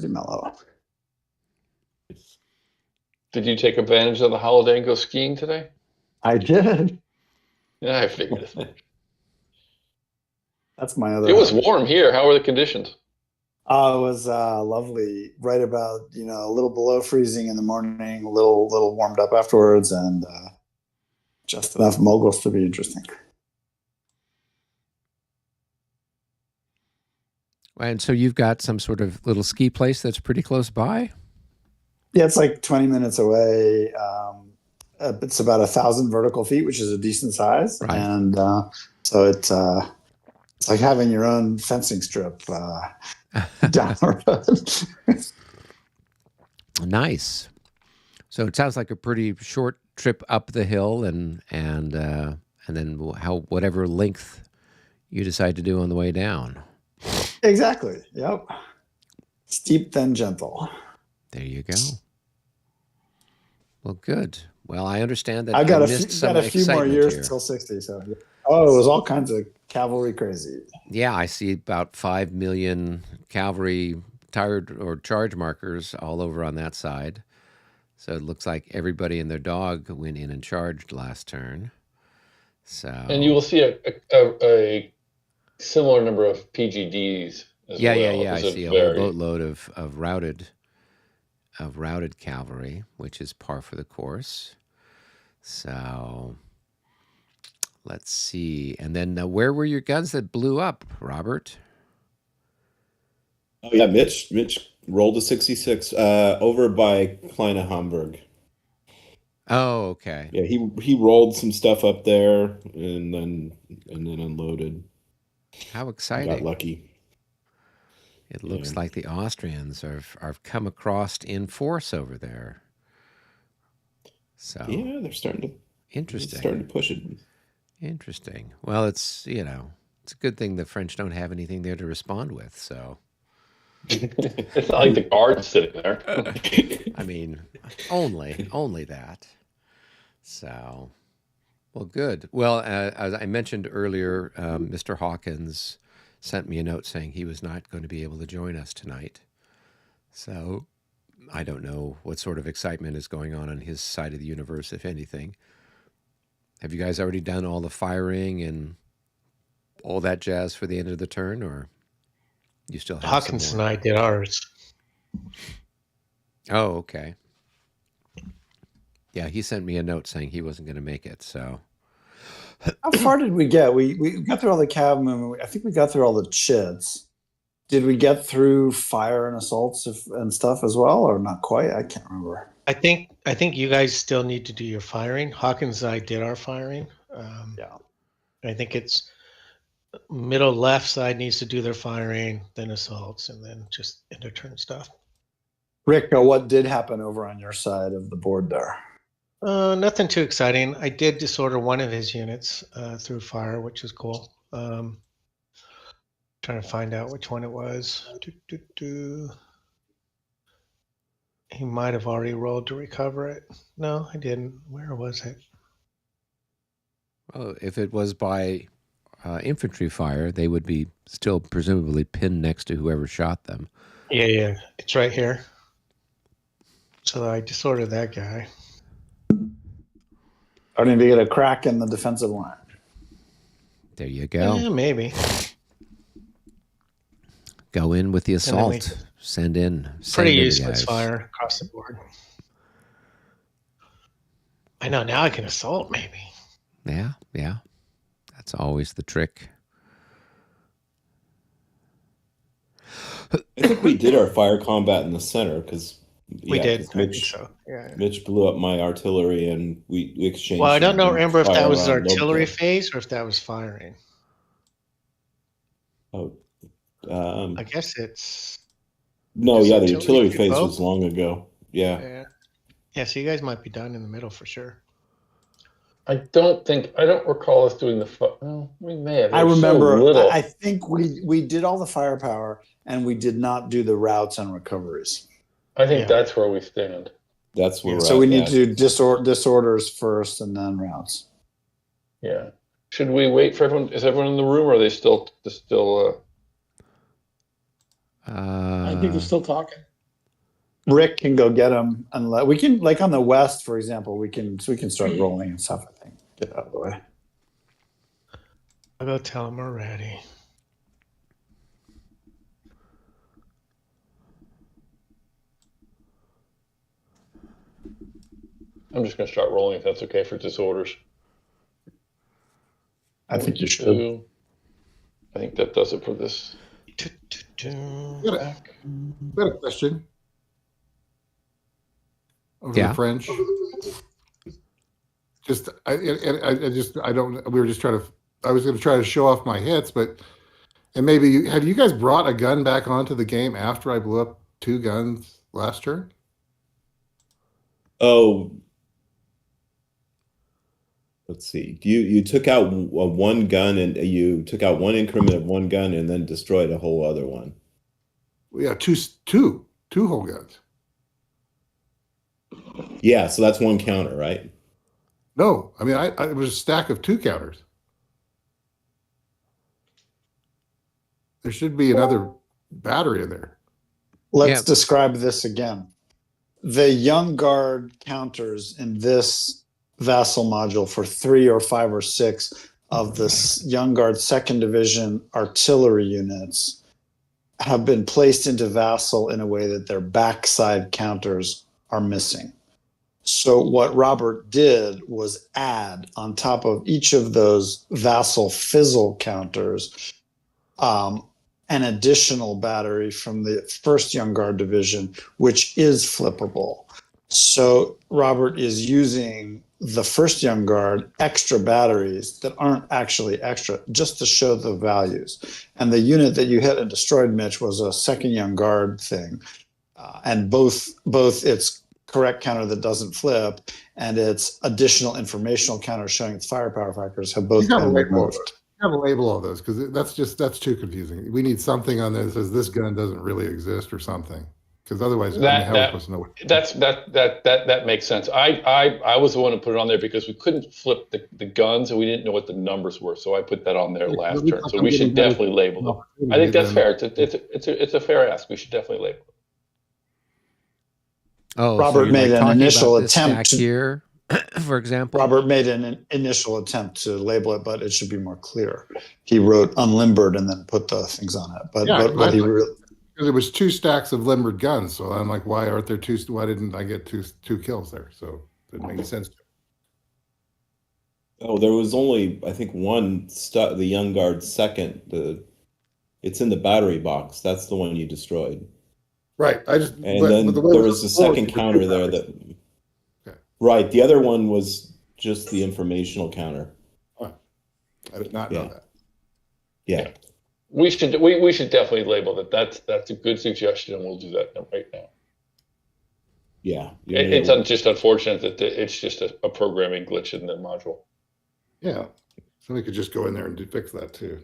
pretty mellow. Did you take advantage of the holiday and go skiing today? I did. Yeah, I figured as much. That's my other. It was hobby. warm here. How were the conditions? It was lovely. Right about a little below freezing in the morning, a little warmed up afterwards, and just enough moguls to be interesting. And so you've got some sort of little ski place that's pretty close by? Yeah, it's like 20 minutes away. It's about 1,000 vertical feet, which is a decent size. Right. And so it's like having your own fencing strip down the road. Nice. So it sounds like a pretty short trip up the hill, and then whatever length you decide to do on the way down. Exactly. Yep. Steep then gentle. There you go. Well, good. Well, I understand that I got some a few more years here. until 60. So, it was all kinds of cavalry crazy. Yeah, I see about 5 million cavalry tired or charge markers all over on that side. So it looks like everybody and their dog went in and charged last turn. So And you will see a similar number of PGDs as well. Yeah. I see a whole boatload of routed cavalry, which is par for the course. So let's see. And then where were your guns that blew up, Robert? Oh yeah, Mitch rolled a 66 over by Kleine Hamburg. Oh, okay. Yeah, he rolled some stuff up there and then unloaded. How exciting! Got lucky. It looks like the Austrians have come across in force over there. So yeah, they're starting to push it. Interesting. Well, it's it's a good thing the French don't have anything there to respond with. So it's not like the guards sitting there. I mean, only that. So, well, good. Well, as I mentioned earlier, Mr. Hawkins sent me a note saying he was not going to be able to join us tonight. So I don't know what sort of excitement is going on his side of the universe, if anything. Have you guys already done all the firing and all that jazz for the end of the turn, or you still have Hawkins and I did ours. Oh, okay. Yeah, he sent me a note saying he wasn't going to make it, so... How far did we get? We got through all the cab movement. I think we got through all the chits. Did we get through fire and assaults and stuff as well, or not quite? I can't remember. I think you guys still need to do your firing. Hawkins and I did our firing. Yeah. I think it's middle left side needs to do their firing, then assaults, and then just end of turn stuff. Rick, what did happen over on your side of the board there? Nothing too exciting. I did disorder one of his units through fire, which is cool. Trying to find out which one it was. He might have already rolled to recover it. No, I didn't. Where was it? Well, if it was by infantry fire, they would be still presumably pinned next to whoever shot them. Yeah. It's right here. So I disordered that guy. Starting to get a crack in the defensive line. There you go. Yeah, maybe. Go in with the assault. Send pretty in useless fire across the board. I know, now I can assault maybe. Yeah. That's always the trick. I think we did our fire combat in the center because we did. I think so. Yeah. Mitch blew up my artillery and we exchanged. Well, I don't remember if that was artillery phase or if that was firing. Oh, I guess it's. No, yeah, the artillery phase was long ago. Yeah. So you guys might be done in the middle for sure. I don't recall us doing well, we may have. I remember. I think we did all the firepower and we did not do the routes and recoveries. I think that's where we stand. That's where. So we need to do disorders first and then routes. Yeah. Should we wait for everyone? Is everyone in the room, or are they still? I think they're still talking. Rick can go get them, and we can, like on the west, for example, we can start rolling and stuff. I think get out of the way. I'll go tell him we're ready. I'm just going to start rolling if that's okay for disorders. I think you should. Two. I think that does it for this. Got a question. Over Yeah. the French. Just I don't. We were just trying to. I was going to try to show off my hits, but and maybe have you guys brought a gun back onto the game after I blew up 2 guns last turn? Oh, let's see. You took out one gun and you took out one increment of one gun and then destroyed a whole other one. Yeah, two whole guns. Yeah, so that's one counter, right? No, I mean it was a stack of 2 counters. There should be another battery in there. Let's Yeah. describe this again. The Young Guard counters in this Vassal module for 3 or 5 or 6 of the Young Guard 2nd Division artillery units have been placed into Vassal in a way that their backside counters are missing. So what Robert did was add on top of each of those Vassal fizzle counters an additional battery from the 1st Young Guard Division, which is flippable. So Robert is using the 1st Young Guard extra batteries that aren't actually extra, just to show the values. And the unit that you hit and destroyed, Mitch, was a 2nd Young Guard thing. And both its correct counter that doesn't flip and its additional informational counter showing its firepower factors have both been removed. Have a label all those because that's too confusing. We need something on there that says this gun doesn't really exist or something, because otherwise, how are we supposed to know? That makes sense. I was the one who put it on there because we couldn't flip the guns and we didn't know what the numbers were, so I put that on there last turn. So we should definitely label them. I think that's fair. It's a fair ask. We should definitely label them. Oh, Robert so made an initial stack attempt here, for example. Robert made an initial attempt to label it, but it should be more clear. He wrote unlimbered and then put the things on it. But he really, because it was 2 stacks of limbered guns, so I'm like, why aren't there 2? Why didn't I get two kills there? So it didn't make any sense. Oh, there was only, I think, one the Young Guard 2nd. It's in the battery box. That's the one you destroyed. Right. And then there was a second counter there that. Okay. Right. The other one was just the informational counter. I did not know that. Yeah. We should definitely label that. That's a good suggestion, and we'll do that right now. Yeah. It's just unfortunate that it's just a programming glitch in the module. Yeah. Somebody could just go in there and fix that too.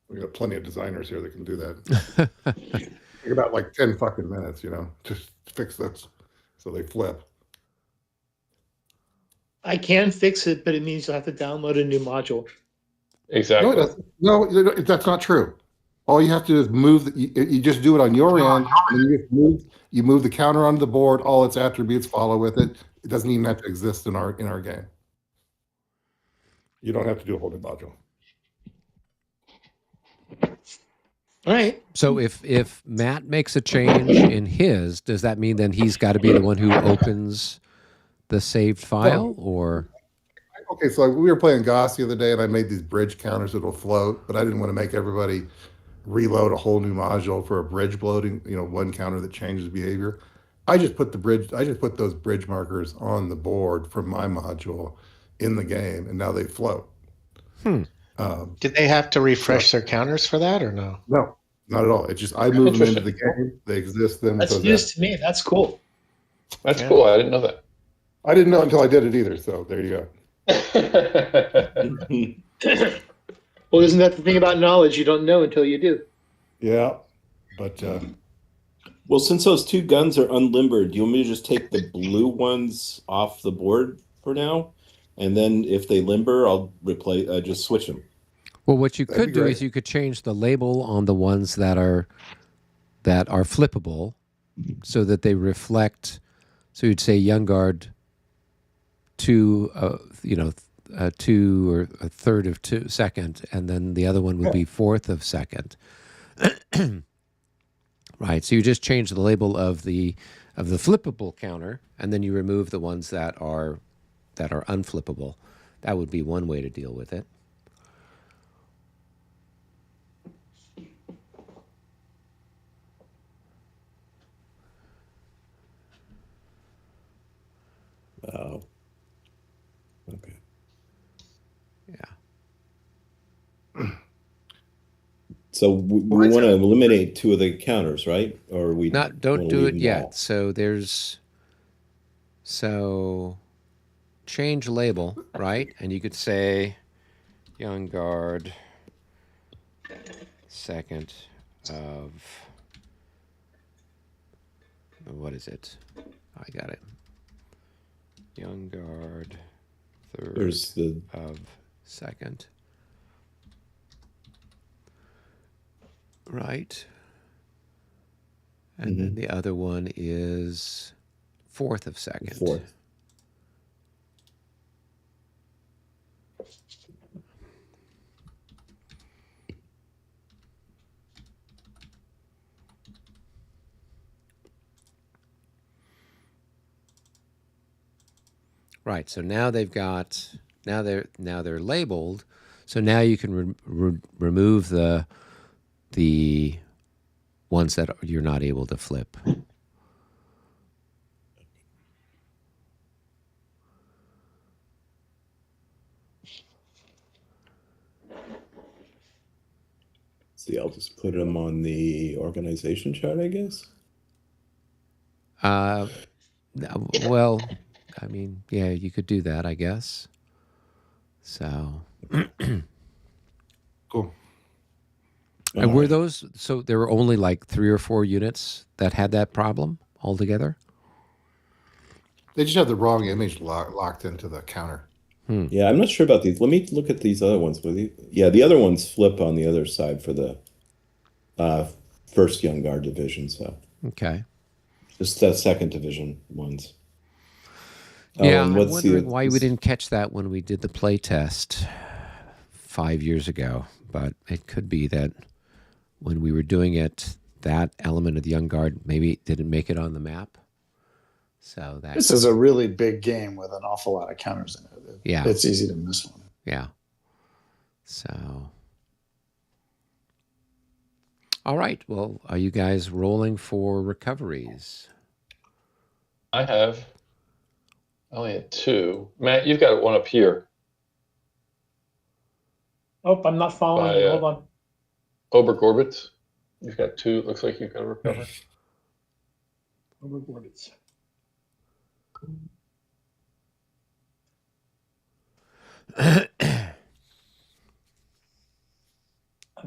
We got plenty of designers here that can do that. Take about like 10 fucking minutes, just fix this so they flip. I can fix it, but it means you'll have to download a new module. Exactly. No, that's not true. All you have to do is move. You just do it on your end, and you move the counter onto the board. All its attributes follow with it. It doesn't even have to exist in our game. You don't have to do a whole new module. All right. So if Matt makes a change in his, does that mean then he's got to be the one who opens the saved file, or? Okay, so we were playing Goss the other day, and I made these bridge counters that'll float, but I didn't want to make everybody reload a whole new module for a bridge bloating. One counter that changes behavior. I just put those bridge markers on the board from my module in the game, and now they float. Did they have to refresh their counters for that or no? No, not at all. It's just I move them into the game. They exist then. That's news to me. That's cool. That's cool. I didn't know that. I didn't know until I did it either. So there you go. Well, isn't that the thing about knowledge? You don't know until you do. Yeah, but well, since those 2 guns are unlimbered, do you want me to just take the blue ones off the board for now? And then if they limber, I'll just switch them. Well, what you That'd could be do great. is you could change the label on the ones that are flippable, so that they reflect. So you'd say young guard 2, 2 or a third of 2 second, and then the other one would be fourth of second. Right. So you just change the label of the flippable counter, and then you remove the ones that are unflippable. That would be one way to deal with it. Oh. Okay. Yeah. So we want to eliminate 2 of the counters, right? Or we don't do it yet. So change label, right? And you could say young guard second of, what is it? I got it. Young guard third of second. Right. And then the other one is fourth of second. Fourth. Right. So now they've got now they're labeled. So now you can remove the ones that you're not able to flip. See, I'll just put them on the organization chart, I guess. Well, I mean, yeah, you could do that, I guess. So, Cool. and were those, so there were only like 3 or 4 units that had that problem altogether? They just have the wrong image locked into the counter. Yeah, I'm not sure about these. Let me look at these other ones with you. Yeah, the other ones flip on the other side for the first Young Guard division. So Okay. just the second division ones. Yeah, I'm wondering why we didn't catch that when we did the play test 5 years ago. But it could be that when we were doing it, that element of the Young Guard maybe didn't make it on the map. So that This is a really big game with an awful lot of counters in it. Yeah. It's easy to miss one. Yeah. So, all right. Well, are you guys rolling for recoveries? I only had 2. Matt, you've got one up here. Oh, I'm not following you. Hold on. Oberg Orbits. You've got 2. It looks like you've got to recover. Oberg Orbits. I've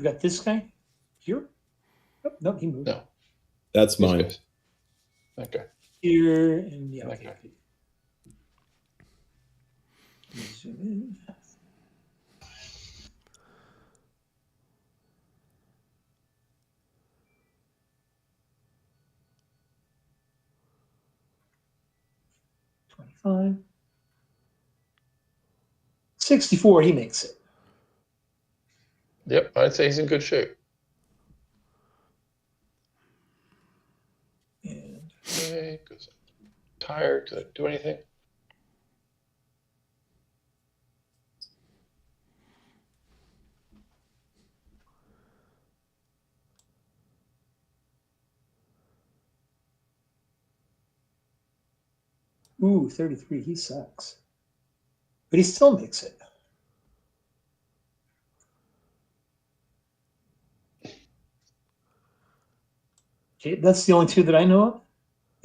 got this guy here. Oh, no, he moved. No. That's These mine. guys. Okay. Here and yeah. Okay. Okay. Zoom in. $25. 64, he makes it. Yep, I'd say he's in good shape. And Okay, because I'm tired. Did I do anything? ooh, 33, he sucks. But he still makes it. Okay, that's the only 2 that I know of.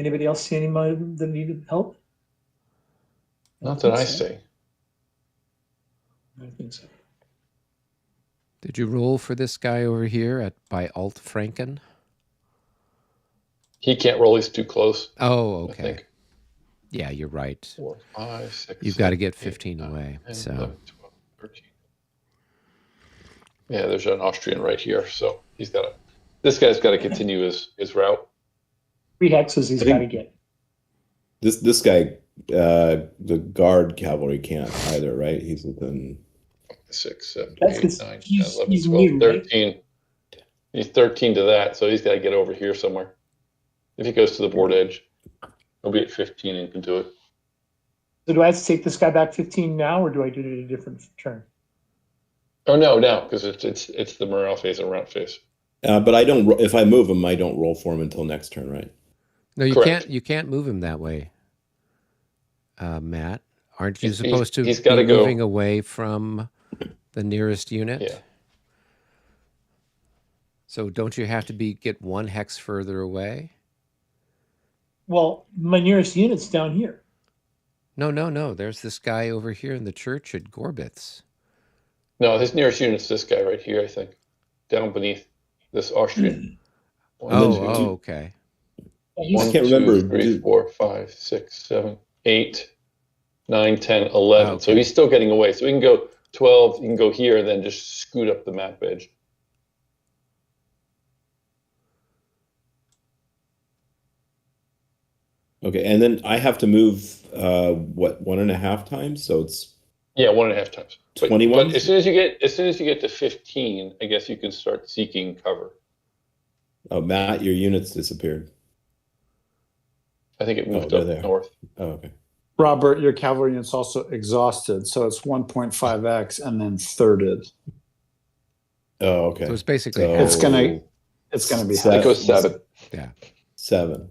Anybody else see anybody that needed help? Not that I so. see. I think so. Did you roll for this guy over here by Alt Franken? He can't roll. He's too close. Oh, I okay. think. Yeah, you're right. 4, 5, 6. You've got to 7, get 8, 15 9, away. 10, So 11, 12, 13. Yeah, there's an Austrian right here. So he's got to. This guy's got to continue his route. 3 hexes he's I think- got to get. This guy, the guard cavalry can't either, right? He's within. 6, 7, That's 8, 'cause 9, 10, he's 11, new, 12, right? 13. He's 13 to that, so he's got to get over here somewhere. If he goes to the board edge, he'll be at 15 and can do it. So do I have to take this guy back 15 now, or do I do it at a different turn? Oh no, because it's the morale phase and route phase. But I don't. If I move him, I don't roll for him until next turn, right? No, you Correct. can't. You can't move him that way, Matt. Aren't you He's- supposed to he's be gotta go- moving away from the nearest unit? Yeah. So don't you have to get 1 hex further away? Well, my nearest unit's down here. No. There's this guy over here in the church at Gorbitz. No, his nearest unit's this guy right here, I think, down beneath this Austrian. Okay. He's- I can't remember. 2, 3, 4, 5, 6, 7, 8, 9, 10, 11. So Okay. he's still getting away. So he can go 12. You can go here and then just scoot up the map edge. Okay, and then I have to move. What, 1.5 times? So it's Yeah, 1.5 times. But 21? as soon as you get to 15, I guess you can start seeking cover. Oh, Matt, your units disappeared. I think it moved they're up there. north. Oh, okay. Robert, your cavalry unit's also exhausted, so it's 1.5x and then thirded. Oh, okay. So it's basically So half. It's gonna be It goes 7. Yeah. 7.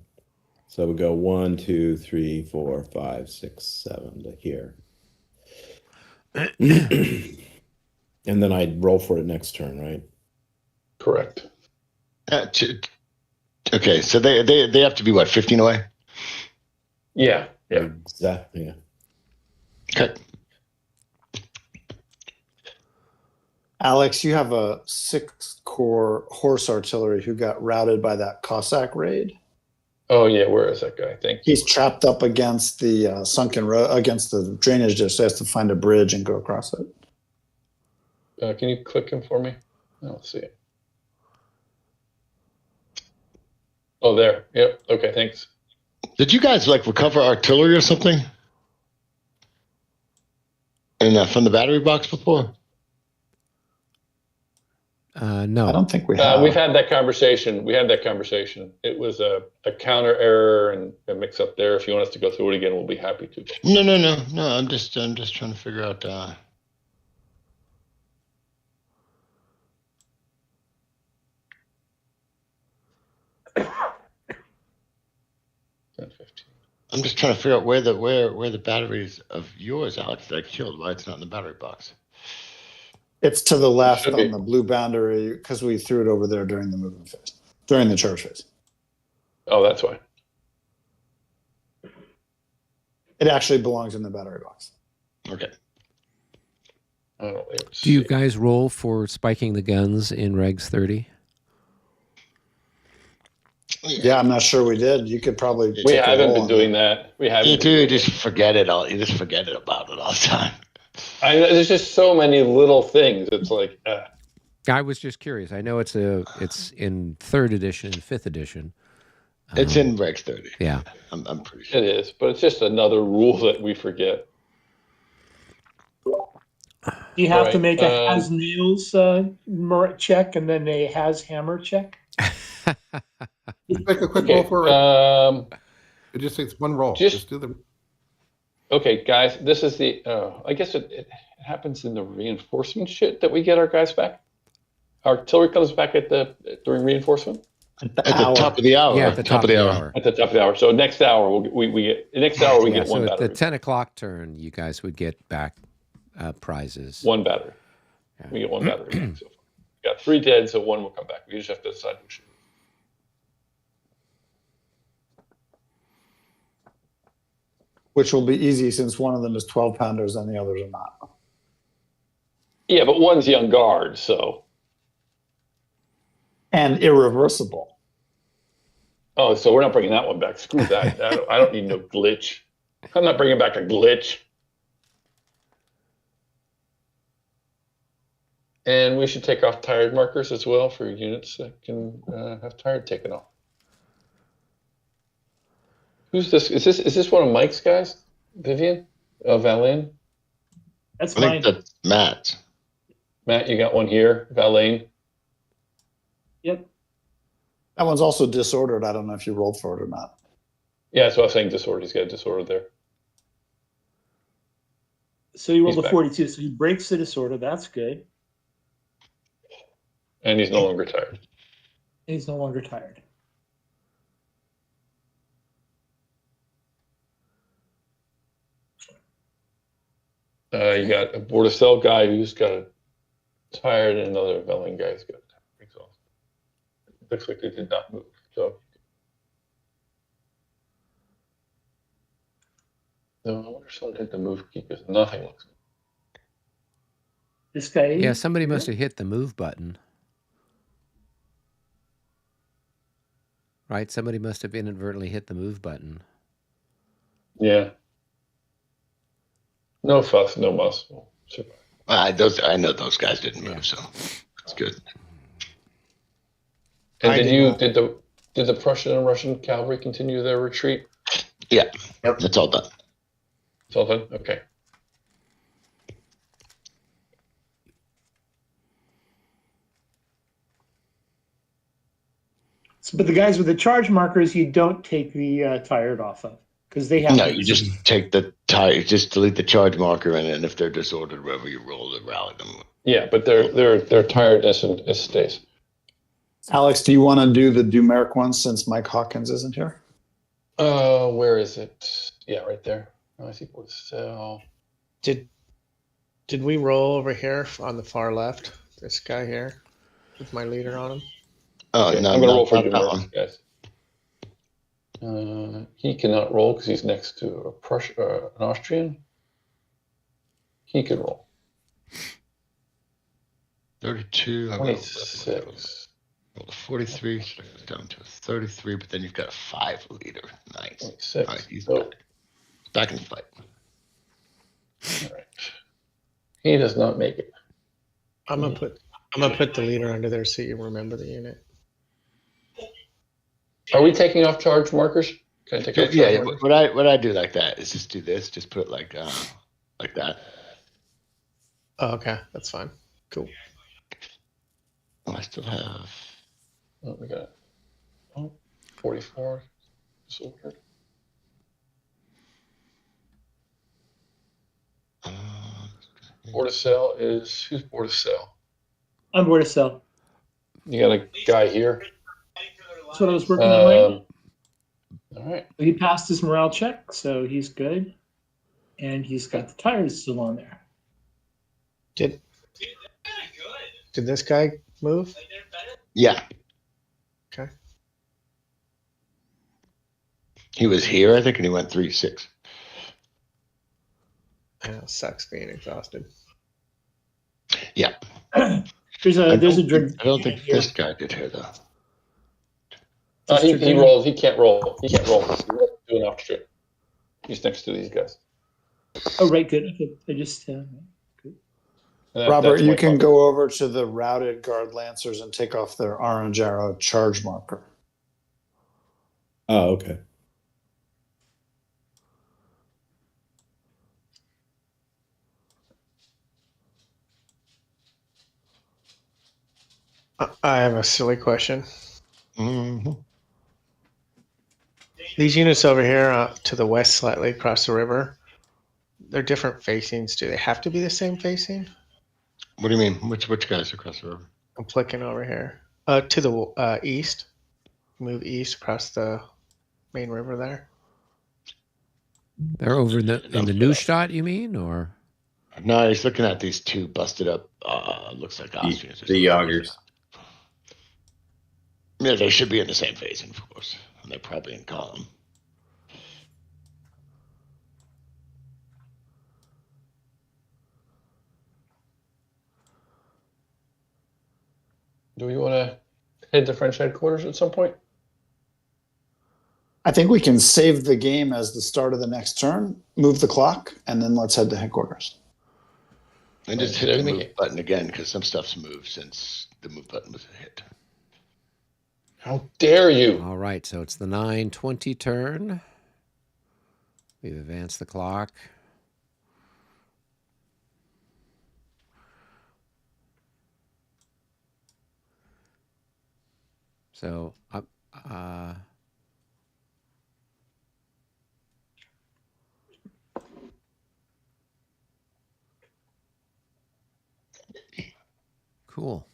So we go 1, 2, 3, 4, 5, 6, 7 to here. And then I roll for it next turn, right? Correct. Okay, so they have to be what, 15 away? Yeah. Yeah. Exactly. Yeah. Okay. Alex, you have a 6-corps horse artillery who got routed by that Cossack raid. Oh yeah, where is that guy? Thank you. He's trapped up against the sunken road, against the drainage ditch. So he has to find a bridge and go across it. Can you click him for me? I don't see it. Oh, there. Yep. Okay, thanks. Did you guys like recover artillery or something? And from the battery box before? No. I don't think we have. We've had that conversation. We had that conversation. It was a counter error and a mix up there. If you want us to go through it again, we'll be happy to. No. I'm just trying to figure out. 10, 15. I'm just trying to figure out where the batteries of yours, Alex, that I killed. Why it's not in the battery box? It's to the left Should be. on the blue boundary because we threw it over there during the movement phase, during the charge phase. Oh, that's why. It actually belongs in the battery box. Okay. I don't ever Do you see it. guys roll for spiking the guns in Regs 30? Yeah, I'm not sure we did. You could probably. We take a haven't roll been on doing that. We haven't. You been doing just forget it all. You just forget it about it all the time. there's just so many little things. It's like, I was just curious. I know it's in 3rd edition and 5th edition. It's in Regs 30. Yeah. I'm pretty sure. it is, but it's just another rule that we forget. You have to Right, make a has nails check and then a has hammer check. Just make a quick Okay. roll for it. It just takes one roll. just- Just do the. Okay, guys, this is the. I guess it happens in the reinforcement shit that we get our guys back. Artillery comes back during reinforcement At the At the hour. top of the hour. Yeah, at the top of the hour. at the top of the hour. So next hour we get next hour we Yeah, get so one at the battery. 10 o'clock turn, you guys would get back prizes. One battery. Yeah. We get one battery. Back so far. We got 3 dead, so 1 will come back. We just have to decide which. Which will be easy since one of them is 12 pounders and the others are not. Yeah, but one's young guard, so. And irreversible. Oh, so we're not bringing that one back. Screw that. I don't need no glitch. I'm not bringing back a glitch. And we should take off tired markers as well for units that can have tired taken off. Who's this? Is this one of Mike's guys? Vivian? Valane? That's I mine. think that's Matt. Matt, you got one here. Valane? Yep. That one's also disordered. I don't know if you rolled for it or not. Yeah, so I was saying disorder. He's got a disorder there. So he rolled He's a back. 42. So he breaks the disorder. That's good. And he's no longer tired. He's no longer tired. You got a Bordacell guy who's got tired, and another Valane guy who's got exhausted. Looks like they did not move. So, no, I wonder if someone hit the move key because nothing looks good. This guy. Yeah, somebody must have hit the move button. Right? Somebody must have inadvertently hit the move button. Yeah. No fuss, no muss. We'll survive. I know those guys didn't move, so that's good. And I did the Prussian and Russian cavalry continue their retreat? Yeah, that's all done. It's all done? Okay. So, but the guys with the charge markers, you don't take the tired off of because they have. No, you just take the tire, just delete the charge marker, and then if they're disordered, wherever you roll to rally them. Yeah, but their tiredness it stays. Alex, do you want to do the numeric one since Mike Hawkins isn't here? Where is it? Yeah, right there. I see Bordacell. Did we roll over here on the far left? This guy here with my leader on him. Oh, Okay, no, I'm gonna roll for not that one. numerics, guys. He cannot roll because he's next to a an Austrian. He could roll. 32. I rolled 26. a 43, so it goes down to a 33, but then you've got a 5 leader. Nice. 26. All right, he's Oh, back in the fight. all right. He does not make it. I'm gonna put the leader under there so you remember the unit. Are we taking off charge markers? Can I take off charge Yeah, markers? what I do like that is just do this, just put it like that. Oh, okay, that's fine. Cool. Oh, I still have. Oh, we got 44 disordered. Bordacell is who's Bordacell? I'm bored to sell. You got a guy here. That's what I was working on. Right? All right. He passed his morale check, so he's good, and he's got the tires still on there. Did this guy move? Yeah. Okay. He was here, I think, and he went 3-6. I know, sucks being exhausted. Yeah. There's a I don't here. think this guy did here though. He rolls. He can't roll. He can't roll. He's do an Austrian. He's next to these guys. Oh, right, good. Okay, I just good. Robert, that's you my can fault. go over to the routed guard lancers and take off their orange arrow charge marker. Oh, okay. I have a silly question. Mm-hmm. These units over here to the west, slightly across the river, they're different facings. Do they have to be the same facing? What do you mean? Which guys across the river? I'm flicking over here. To the east. Move east across the main river there. They're over in the Neustadt, you mean, or? No, he's looking at these two busted up. Looks like Austrians. The Jagers. Yeah, they should be in the same facing, of course, and they're probably in column. Do we want to head to French headquarters at some point? I think we can save the game as the start of the next turn, move the clock, and then let's head to headquarters. And just hit the move button again because some stuff's moved since the move button was hit. How dare you? All right, so it's the 9:20 turn. We've advanced the clock. So, cool.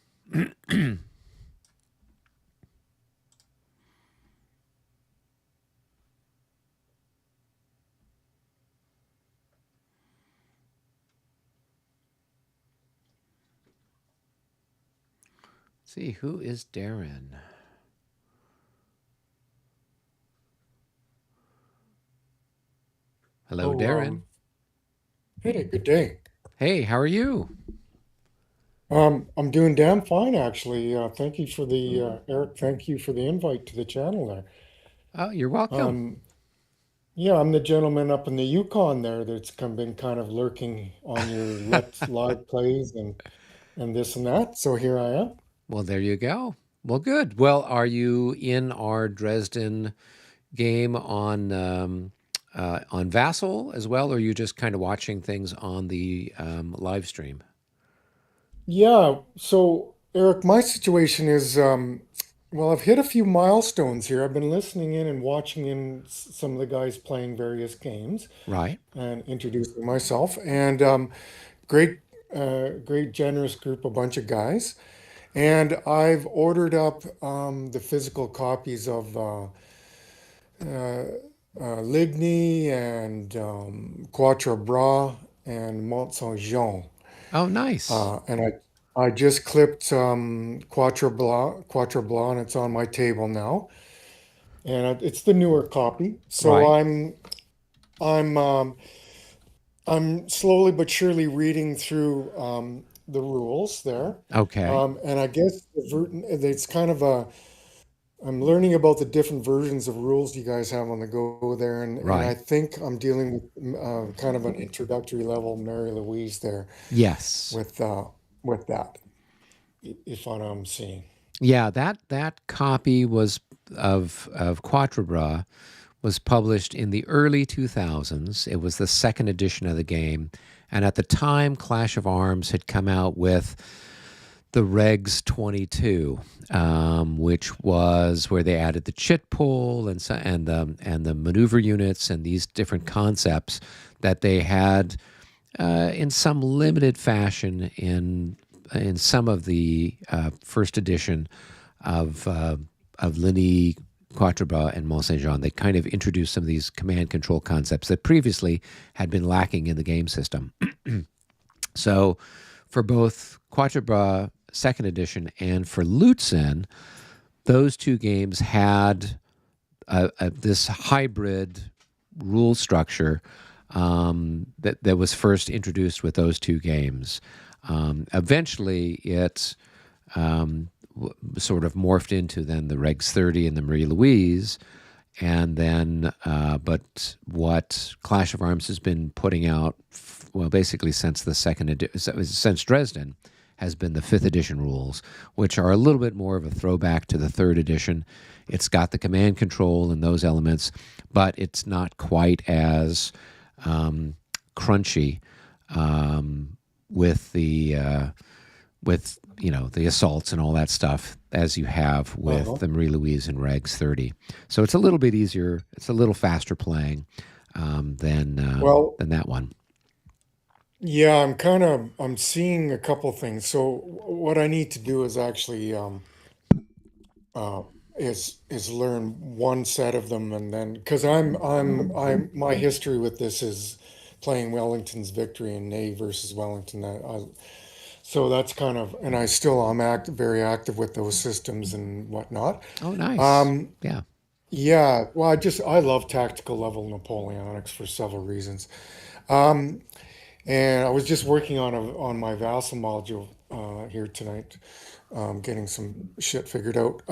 See, who is Darren? Hello, Darren. Hey, good day. Hey, how are you? I'm doing damn fine, actually. Thank you for the Eric. Thank you for the invite to the channel there. Oh, you're welcome. Yeah, I'm the gentleman up in the Yukon there that's been kind of lurking on your Let's Live plays and this and that. So here I am. Well, there you go. Well, good. Well, are you in our Dresden game on Vassal as well, or are you just kind of watching things on the live stream? Yeah. So Eric, my situation is, well, I've hit a few milestones here. I've been listening in and watching in some of the guys playing various games Right. and introducing myself. And great, great, generous group, a bunch of guys. And I've ordered up the physical copies of Ligny and Quatre Bras and Mont Saint Jean. Oh, nice. And I just clipped Quatre Blanc, and it's on my table now. And it's the newer copy. So Right. I'm slowly but surely reading through the rules there. Okay. And I guess it's kind of I'm learning about the different versions of rules you guys have on the go there, and I Right. think I'm dealing with kind of an introductory level Mary Louise there Yes. with that, if what I'm seeing. Yeah, that copy was of Quatre Bras was published in the early 2000s. It was the second edition of the game, and at the time, Clash of Arms had come out with the Regs 22, which was where they added the chit pull and the maneuver units and these different concepts that they had in some limited fashion in some of the first edition of Ligny, Quatre Bras, and Mont Saint Jean. They kind of introduced some of these command control concepts that previously had been lacking in the game system. So for both Quatre Bras second edition and for Lutzen, those two games had this hybrid rule structure that was first introduced with those two games. Eventually, it sort of morphed into then the Regs 30 and the Marie Louise, and then but what Clash of Arms has been putting out, well, basically since the since Dresden, has been the 5th edition rules, which are a little bit more of a throwback to the 3rd edition. It's got the command control and those elements, but it's not quite as crunchy with the the assaults and all that stuff as you have with the Marie Louise and Regs 30. So it's a little bit easier. It's a little faster playing than that one. Yeah, I'm seeing a couple things. So what I need to do is actually is learn one set of them, and then because I'm my history with this is playing Wellington's Victory and Ney versus Wellington. So that's kind of, and I'm very active with those systems and whatnot. Oh, nice. Yeah. Yeah, well, I love tactical level Napoleonics for several reasons. And I was just working on my Vassal module here tonight, getting some shit figured out.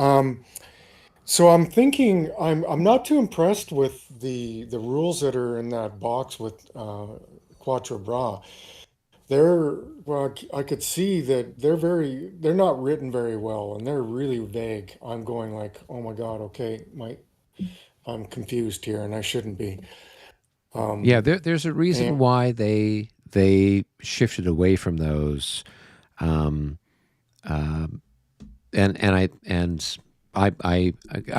So I'm thinking I'm not too impressed with the rules that are in that box with Quatre Bras. I could see that they're not written very well and they're really vague. I'm going like, oh my God, okay, I'm confused here and I shouldn't be. Yeah, there's a reason and why they shifted away from those, um, um, and I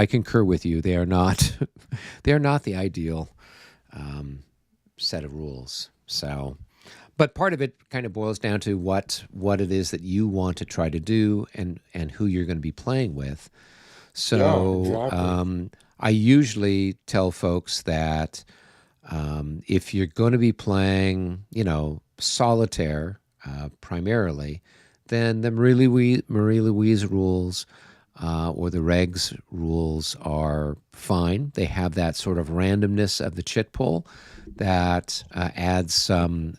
concur with you. They are not they are not the ideal set of rules. So, but part of it kind of boils down to what it is that you want to try to do, and who you're going to be playing with. yeah, So, exactly. I usually tell folks that if you're going to be playing, solitaire primarily, then the Marie Louise rules or the regs rules are fine. They have that sort of randomness of the chit pull that adds some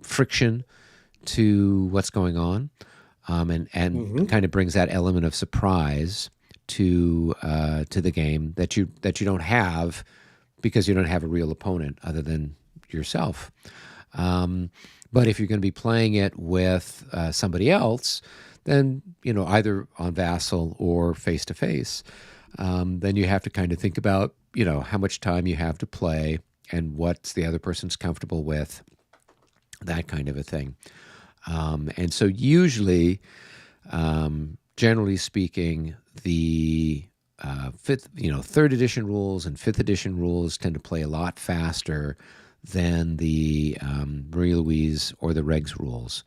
friction to what's going on, and kind of brings that element of surprise to the game that you don't have because you don't have a real opponent other than yourself. But if you're going to be playing it with somebody else, then either on Vassal or face to face, then you have to kind of think about how much time you have to play and what's the other person's comfortable with, that kind of a thing. And so usually, generally speaking, the third edition rules and fifth edition rules tend to play a lot faster than the Marie Louise or the regs rules,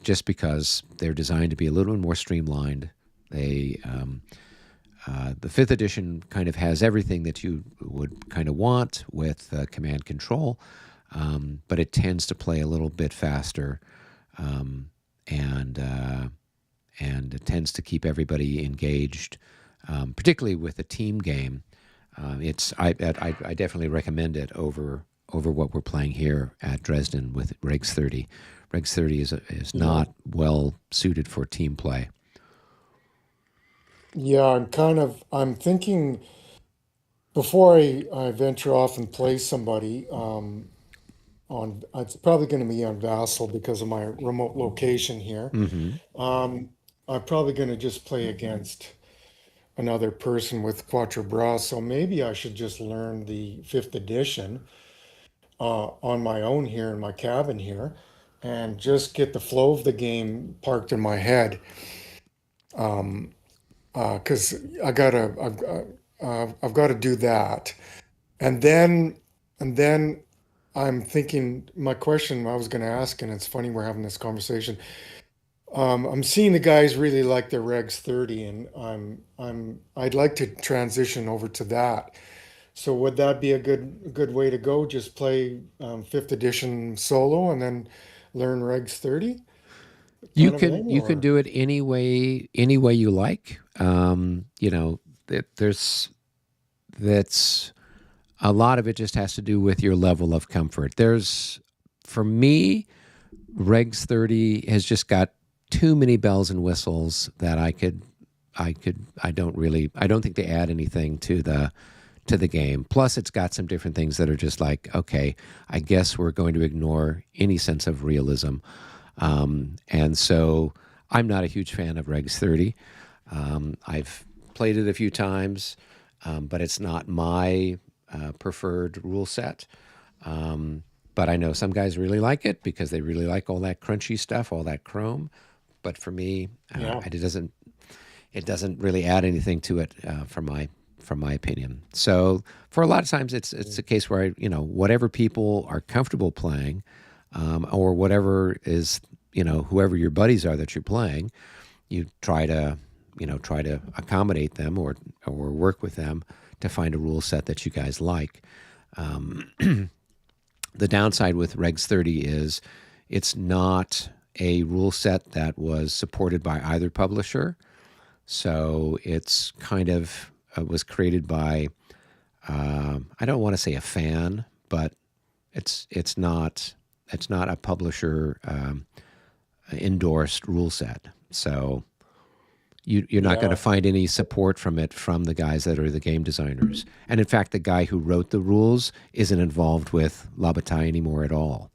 just because they're designed to be a little bit more streamlined. They the fifth edition kind of has everything that you would kind of want with command control, but it tends to play a little bit faster, and it tends to keep everybody engaged, particularly with a team game. I definitely recommend it over what we're playing here at Dresden with Regs 30. Regs 30 is not well suited for team play. Yeah, I'm thinking before I venture off and play somebody, it's probably going to be on Vassal because of my remote location here. I'm probably going to just play against another person with Quatre Bras, so maybe I should just learn the fifth edition on my own here in my cabin here, and just get the flow of the game parked in my head. Because I've got to do that, and then I'm thinking my question I was going to ask, and it's funny we're having this conversation. I'm seeing the guys really like their Regs 30, and I'd like to transition over to that. So would that be a good way to go? Just play fifth edition solo and then learn Regs 30 You kind of can thing, you can or do it any way you like. There's that's a lot of it just has to do with your level of comfort. For me, Regs 30 has just got too many bells and whistles that I don't think they add anything to the game. Plus, it's got some different things that are just like, okay, I guess we're going to ignore any sense of realism. And so I'm not a huge fan of Regs 30. I've played it a few times, but it's not my preferred rule set. But I know some guys really like it because they really like all that crunchy stuff, all that chrome. But for me, yeah. it doesn't really add anything to it from my opinion. So for a lot of times, it's a case where whatever people are comfortable playing, or whatever is whoever your buddies are that you're playing, you try to accommodate them or work with them to find a rule set that you guys like. The downside with Regs 30 is it's not a rule set that was supported by either publisher. So it's kind of was created by, I don't want to say a fan, but it's not a publisher endorsed rule set. So you're not going to find any support from it from the guys that are the game designers. And in fact, the guy who wrote the rules isn't involved with La Bataille anymore at all.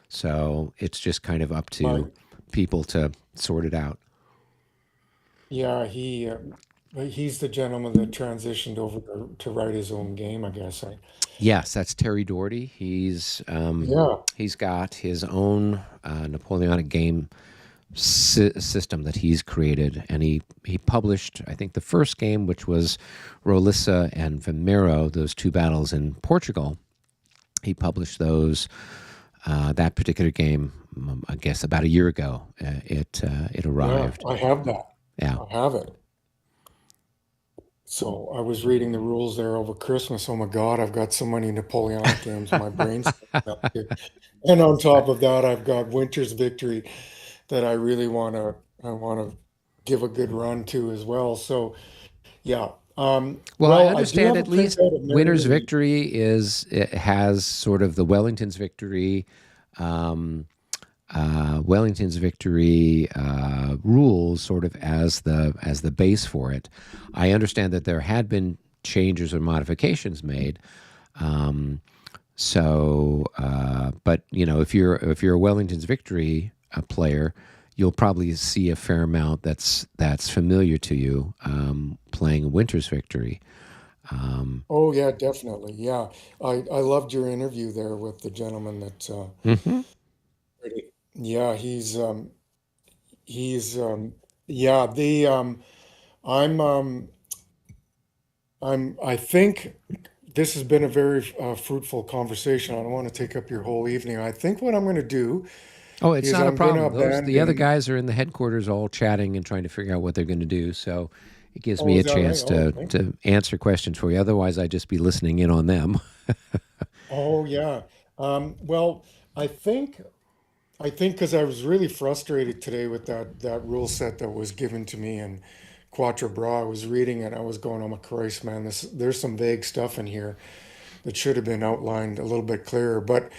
So it's just kind of up to people to sort it out. Yeah, he's the gentleman that transitioned over to write his own game, I guess. Yes, that's Terry Doherty. Yeah. He's got his own Napoleonic game system that he's created, and he published, I think, the first game, which was Rolissa and Vimero, those two battles in Portugal. He published those that particular game, I guess, about a year ago. It arrived. Yeah, I have that. Yeah, I have it. So I was reading the rules there over Christmas. Oh my God, I've got so many Napoleonic games in my brain. And on top of that, I've got Winter's Victory that I really want to give a good run to as well. So yeah. Well, I do understand have at a least printout of Mary Winter's Louise. Victory it has sort of the Wellington's Victory. Wellington's Victory rules sort of as the base for it. I understand that there had been changes or modifications made. But if you're a Wellington's Victory player, you'll probably see a fair amount that's familiar to you playing Winter's Victory. Oh yeah, definitely. Yeah, I loved your interview there with the gentleman that. Mm-hmm. Yeah, yeah. I think this has been a very fruitful conversation. I don't want to take up your whole evening. I think what I'm going to do Oh, it's is not a I'm going to problem. The other abandon. guys are in the headquarters all chatting and trying to figure out what they're going to do. So it gives Oh, me a is that right? chance Oh, to, okay. to answer questions for you. Otherwise, I'd just be listening in on them. Oh, yeah. Well, I think because I was really frustrated today with that rule set that was given to me in Quatre Bras. I was reading it. I was going, "Oh my Christ, man! There's some vague stuff in here that should have been outlined a little bit clearer." But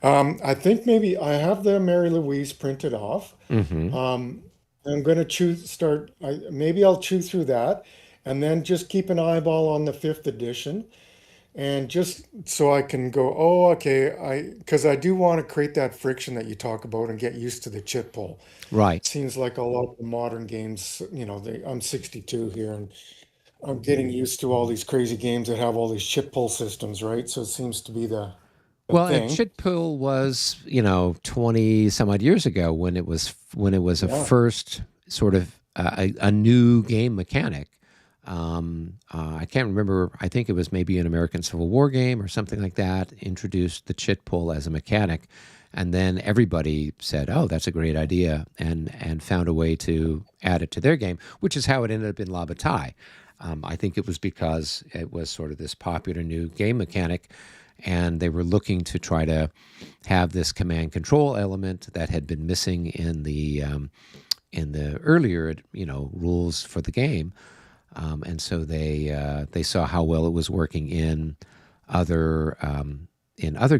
I think maybe I have the Mary Louise printed off. Mm-hmm. I'm going to maybe I'll chew through that, and then just keep an eyeball on the fifth edition. And just so I can go, oh, okay, because I do want to create that friction that you talk about and get used to the chip pull. Right. Seems like a lot of the modern games, I'm 62 here and I'm getting used to all these crazy games that have all these chip pull systems, right? So it seems to be the Well, and thing. chit pull was 20 some odd years ago when it was a Yeah. first sort of a new game mechanic. I can't remember. I think it was maybe an American Civil War game or something like that. Introduced the chit pull as a mechanic, and then everybody said, "Oh, that's a great idea," and found a way to add it to their game, which is how it ended up in La Bataille. I think it was because it was sort of this popular new game mechanic, and they were looking to try to have this command control element that had been missing in the earlier rules for the game. And so they saw how well it was working in other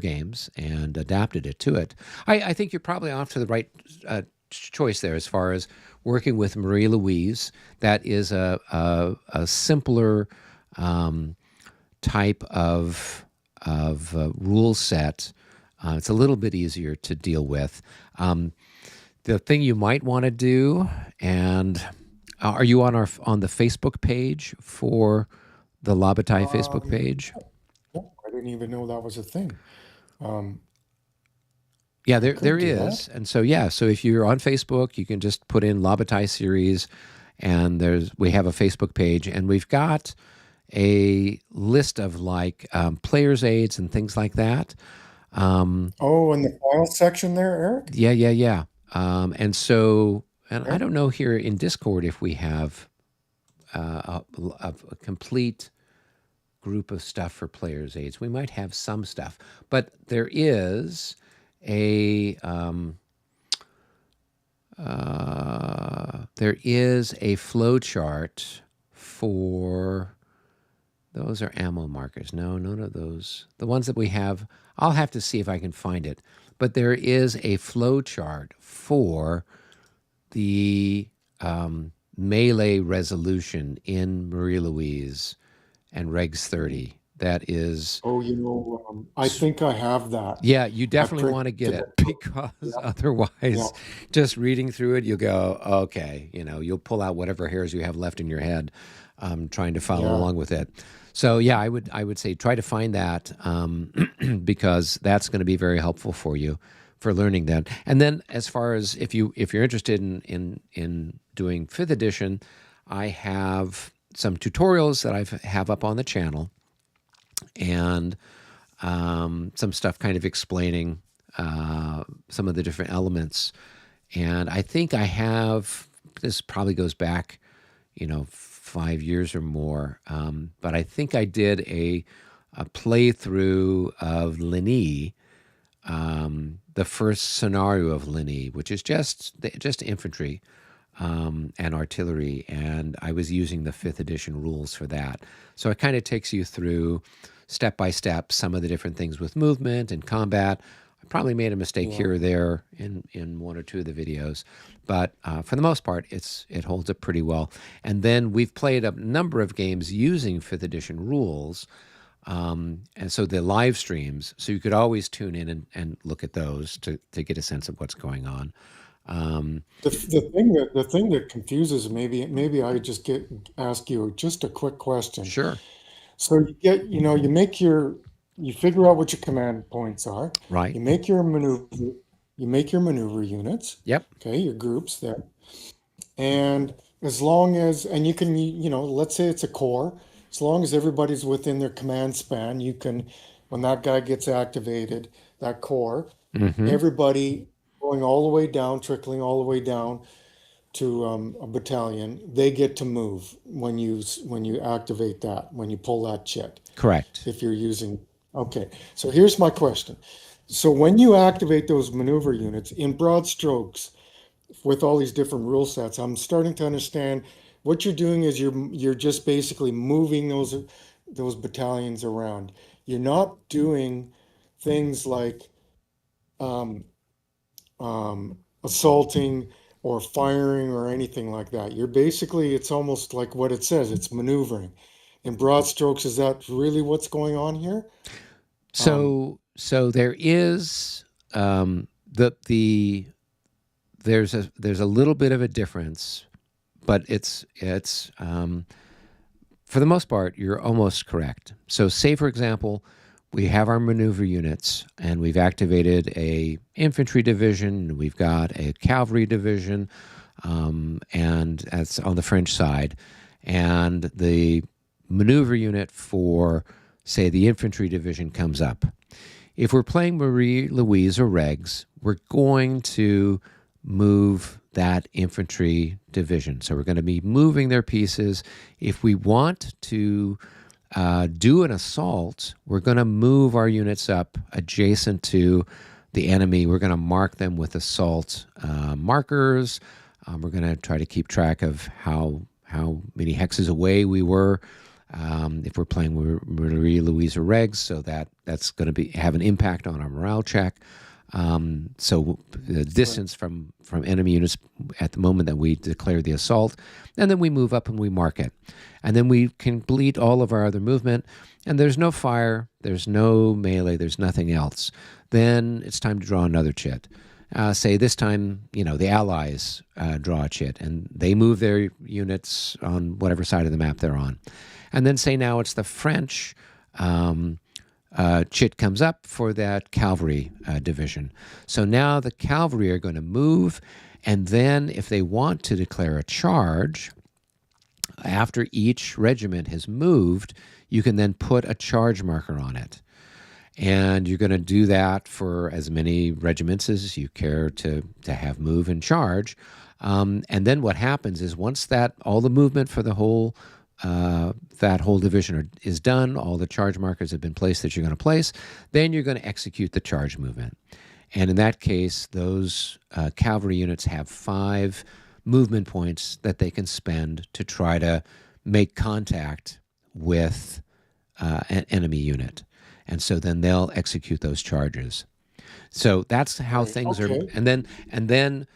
games and adapted it to it. I think you're probably off to the right choice there as far as working with Marie Louise. That is a simpler type of rule set. It's a little bit easier to deal with. The thing you might want to do, and are you on the Facebook page for the La Bataille Facebook page? I didn't even know that was a thing. Yeah, I there could do that. is. And so so if you're on Facebook, you can just put in La Bataille series, and we have a Facebook page, and we've got a list of players' aids and things like that. Oh, in the file section there, Eric? Yeah. And I Okay. don't know here in Discord if we have a complete group of stuff for players' aids. We might have some stuff, but there is a flow chart for those are ammo markers. No, none of those. The ones that we have, I'll have to see if I can find it. But there is a flow chart for the melee resolution in Marie Louise and Regs 30 that is. Oh, I think I have that. Yeah, you I definitely want to get printed it it. because Yeah, otherwise, yeah, just reading through it, you'll go, okay, you'll pull out whatever hairs you have left in your head, trying to follow yeah. along with it. So yeah, I would say try to find that because that's going to be very helpful for you for learning that. And then as far as if you're interested in doing 5th edition, I have some tutorials that I have up on the channel, and some stuff kind of explaining some of the different elements. And I think I have, this probably goes back, 5 years or more, but I think I did a playthrough of Linee, the first scenario of Linee, which is just infantry and artillery, and I was using the 5th edition rules for that. So it kind of takes you through step by step some of the different things with movement and combat. I probably made a mistake Yeah. here or there in one or two of the videos, but for the most part, it holds up pretty well. And then we've played a number of games using 5th edition rules, and so the live streams. So you could always tune in and look at those to get a sense of what's going on. The thing that confuses, maybe I just ask you just a quick question. Sure. So you figure out what your command points are. Right. You make your maneuver units. Yep. Okay, your groups there. And as long as, and you can, let's say it's a corps, as long as everybody's within their command span, you can, when that guy gets activated, that corps, everybody going all the way down, trickling all the way down to a battalion, they get to move when you activate that, when you pull that chit. Correct. If you're using, okay. So here's my question. So when you activate those maneuver units in broad strokes with all these different rule sets, I'm starting to understand what you're doing is you're just basically moving those battalions around. You're not doing things like assaulting or firing or anything like that. It's almost like what it says, it's maneuvering. In broad strokes, is that really what's going on here? So there is there's a little bit of a difference, but it's for the most part you're almost correct. So say for example, we have our maneuver units, and we've activated a infantry division, we've got a cavalry division, and that's on the French side, and the maneuver unit for, say, the infantry division comes up. If we're playing Marie, Louise, or Regs, we're going to move that infantry division. So we're going to be moving their pieces. If we want to do an assault, we're going to move our units up adjacent to the enemy. We're going to mark them with assault markers. We're going to try to keep track of how many hexes away we were if we're playing Marie, Louise, or Regs. So that's going to have an impact on our morale check. So the distance from enemy units at the moment that we declare the assault, and then we move up and we mark it. And then we complete all of our other movement, and there's no fire, there's no melee, there's nothing else. Then it's time to draw another chit. Say this time, the Allies draw a chit, and they move their units on whatever side of the map they're on. And then say now it's the French chit comes up for that cavalry division. So now the cavalry are going to move, and then if they want to declare a charge, after each regiment has moved, you can then put a charge marker on it. And you're going to do that for as many regiments as you care to have move and charge. And then what happens is once all the movement for the whole that whole division is done, all the charge markers have been placed that you're going to place, then you're going to execute the charge movement. And in that case, those cavalry units have 5 movement points that they can spend to try to make contact with an enemy unit. And so then they'll execute those charges. So that's how things are. And then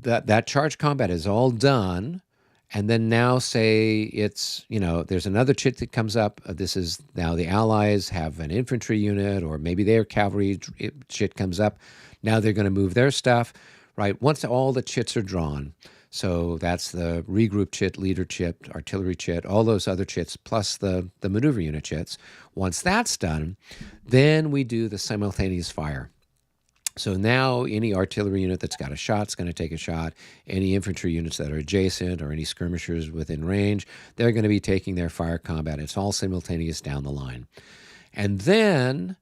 that charge combat is all done. And then now say it's, there's another chit that comes up. This is now the Allies have an infantry unit, or maybe their cavalry chit comes up. Now they're going to move their stuff, right? Once all the chits are drawn, so that's the regroup chit, leader chit, artillery chit, all those other chits, plus the maneuver unit chits. Once that's done, then we do the simultaneous fire. So now any artillery unit that's got a shot is going to take a shot. Any infantry units that are adjacent or any skirmishers within range, they're going to be taking their fire combat. It's all simultaneous down the line. And then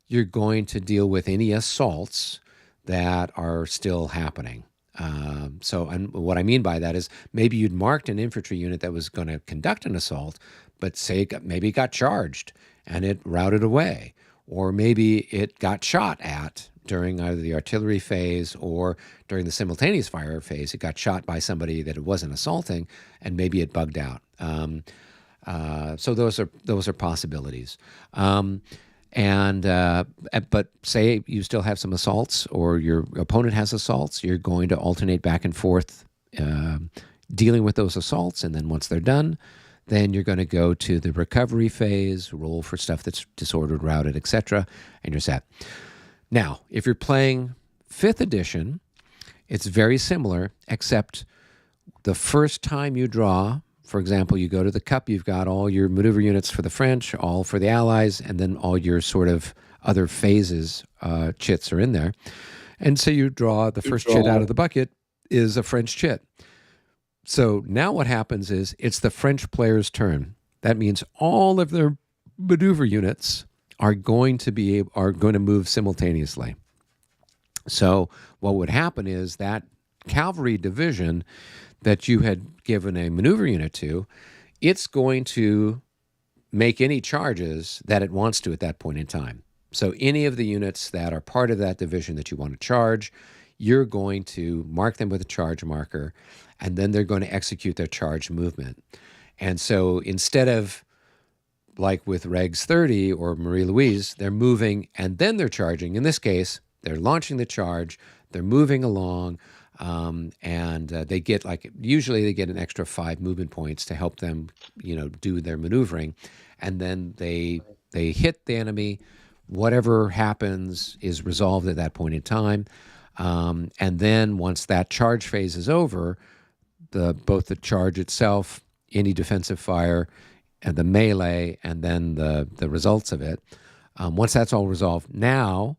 you're going to deal with any assaults that are still happening. And what I mean by that is maybe you'd marked an infantry unit that was going to conduct an assault, but say maybe it got charged and it routed away. Or maybe it got shot at during either the artillery phase or during the simultaneous fire phase. It got shot by somebody that it wasn't assaulting, and maybe it bugged out. So those are possibilities. But say you still have some assaults, or your opponent has assaults, you're going to alternate back and forth dealing with those assaults, and then once they're done, then you're going to go to the recovery phase, roll for stuff that's disordered, routed, etc., and you're set. Now, if you're playing 5th edition, it's very similar, except the first time you draw, for example, you go to the cup, you've got all your maneuver units for the French, all for the Allies, and then all your sort of other phases, chits are in there. And so you draw the first chit out of the bucket is a French chit. So now what happens is it's the French player's turn. That means all of their maneuver units are going to move simultaneously. So what would happen is that cavalry division that you had given a maneuver unit to, it's going to make any charges that it wants to at that point in time. So any of the units that are part of that division that you want to charge, you're going to mark them with a charge marker, and then they're going to execute their charge movement. And so instead of, like with Regs 30 or Marie-Louise, they're moving and then they're charging. In this case, they're launching the charge, they're moving along, and they get usually they get an extra 5 movement points to help them, do their maneuvering. And then they hit the enemy. Whatever happens is resolved at that point in time. And then once that charge phase is over, both the charge itself, any defensive fire, and the melee, and then the results of it. Once that's all resolved, now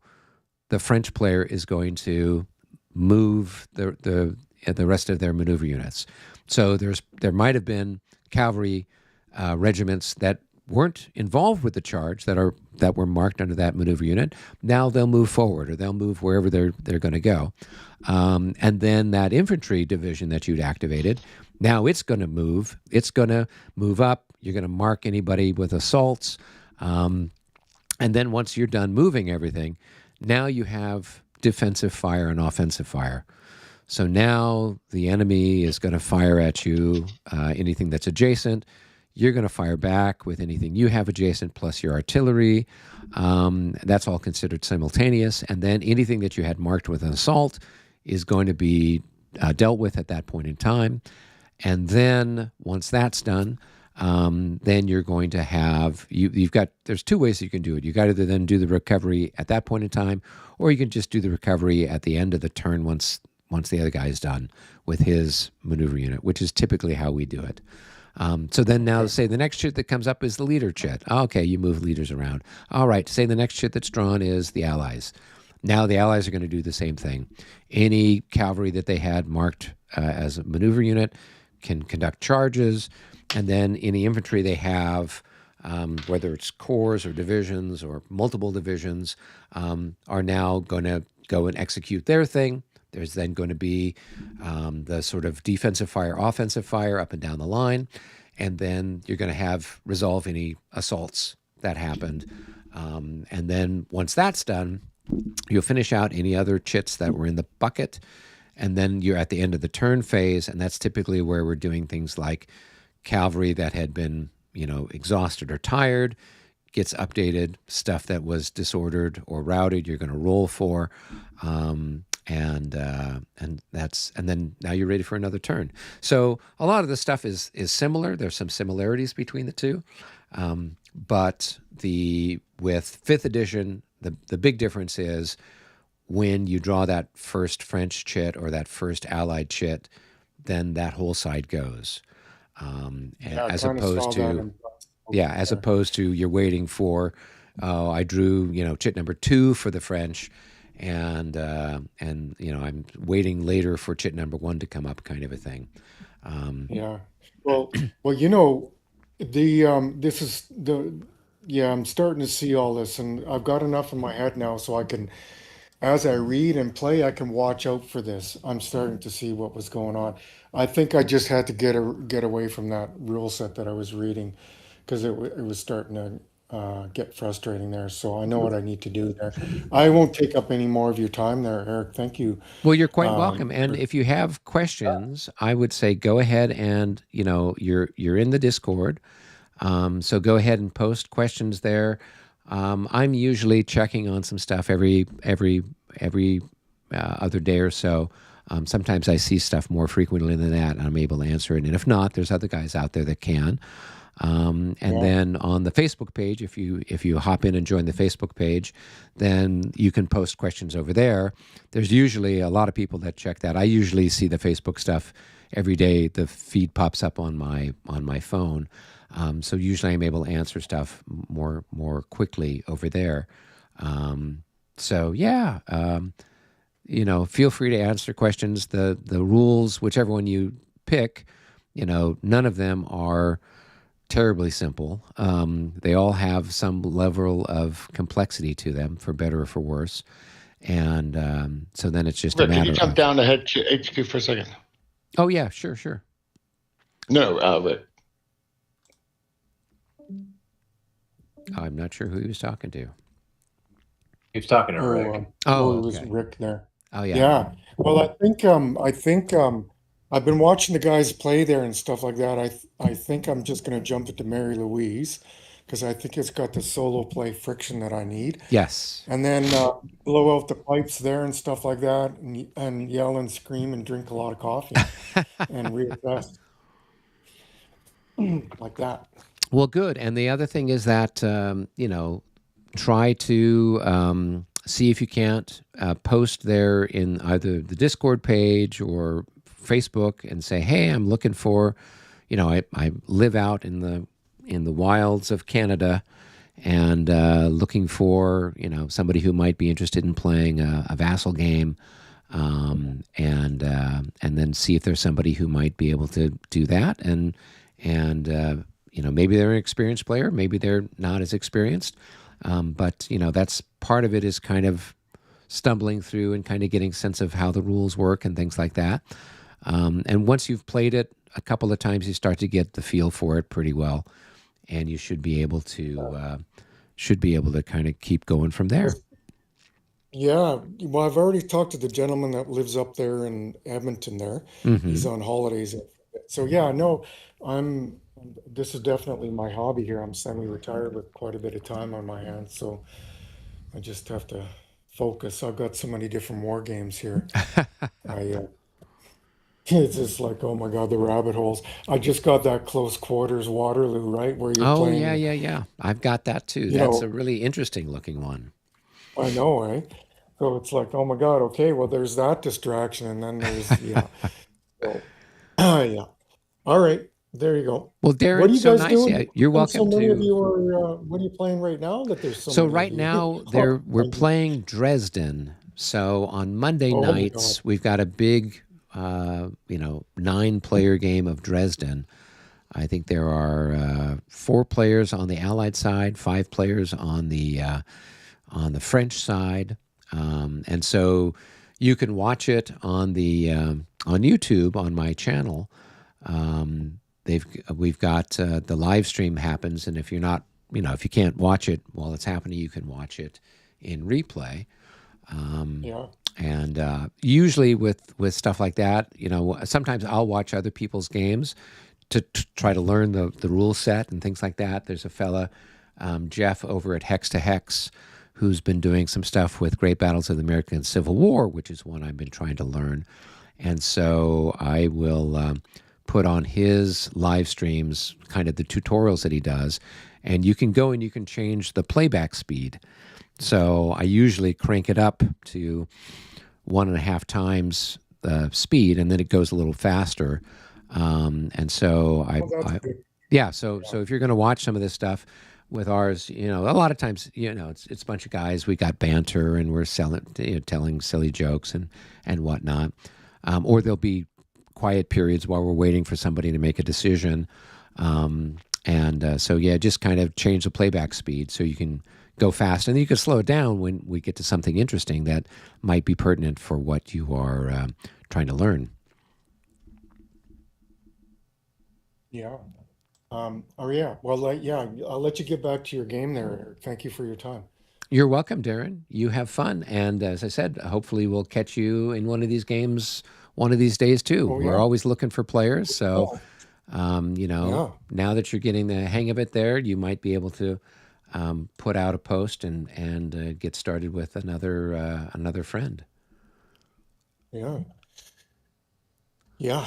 the French player is going to move the rest of their maneuver units. So there might have been cavalry regiments that weren't involved with the charge that were marked under that maneuver unit. Now they'll move forward, or they'll move wherever they're going to go. And then that infantry division that you'd activated, now it's going to move. It's going to move up. You're going to mark anybody with assaults. And then once you're done moving everything, now you have defensive fire and offensive fire. So now the enemy is going to fire at you, anything that's adjacent. You're going to fire back with anything you have adjacent plus your artillery. That's all considered simultaneous. And then anything that you had marked with an assault is going to be dealt with at that point in time. And then once that's done, then you're going to have, there's 2 ways you can do it. You got to then do the recovery at that point in time, or you can just do the recovery at the end of the turn once the other guy's done with his maneuver unit, which is typically how we do it. So then now say the next chit that comes up is the leader chit. Okay, you move leaders around. All right, say the next chit that's drawn is the Allies. Now the Allies are going to do the same thing. Any cavalry that they had marked as a maneuver unit can conduct charges, and then any infantry they have, whether it's corps or divisions or multiple divisions, are now going to go and execute their thing. There's then going to be the sort of defensive fire, offensive fire up and down the line, and then you're going to resolve any assaults that happened. And then once that's done, you'll finish out any other chits that were in the bucket, and then you're at the end of the turn phase, and that's typically where we're doing things like cavalry that had been, exhausted or tired gets updated. Stuff that was disordered or routed, you're going to roll for. and then now you're ready for another turn. So a lot of the stuff is similar. There's some similarities between the two, but with fifth edition, the big difference is when you draw that first French chit or that first Allied chit, then that whole side goes, as opposed to as opposed to you're waiting for, I drew chit number 2 for the French, and I'm waiting later for chit number 1 to come up, kind of a thing. Well, this is I'm starting to see all this, and I've got enough in my head now so I can, as I read and play, I can watch out for this. I'm starting to see what was going on. I think I just had to get away from that rule set that I was reading, because it was starting to get frustrating there. So I know what I need to do there. I won't take up any more of your time there, Eric. Thank you. Well, you're quite welcome. And if you have questions, I would say go ahead and you're in the Discord, so go ahead and post questions there. I'm usually checking on some stuff every other day or so. Sometimes I see stuff more frequently than that, and I'm able to answer it. And if not, there's other guys out there that can. Then on the Facebook page, if you hop in and join the Facebook page, then you can post questions over there. There's usually a lot of people that check that. I usually see the Facebook stuff every day. The feed pops up on my phone. So usually I'm able to answer stuff more quickly over there. Feel free to answer questions. The rules, whichever one you pick, none of them are terribly simple. They all have some level of complexity to them, for better or for worse. And so then it's just Rick, a matter can you jump down to HQ for a second? Oh, yeah, sure. No, Rick. I'm not sure who he was talking to. He was talking to Rick. It was Rick there. Oh, yeah. Yeah. Well, I think I've been watching the guys play there and stuff like that. I think I'm just going to jump into Mary Louise, because I think it's got the solo play friction that I need. Yes. And then blow out the pipes there and stuff like that, and yell and scream and drink a lot of coffee and reassess like that. Well, good. And the other thing is that, try to see if you can't post there in either the Discord page or Facebook and say, hey, I'm looking for, I live out in the wilds of Canada, and looking for, somebody who might be interested in playing a vassal game, and then see if there's somebody who might be able to do that. And maybe they're an experienced player, maybe they're not as experienced. But that's part of it, is kind of stumbling through and kind of getting a sense of how the rules work and things like that. And once you've played it a couple of times, you start to get the feel for it pretty well, and you should be able to kind of keep going from there. Yeah, well, I've already talked to the gentleman that lives up there in Edmonton there. Mm-hmm. He's on holidays. So yeah, no, this is definitely my hobby here. I'm semi-retired with quite a bit of time on my hands, so I just have to focus. I've got so many different war games here. It's just like, oh my God, the rabbit holes. I just got that close quarters Waterloo, right? Where you're playing. Yeah. I've got that too. That's a really interesting looking one. I know, right? So it's like, oh my God, okay, well, there's that distraction, and then there's, So, yeah. All right. There you go. Well, Darren, what are you so guys nice. doing? Yeah, you're welcome so many to. of you are, what are you playing right now? That there's So many right of you? now we're playing Dresden. So on Monday Oh my nights God. we've got a big, 9-player game of Dresden. I think there are 4 players on the Allied side, 5 players on the French side, and so you can watch it on the on YouTube on my channel. We've got the live stream happens, and if you're not, if you can't watch it while it's happening, you can watch it in replay. Yeah. And usually with stuff like that, sometimes I'll watch other people's games to try to learn the rule set and things like that. There's a fella, Jeff over at Hex to Hex, who's been doing some stuff with Great Battles of the American Civil War, which is one I've been trying to learn. And so I will put on his live streams kind of the tutorials that he does. And you can go and you can change the playback speed. So I usually crank it up to 1.5 times the speed, and then it goes a little faster. And so so if you're going to watch some of this stuff with ours, a lot of times, it's a bunch of guys. We got banter and we're telling silly jokes and whatnot. Or there'll be quiet periods while we're waiting for somebody to make a decision. Just kind of change the playback speed so you can go fast, and then you can slow it down when we get to something interesting that might be pertinent for what you are trying to learn. Yeah. Well, I'll let you get back to your game there, Eric. Thank you for your time. You're welcome, Darren. You have fun. And as I said, hopefully we'll catch you in one of these games one of these days too. We're always looking for players. So, now that you're getting the hang of it there, you might be able to put out a post and get started with another friend. Yeah. Yeah.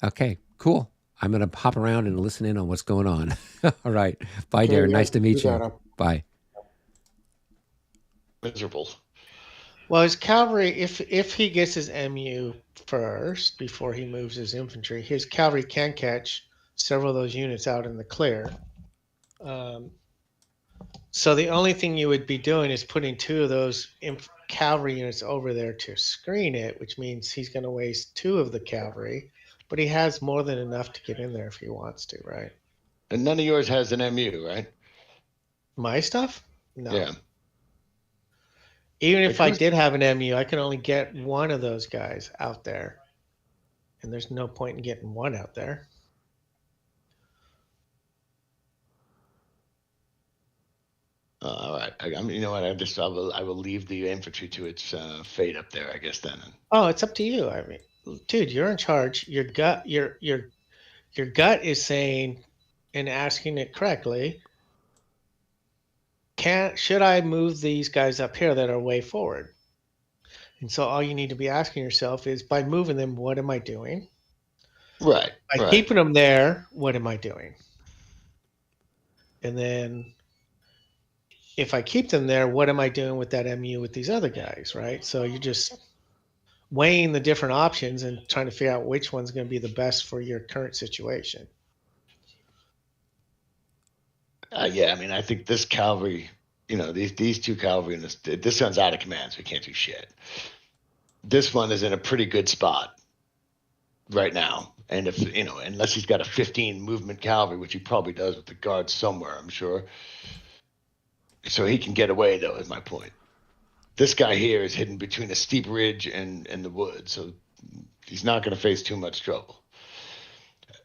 Okay, cool. I'm going to hop around and listen in on what's going on. All right. Bye, Okay, Darren. yeah, Nice to meet do you. that. Bye. Miserable. Well, his cavalry, if he gets his MU first before he moves his infantry, his cavalry can catch several of those units out in the clear. So the only thing you would be doing is putting 2 of those cavalry units over there to screen it, which means he's going to waste 2 of the cavalry, but he has more than enough to get in there if he wants to, right? And none of yours has an MU, right? My stuff? No. Yeah. Even if I did have an MU, I can only get 1 of those guys out there. And there's no point in getting 1 out there. All right. I mean, you know what? I will leave the infantry to its fate up there, I guess then. Oh, it's up to you. I mean, dude, you're in charge. Your gut is saying and asking it correctly. Should I move these guys up here that are way forward? And so all you need to be asking yourself is, by moving them, what am I doing? Right. By keeping them there, what am I doing? And then if I keep them there, what am I doing with that MU with these other guys, right? So you're just weighing the different options and trying to figure out which one's going to be the best for your current situation. Yeah, I mean, I think this cavalry, these 2 cavalry, and this one's out of command, so we can't do shit. This one is in a pretty good spot right now. And if, unless he's got a 15 movement cavalry, which he probably does with the guards somewhere, I'm sure. So he can get away, though, is my point. This guy here is hidden between a steep ridge and the woods, so he's not going to face too much trouble.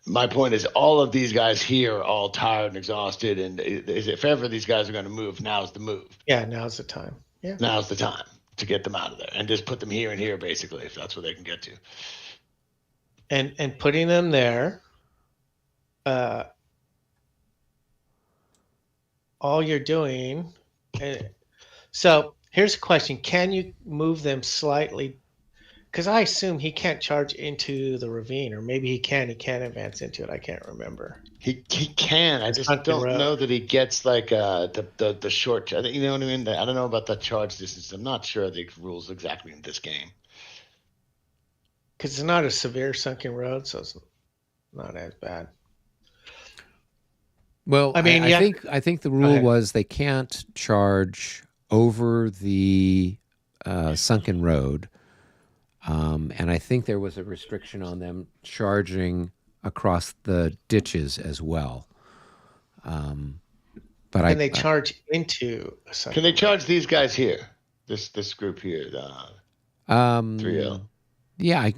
My point is, all of these guys here are all tired and exhausted, and if ever these guys are going to move, now's the move. Yeah, now's the time. Yeah, now's the time to get them out of there and just put them here and here, basically, if that's where they can get to. And putting them there, all you're doing. So here's a question: can you move them slightly? Because I assume he can't charge into the ravine, or maybe he can. He can advance into it. I can't remember. He can. I just don't know that he gets like the short. You know what I mean? I don't know about that charge distance. I'm not sure the rules exactly in this game. Because it's not a severe sunken road, so it's not as bad. Well, I mean, I think the rule was they can't charge over the sunken road. And I think there was a restriction on them charging across the ditches as well. But can they charge into a sunken Can they charge these guys here? This group here, 3L. Yeah,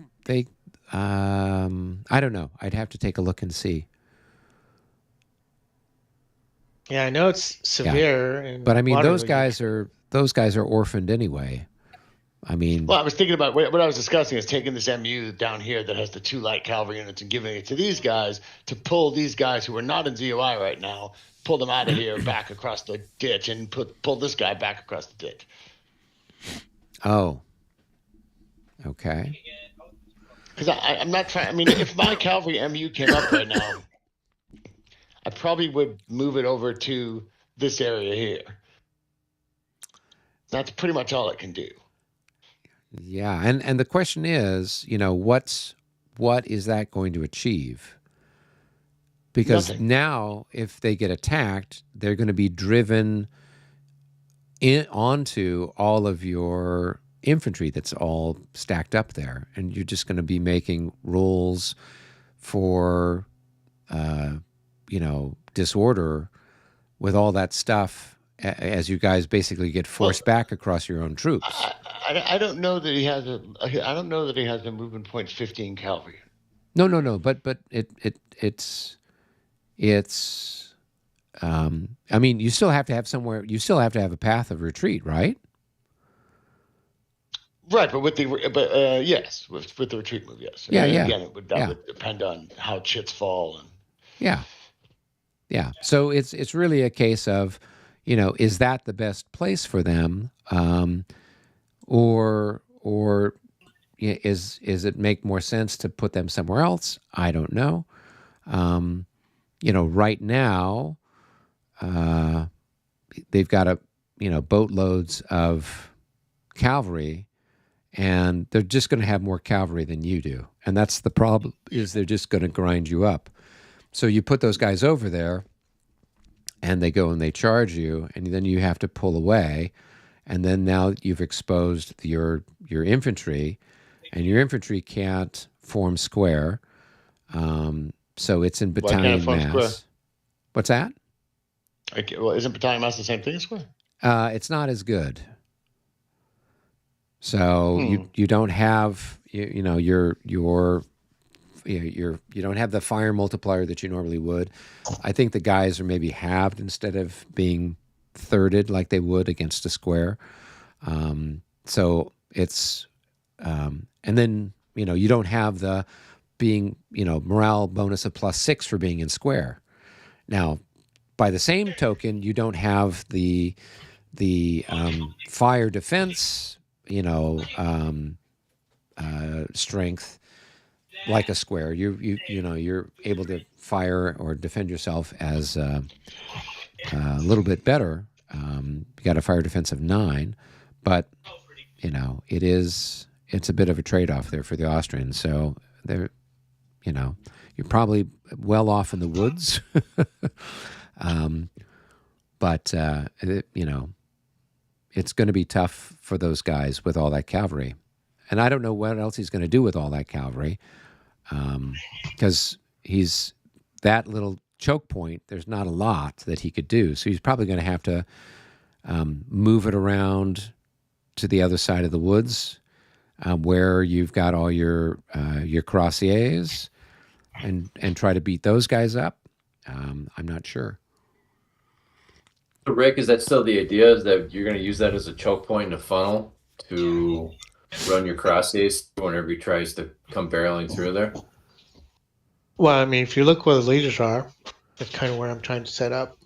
I don't know. I'd have to take a look and see. Yeah, I know it's severe. Yeah. But I mean, those guys are orphaned anyway. I mean, Well, I was thinking about what I was discussing is taking this MU down here that has the 2 light cavalry units and giving it to these guys to pull these guys who are not in ZOI right now, pull them out of here back across the ditch and pull this guy back across the ditch. oh, okay. Because I'm not trying. I mean, if my cavalry MU came up right now, I probably would move it over to this area here. That's pretty much all it can do. Yeah, and the question is, what is that going to achieve? Because Nothing. now, if they get attacked, they're going to be driven onto all of your infantry that's all stacked up there, and you're just going to be making rolls for, disorder with all that stuff as you guys basically get forced back across your own troops. I don't know that he has I don't know that he has a movement point 15 cavalry. No. But it's. I mean, you still have to have somewhere. You still have to have a path of retreat, right? Right, but yes, with the retreat move, yes. Yeah, yeah. Again, would depend on how chits fall and. Yeah. So it's really a case of, is that the best place for them, or is it make more sense to put them somewhere else? I don't know. Right now, they've got boatloads of cavalry, and they're just going to have more cavalry than you do. And that's the problem, is they're just going to grind you up. So you put those guys over there, and they go and they charge you, and then you have to pull away, and then now you've exposed your infantry, and your infantry can't form square. So it's in battalion mass. Square? What's that? Okay, well, isn't battalion mass the same thing as square? It's not as good. So you don't have you don't have the fire multiplier that you normally would. I think the guys are maybe halved instead of being thirded like they would against a square. So it's and then you don't have the being morale bonus of +6 for being in square. Now, by the same token, you don't have the fire defense strength like a square. You're able to fire or defend yourself as a little bit better. You got a fire defense of 9, but it's a bit of a trade-off there for the Austrians. So they're you're probably well off in the woods, but it's going to be tough for those guys with all that cavalry. And I don't know what else he's going to do with all that cavalry, because he's that little choke point. There's not a lot that he could do, so he's probably going to have to move it around to the other side of the woods, where you've got all your cuirassiers, and try to beat those guys up. I'm not sure. So Rick, is that still the idea? Is that you're going to use that as a choke point and a funnel to run your cuirassiers whenever he tries to come barreling through there? Well, I mean, if you look where the leaders are, that's kind of where I'm trying to set up.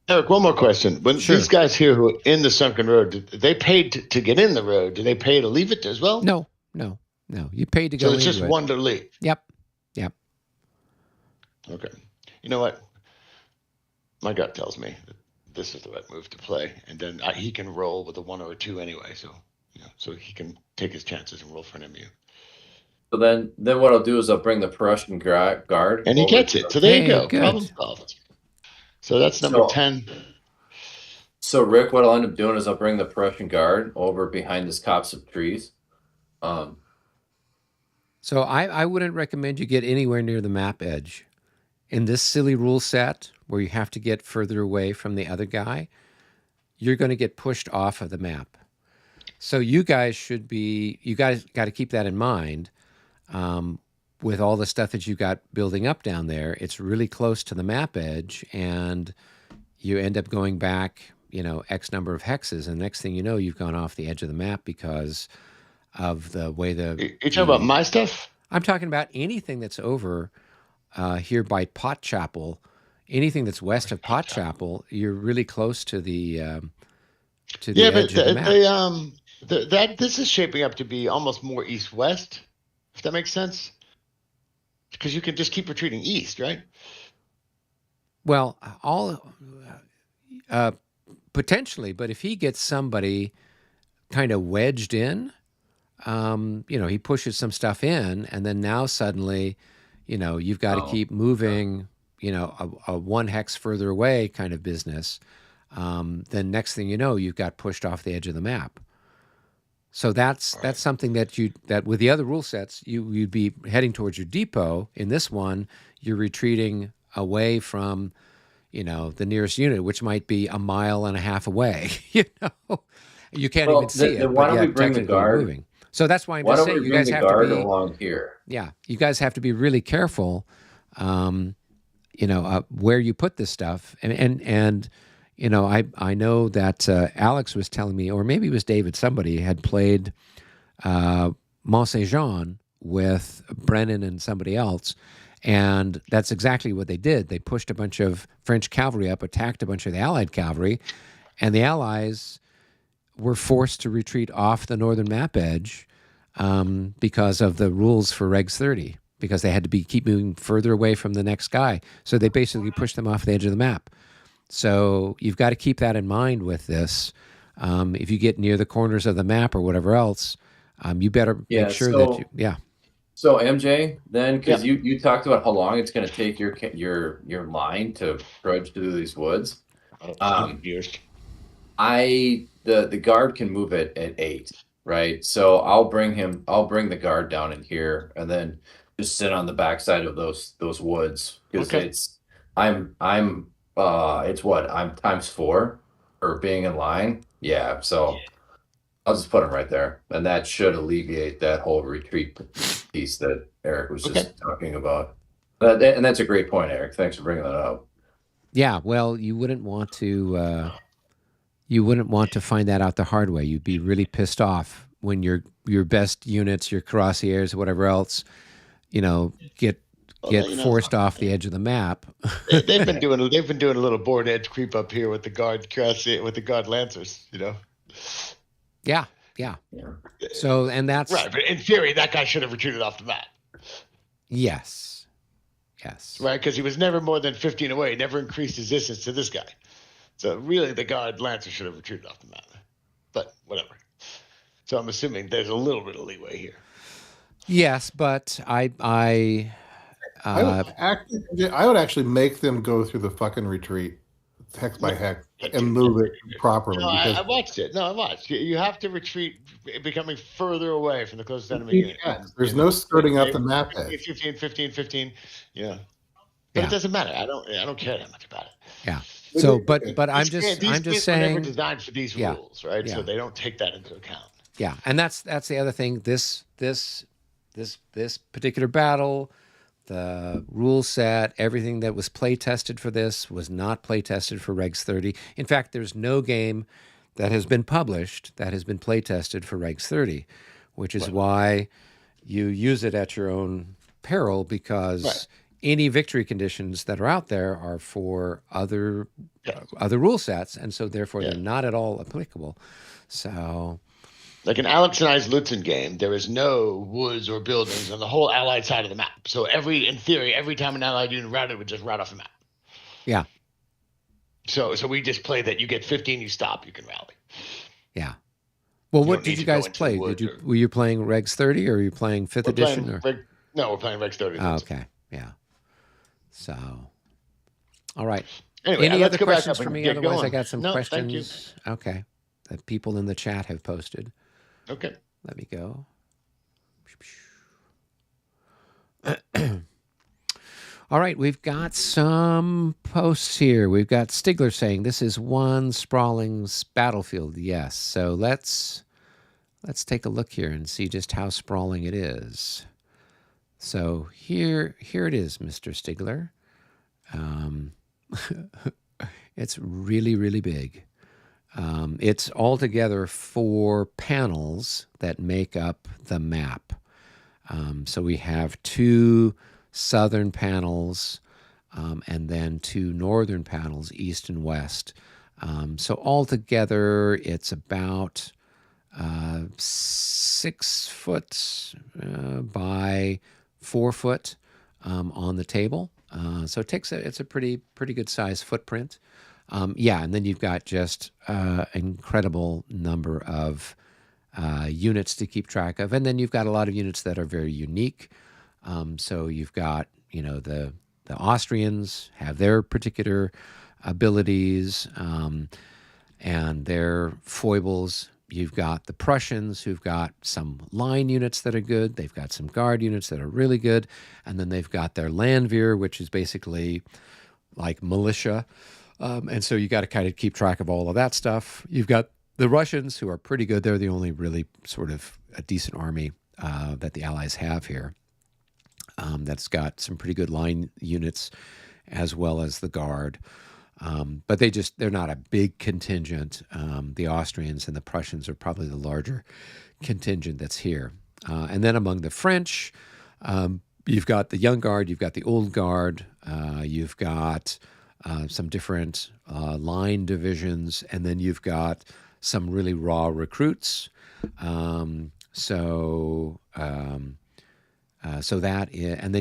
Eric, one more question. When these guys here who are in the sunken road, they paid to get in the road. Do they pay to leave it as well? No. You paid to go. So it's just one to leave. Yep. Okay. You know what? My gut tells me that this is the right move to play, and then he can roll with a 1 or a 2 anyway. So so he can take his chances and roll for an MU. So then what I'll do is I'll bring the Prussian guard, and he gets it. So there you go. Good. Problem solved. So that's number 10. So Rick, what I'll end up doing is I'll bring the Prussian guard over behind this copse of trees. So I wouldn't recommend you get anywhere near the map edge. In this silly rule set where you have to get further away from the other guy, you're going to get pushed off of the map. So you guys got to keep that in mind. With all the stuff that you got building up down there, it's really close to the map edge, and you end up going back, X number of hexes, and next thing you know, you've gone off the edge of the map because of the way You're talking about my stuff? I'm talking about anything that's over here by Pot Chapel. Anything that's west of Pot Chapel, you're really close to the edge of the map. This is shaping up to be almost more east-west, if that makes sense. Because you can just keep retreating east, right? Well, potentially, but if he gets somebody kind of wedged in, he pushes some stuff in, and then now suddenly, you've got to keep moving, a 1 hex further away kind of business. Then next thing you know, you've got pushed off the edge of the map. So that's something that with the other rule sets, you'd be heading towards your depot. In this one, you're retreating away from, the nearest unit, which might be 1.5 miles away. You can't even see it. Why but don't we yet bring the technically guard? moving. So that's why I'm Why just don't we saying you bring guys the have to guard be along here? Yeah, you guys have to be really careful, where you put this stuff. And I know that Alex was telling me, or maybe it was David, somebody had played Mont Saint Jean with Brennan and somebody else, and that's exactly what they did. They pushed a bunch of French cavalry up, attacked a bunch of the Allied cavalry, and the Allies were forced to retreat off the northern map edge because of the rules for Regs 30, because they had to keep moving further away from the next guy. So they basically pushed them off the edge of the map. So you've got to keep that in mind with this. If you get near the corners of the map or whatever else, you better make sure that you. So MJ, then, because you talked about how long it's going to take your line to trudge through these woods. Years. The guard can move it at 8, right? So I'll bring the guard down in here, and then just sit on the backside of those woods, because I'm ×4 for being in line. Yeah, so I'll just put him right there, and that should alleviate that whole retreat piece that Eric was just talking about. And that's a great point, Eric. Thanks for bringing that up. Yeah, well, you wouldn't want to find that out the hard way. You'd be really pissed off when your best units, your cuirassiers, whatever else, get forced off the edge of the map. They've been doing a little board edge creep up here with the guard cuirassier, with the guard lancers, Yeah. So, and that's right. But in theory, that guy should have retreated off the map. Yes. Right, because he was never more than 15 away. He never increased his distance to this guy. So really, the guard lancer should have retreated off the map. But whatever. So I'm assuming there's a little bit of leeway here. Yes, but I would actually make them go through the fucking retreat, hex by hex, and move it properly. No, I watched it. No, I watched. You have to retreat, becoming further away from the closest enemy unit. There's no skirting up the map edge. 15. Yeah. But it doesn't matter. I don't care that much about it. Yeah. So, but I'm just saying. Were never designed for these rules, right? Yeah. So they don't take that into account. Yeah, and that's the other thing. This particular battle, the rule set, everything that was play tested for this was not play tested for Regs 30. In fact, there's no game that has been published that has been play tested for Regs 30, which is why you use it at your own peril, because any victory conditions that are out there are for other rule sets, and so therefore they're not at all applicable. So, like in Alex and I's Lutzen game, there is no woods or buildings on the whole Allied side of the map. So in theory, every time an Allied unit routed, would just route off the map. Yeah. So we just play that you get 15, you stop, you can rally. Yeah. Well, what did you guys play? Were you playing Regs 30 or were you playing 5th edition? No, we're playing Regs 30. Oh, okay. Yeah. So, all right. Anyway, any other go questions for me? Otherwise, going. I got some questions. Thank you. Okay. That people in the chat have posted. Okay. Let me go. All right, we've got some posts here. We've got Stigler saying this is one sprawling battlefield. Yes. So let's take a look here and see just how sprawling it is. So here it is, Mr. Stigler. It's really, really big. It's altogether 4 panels that make up the map. So we have 2 southern panels and then 2 northern panels, east and west. So altogether, it's about 6 foot by 4 foot on the table. So it's a pretty good size footprint. And then you've got just an incredible number of units to keep track of, and then you've got a lot of units that are very unique. So you've got the Austrians have their particular abilities and their foibles. You've got the Prussians who've got some line units that are good. They've got some guard units that are really good. And then they've got their Landwehr, which is basically like militia. And so you got to kind of keep track of all of that stuff. You've got the Russians who are pretty good. They're the only really sort of a decent army that the Allies have here. That's got some pretty good line units as well as the guard. But they're not a big contingent. The Austrians and the Prussians are probably the larger contingent that's here. And then among the French, you've got the young guard, you've got the old guard, you've got some different line divisions, and then you've got some really raw recruits. So then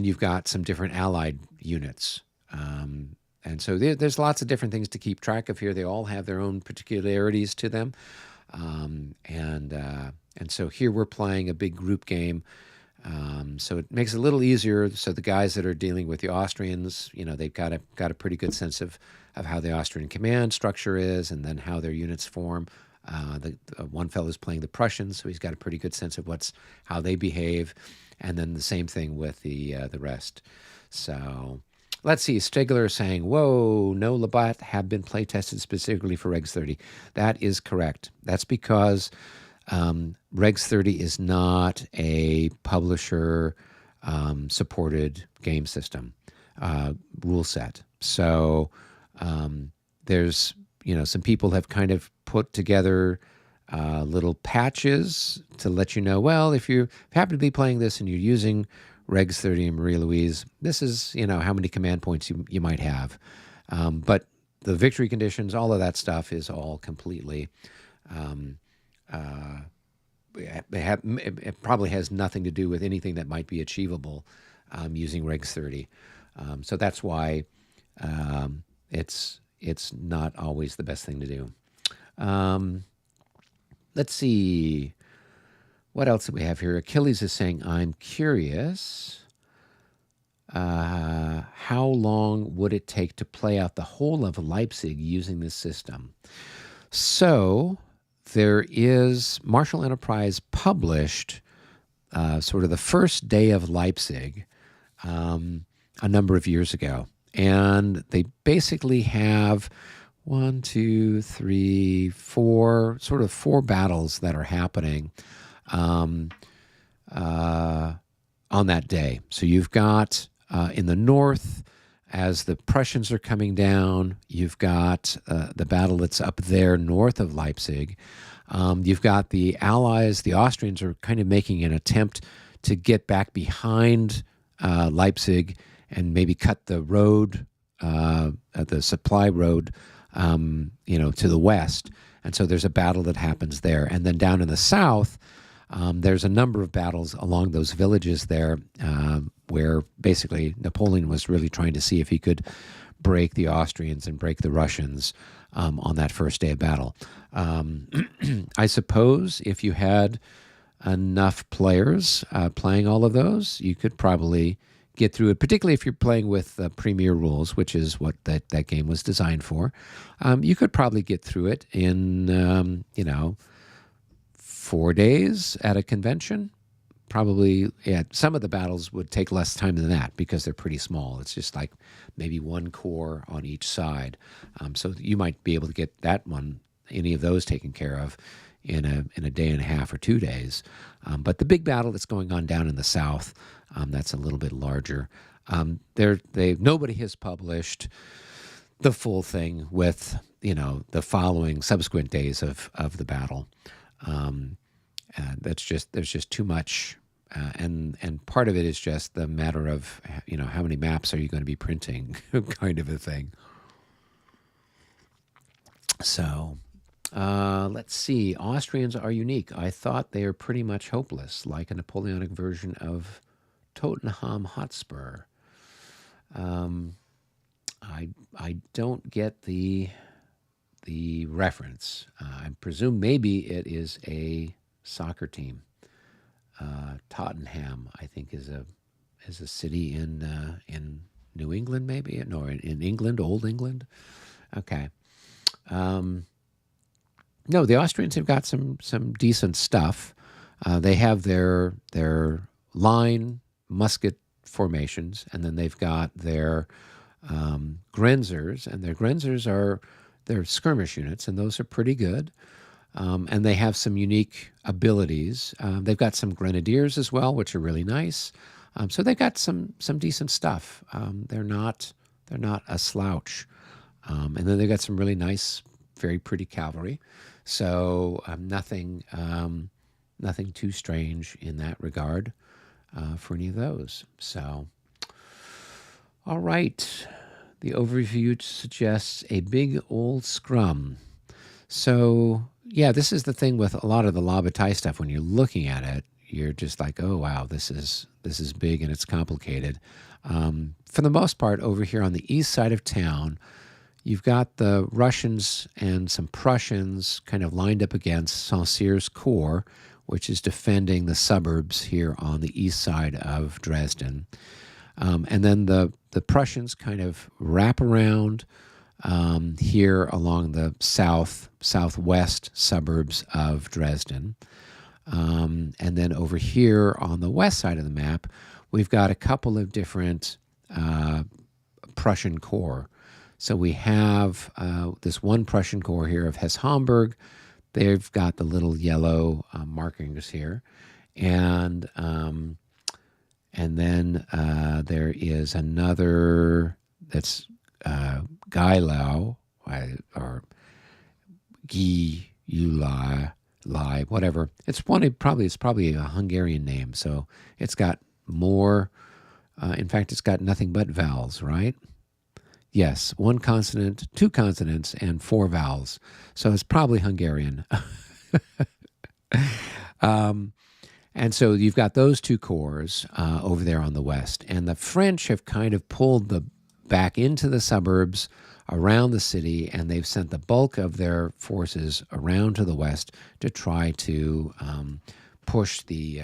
you've got some different allied units. And so there's lots of different things to keep track of here. They all have their own particularities to them. And so here we're playing a big group game. So it makes it a little easier. So the guys that are dealing with the Austrians, they've got a pretty good sense of how the Austrian command structure is, and then how their units form. The one fellow's playing the Prussians, so he's got a pretty good sense of how they behave, and then the same thing with the rest. So let's see. Stigler is saying, "Whoa, no Labat have been play tested specifically for Regs 30." That is correct. That's because Regs 30 is not a publisher supported game system rule set. So there's some people have kind of put together little patches to let you know, well, if you happen to be playing this and you're using Regs 30 and Marie Louise, this is how many command points you might have. But the victory conditions, all of that stuff is all completely it probably has nothing to do with anything that might be achievable using Regs 30. So that's why it's not always the best thing to do. Let's see. What else do we have here? Achilles is saying, I'm curious, how long would it take to play out the whole of Leipzig using this system? So there is Marshall Enterprise published sort of the first day of Leipzig a number of years ago. And they basically have 1, 2, 3, 4, sort of 4 battles that are happening on that day. So you've got in the north, as the Prussians are coming down, you've got the battle that's up there north of Leipzig. You've got the Allies, the Austrians are kind of making an attempt to get back behind Leipzig and maybe cut the road, the supply road, to the west. And so there's a battle that happens there. And then down in the south, there's a number of battles along those villages there where basically Napoleon was really trying to see if he could break the Austrians and break the Russians on that first day of battle. I suppose if you had enough players playing all of those, you could probably get through it, particularly if you're playing with Premier rules, which is what that game was designed for. You could probably get through it in, 4 days at a convention. Probably, some of the battles would take less time than that because they're pretty small. It's just like maybe 1 corps on each side. So you might be able to get any of those taken care of in a day and a half or 2 days. But the big battle that's going on down in the south, that's a little bit larger. Nobody has published the full thing with, the following subsequent days of the battle. There's just too much. And part of it is just the matter of, how many maps are you going to be printing kind of a thing. So, let's see. Austrians are unique. I thought they are pretty much hopeless, like a Napoleonic version of Tottenham Hotspur. I don't get the reference. I presume maybe it is a soccer team. Tottenham, I think, is a city in New England, maybe. No, in England, Old England. Okay. No, the Austrians have got some decent stuff. They have their line musket formations, and then they've got their Grenzers, and their Grenzers are their skirmish units, and those are pretty good. And they have some unique abilities. They've got some grenadiers as well, which are really nice. So they've got some decent stuff. They're not a slouch. And then they've got some really nice, very pretty cavalry. So nothing too strange in that regard for any of those. So, all right. The overview suggests a big old scrum. So, yeah, this is the thing with a lot of the La Bataille stuff. When you're looking at it, you're just like, oh, wow, this is big and it's complicated. For the most part, over here on the east side of town, you've got the Russians and some Prussians kind of lined up against Saint-Cyr's Corps, which is defending the suburbs here on the east side of Dresden. And then the Prussians kind of wrap around here along the southwest suburbs of Dresden. And then over here on the west side of the map, we've got a couple of different Prussian corps. So we have this one Prussian corps here of Hesse-Homburg. They've got the little yellow markings here. And then there is another that's Geilau, or Gulai, whatever. It's probably a Hungarian name, so it's got more. In fact, it's got nothing but vowels, right? Yes, one consonant, two consonants, and four vowels. So it's probably Hungarian. And so you've got those two corps over there on the west. And the French have kind of pulled back into the suburbs around the city, and they've sent the bulk of their forces around to the west to try to push the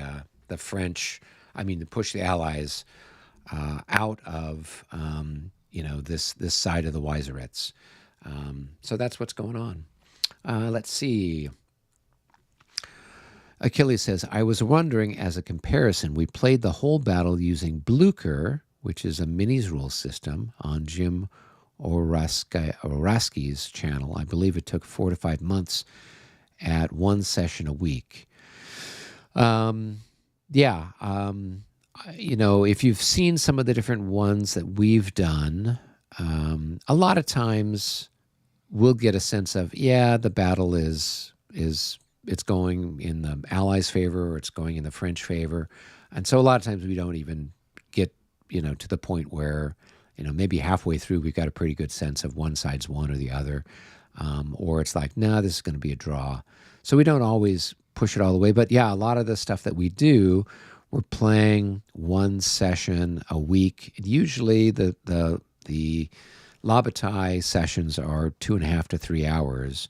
French, push the Allies out of this side of the Weißeritz. So that's what's going on. Let's see. Achilles says, I was wondering, as a comparison, we played the whole battle using Blucher, which is a minis rule system, on Jim Oraski's channel. I believe it took 4 to 5 months at one session a week. If you've seen some of the different ones that we've done, a lot of times we'll get a sense of, the battle is it's going in the Allies' favor or it's going in the French favor. And so a lot of times we don't even get, to the point where, maybe halfway through we've got a pretty good sense of one side's won or the other. Or it's like, this is going to be a draw. So we don't always push it all the way. But yeah, a lot of the stuff that we do, we're playing one session a week. Usually the La Bataille sessions are 2.5 to 3 hours.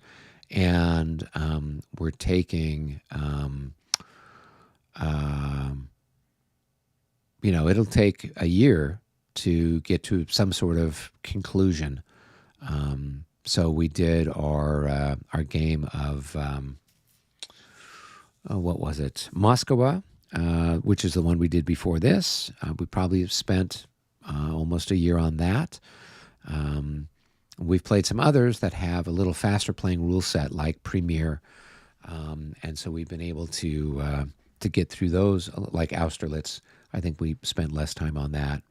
And we're taking, it'll take a year to get to some sort of conclusion. So we did our game of, what was it? Moskwa, which is the one we did before this. We probably spent almost a year on that. We've played some others that have a little faster playing rule set, like Premier, and so we've been able to get through those, like Austerlitz. I think we spent less time on that.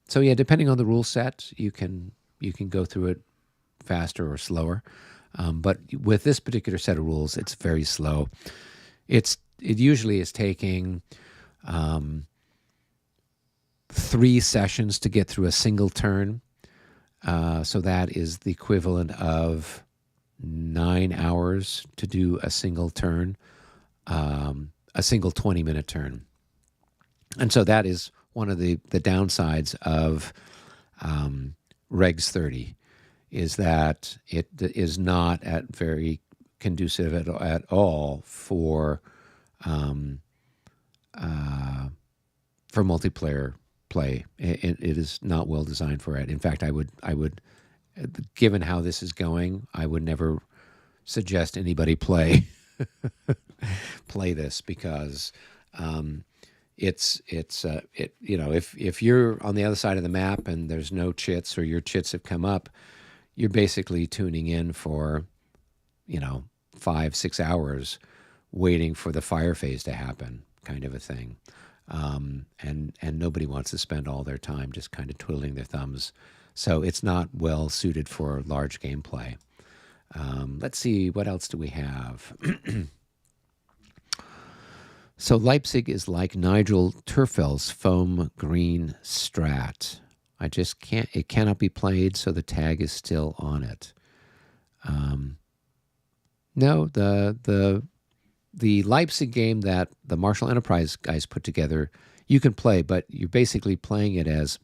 So yeah, depending on the rule set, you can You can go through it faster or slower. But with this particular set of rules, it's very slow. It usually is taking 3 sessions to get through a single turn. So that is the equivalent of 9 hours to do a single turn, a single 20-minute turn. And so that is one of the downsides of Regs 30, is that it is not very conducive at all for multiplayer play. It is not well designed for it. In fact, I would, given how this is going, I would never suggest anybody play this, because if you're on the other side of the map and there's no chits, or your chits have come up, you're basically tuning in for 5-6 hours waiting for the fire phase to happen, kind of a thing. And nobody wants to spend all their time just kind of twiddling their thumbs. So it's not well suited for large gameplay. Let's see, what else do we have? So Leipzig is like Nigel Turfel's foam green strat. It cannot be played, so the tag is still on it. No, the Leipzig game that the Marshall Enterprise guys put together, you can play, but you're basically playing it as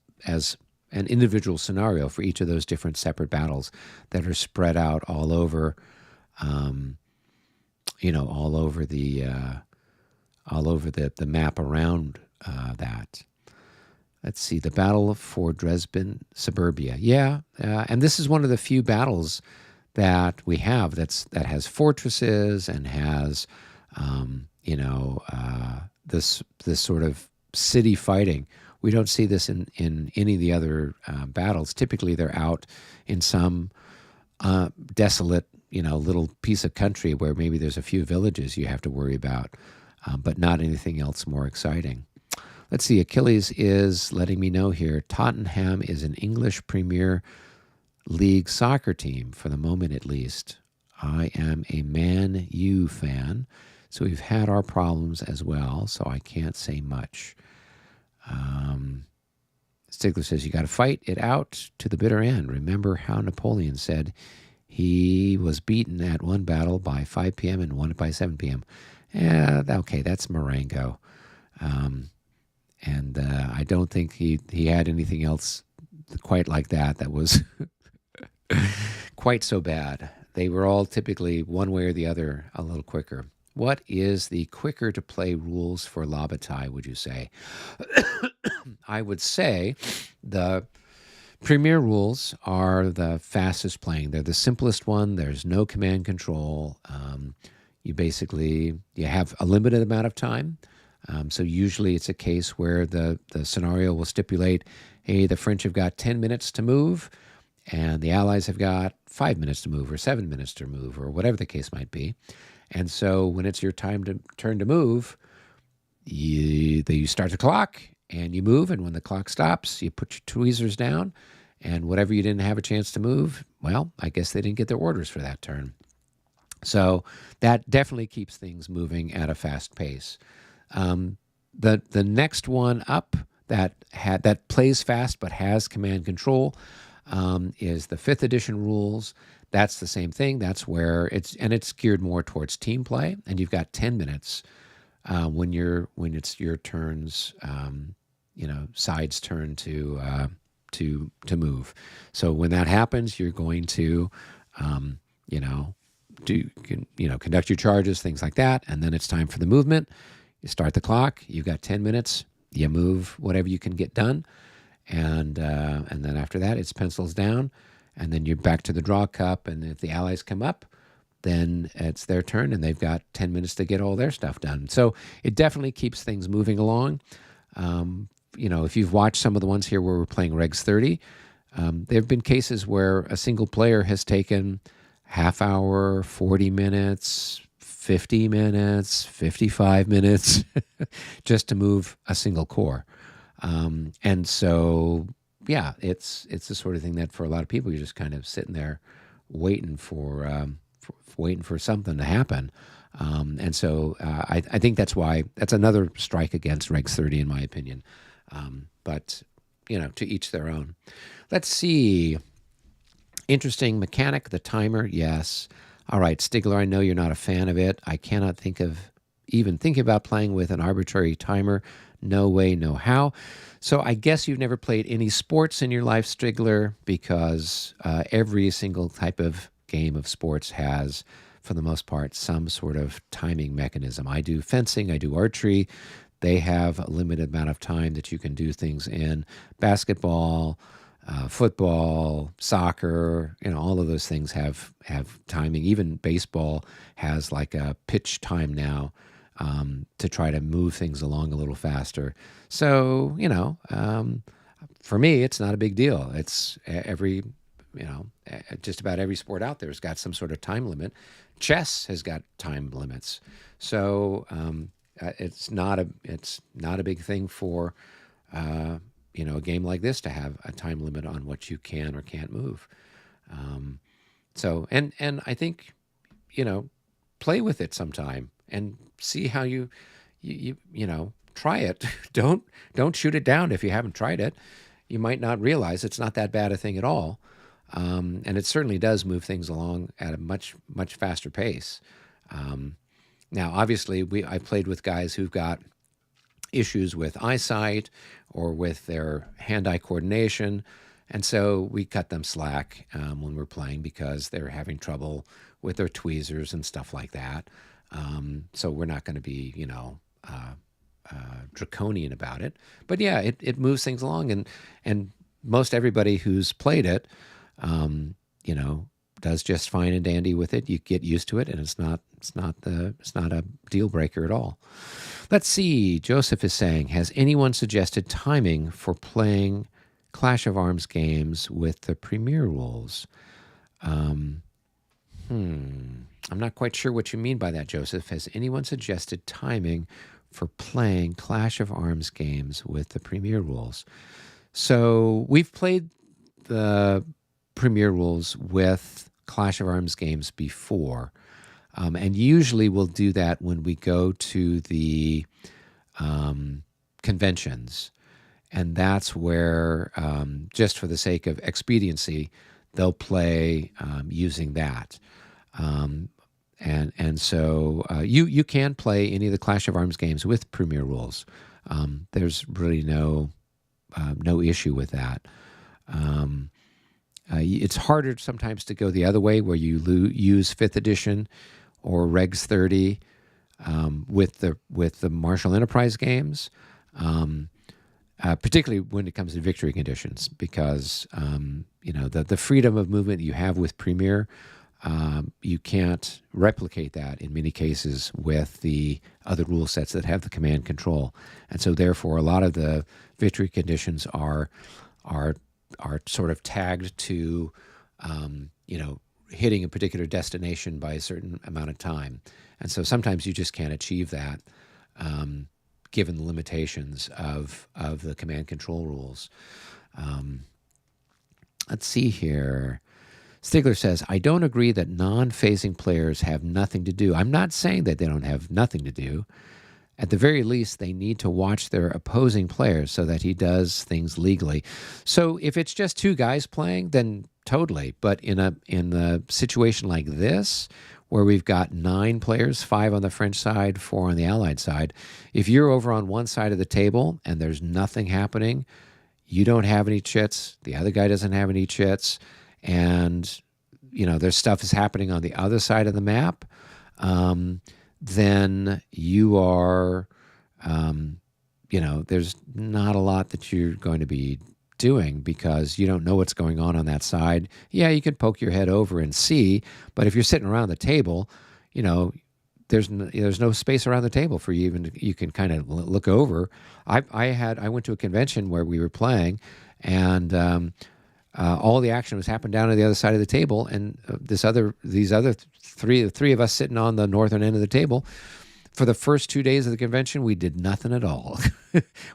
an individual scenario for each of those different separate battles that are spread out all over, all over the map around that. Let's see, the Battle for Dresden Suburbia. Yeah, and this is one of the few battles that we have that has fortresses and has this sort of city fighting. We don't see this in any of the other battles. Typically, they're out in some desolate, little piece of country where maybe there's a few villages you have to worry about, but not anything else more exciting. Let's see, Achilles is letting me know here, Tottenham is an English Premier League soccer team, for the moment at least. I am a Man U fan, so we've had our problems as well, so I can't say much. Stigler says, you got to fight it out to the bitter end. Remember how Napoleon said he was beaten at one battle by 5 p.m. and won it by 7 p.m. Yeah, okay, that's Marengo. And I don't think he had anything else quite like that was quite so bad. They were all typically one way or the other a little quicker. What is the quicker to play rules for La Bataille, would you say? I would say the Premier rules are the fastest playing. They're the simplest one. There's no command control. You have a limited amount of time. So usually it's a case where the scenario will stipulate, hey, the French have got 10 minutes to move, and the Allies have got 5 minutes to move, or 7 minutes to move, or whatever the case might be. And so when it's your turn to move, you start the clock and you move, and when the clock stops, you put your tweezers down, and whatever you didn't have a chance to move, well, I guess they didn't get their orders for that turn. So that definitely keeps things moving at a fast pace. The next one up that plays fast but has command control is the 5th edition rules. That's the same thing. That's where it's geared more towards team play, and you've got 10 minutes when it's your turn's side's turn to move. So when that happens, you're going to conduct your charges, things like that, and then it's time for the movement. You start the clock. You've got 10 minutes. You move whatever you can get done, and then after that, it's pencils down, and then you're back to the draw cup. And if the Allies come up, then it's their turn, and they've got 10 minutes to get all their stuff done. So it definitely keeps things moving along. If you've watched some of the ones here where we're playing Regs 30, there have been cases where a single player has taken half hour, 40 minutes, 50 minutes, 55 minutes just to move a single core. And so, yeah, it's the sort of thing that for a lot of people, you're just kind of sitting there waiting for waiting for something to happen. And so I think that's another strike against Regs 30, in my opinion. But, to each their own. Let's see. Interesting mechanic, the timer, yes. All right, Stigler, I know you're not a fan of it. I cannot think of even thinking about playing with an arbitrary timer. No way, no how. So I guess you've never played any sports in your life, Stigler, because every single type of game of sports has, for the most part, some sort of timing mechanism. I do fencing, I do archery. They have a limited amount of time that you can do things in. Basketball, football, soccer, all of those things have timing. Even baseball has like a pitch time now to try to move things along a little faster. So, for me, it's not a big deal. It's just about every sport out there has got some sort of time limit. Chess has got time limits. So it's not a big thing for a game like this to have a time limit on what you can or can't move. So I think play with it sometime and see how you try it. Don't shoot it down if you haven't tried it. You might not realize it's not that bad a thing at all. And it certainly does move things along at a much, much faster pace. Now, obviously, I played with guys who've got issues with eyesight or with their hand-eye coordination, and so we cut them slack when we're playing because they're having trouble with their tweezers and stuff like that. So we're not going to be, draconian about it. But yeah, it moves things along, and most everybody who's played it, does just fine and dandy with it. You get used to it, and it's not a deal breaker at all. Let's see. Joseph is saying, has anyone suggested timing for playing Clash of Arms games with the Premier rules? I'm not quite sure what you mean by that, Joseph. Has anyone suggested timing for playing Clash of Arms games with the Premier rules? So we've played the Premier rules with Clash of Arms games before. And usually we'll do that when we go to the conventions. And that's where, just for the sake of expediency, they'll play using that. And so you can play any of the Clash of Arms games with Premier rules. There's really no issue with that. It's harder sometimes to go the other way, where you use 5th edition or Regs 30 with the Marshall Enterprise games, particularly when it comes to victory conditions, because the freedom of movement you have with Premier, you can't replicate that in many cases with the other rule sets that have the command control, and so therefore a lot of the victory conditions are sort of tagged to hitting a particular destination by a certain amount of time. And so sometimes you just can't achieve that given the limitations of the command control rules. Let's see here. Stigler says, I don't agree that non-phasing players have nothing to do. I'm not saying that they don't have nothing to do. At the very least, they need to watch their opposing players so that he does things legally. So if it's just 2 guys playing, then totally. But in a situation like this, where we've got 9 players, 5 on the French side, 4 on the Allied side, if you're over on one side of the table and there's nothing happening, you don't have any chits, the other guy doesn't have any chits, and there's stuff is happening on the other side of the map, then you are, there's not a lot that you're going to be doing because you don't know what's going on that side. Yeah, you could poke your head over and see, but if you're sitting around the table, there's no space around the table for you even you can kind of look over. I went to a convention where we were playing, and all the action was happening down on the other side of the table, and these other three of us sitting on the northern end of the table. For the first 2 days of the convention, we did nothing at all.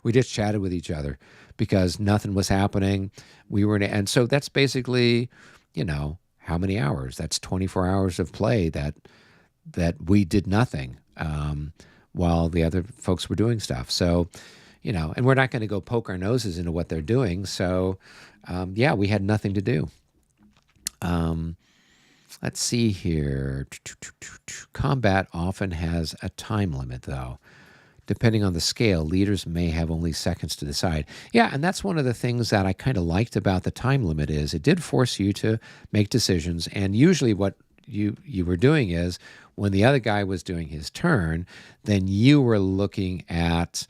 We just chatted with each other because nothing was happening. And so that's basically, how many hours? That's 24 hours of play that we did nothing while the other folks were doing stuff. So, and we're not going to go poke our noses into what they're doing. So, we had nothing to do. Let's see here. Combat often has a time limit, though. Depending on the scale, leaders may have only seconds to decide. Yeah, and that's one of the things that I kind of liked about the time limit is it did force you to make decisions. And usually what you were doing is when the other guy was doing his turn, then you were looking at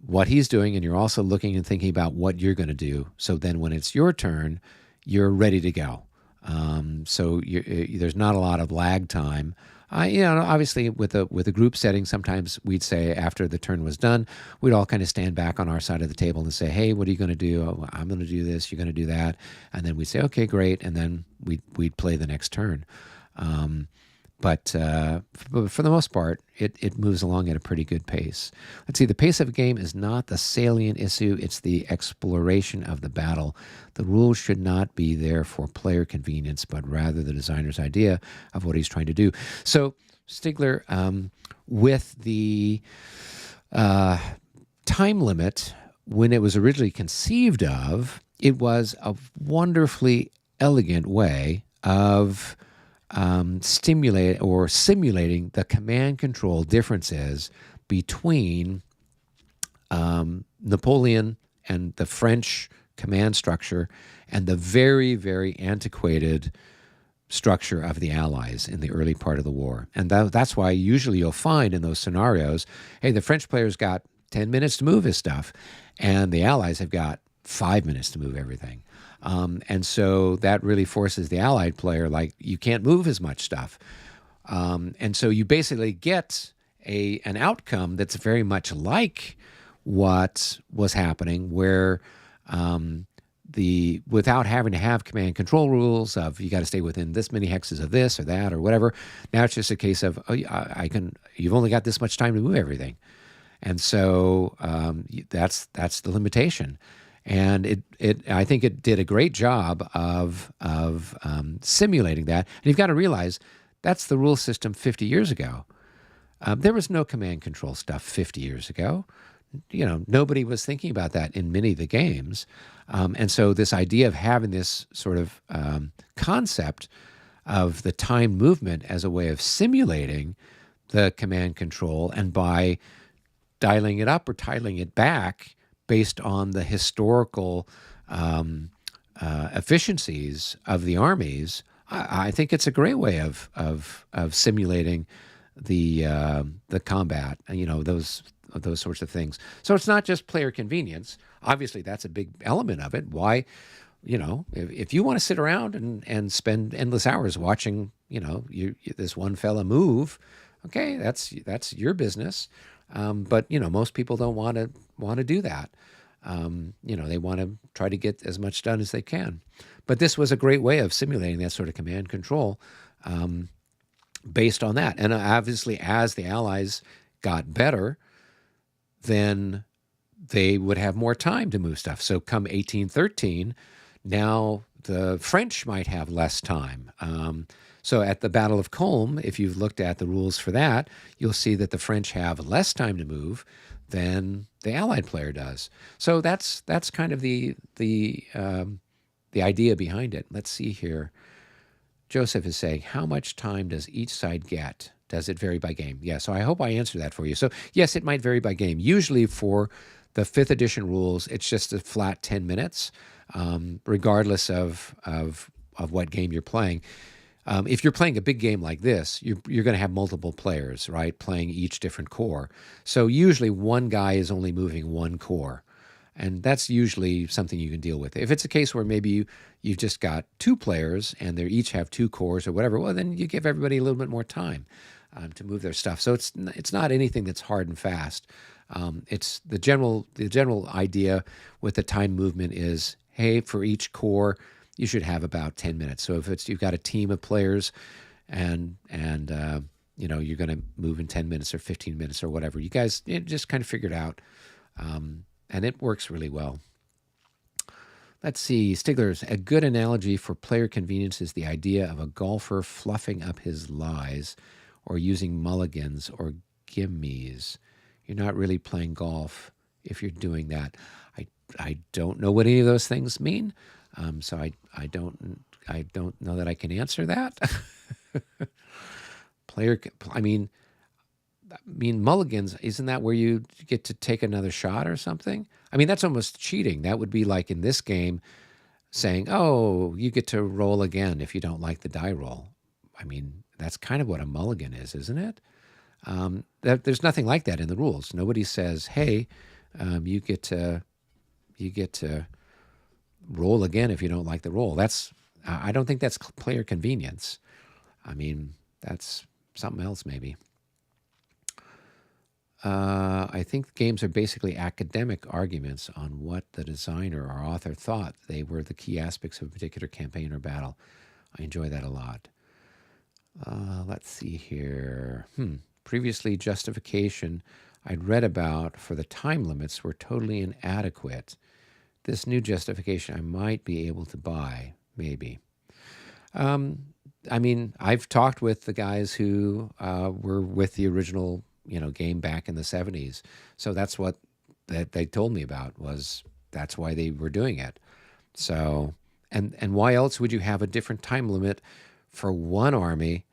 what he's doing, and you're also looking and thinking about what you're going to do. So then when it's your turn, you're ready to go. So there's not a lot of lag time. Obviously with a group setting, sometimes we'd say after the turn was done, we'd all kind of stand back on our side of the table and say, hey, what are you going to do? Oh, I'm going to do this. You're going to do that. And then we'd say, okay, great. And then we'd play the next turn. But for the most part, it moves along at a pretty good pace. Let's see, the pace of a game is not the salient issue, it's the exploration of the battle. The rules should not be there for player convenience, but rather the designer's idea of what he's trying to do. So, Stigler, with the time limit, when it was originally conceived of, it was a wonderfully elegant way of simulating the command control differences between Napoleon and the French command structure and the very, very antiquated structure of the Allies in the early part of the war. And that's why usually you'll find in those scenarios, hey, the French player's got 10 minutes to move his stuff, and the Allies have got 5 minutes to move everything. And so that really forces the Allied player, like, you can't move as much stuff. And so you basically get an outcome that's very much like what was happening, where without having to have command control rules of you got to stay within this many hexes of this or that or whatever. Now it's just a case of you've only got this much time to move everything. And so that's the limitation. And I think it did a great job of simulating that. And you've got to realize that's the rule system 50 years ago. There was no command control stuff 50 years ago. Nobody was thinking about that in many of the games. And so this idea of having this sort of concept of the time movement as a way of simulating the command control, and by dialing it up or dialing it back based on the historical efficiencies of the armies, I think it's a great way of simulating the combat, those sorts of things. So it's not just player convenience. Obviously, that's a big element of it. Why, if you want to sit around and spend endless hours watching, this one fella move, okay, that's your business. But most people don't want to do that. They want to try to get as much done as they can. But this was a great way of simulating that sort of command control based on that. And obviously, as the Allies got better, then they would have more time to move stuff. So come 1813, now the French might have less time. So at the Battle of Culm, if you've looked at the rules for that, you'll see that the French have less time to move than the Allied player does. So that's kind of the idea behind it. Let's see here. Joseph is saying, how much time does each side get? Does it vary by game? Yeah, so I hope I answered that for you. So yes, it might vary by game. Usually for the 5th edition rules, it's just a flat 10 minutes, regardless of what game you're playing. If you're playing a big game like this, you're going to have multiple players, right, playing each different core. So usually one guy is only moving one core, and that's usually something you can deal with. If it's a case where maybe you've just got 2 players and they each have 2 cores or whatever, well, then you give everybody a little bit more time to move their stuff. So it's not anything that's hard and fast. It's the general idea with the time movement is, hey, for each core, you should have about 10 minutes. So if you've got a team of players and you're going to move in 10 minutes or 15 minutes or whatever, you guys just kind of figure it out. And it works really well. Let's see. Stigler's a good analogy for player convenience is the idea of a golfer fluffing up his lies or using mulligans or gimmies. You're not really playing golf if you're doing that. I don't know what any of those things mean, so I don't know that I can answer that. I mean mulligans, isn't that where you get to take another shot or something? I mean, that's almost cheating. That would be like in this game saying, oh, you get to roll again if you don't like the die roll. I mean, that's kind of what a mulligan is, isn't it? There's nothing like that in the rules. Nobody says, hey, you get to roll again if you don't like the roll. I don't think that's player convenience. I mean, that's something else maybe. I think games are basically academic arguments on what the designer or author thought they were the key aspects of a particular campaign or battle. I enjoy that a lot. Let's see here. Previously, justification I'd read about for the time limits were totally inadequate. This new justification I might be able to buy, maybe. I mean, I've talked with the guys who were with the original game back in the 70s. So that's what that they told me about, was that's why they were doing it. So, and why else would you have a different time limit for one army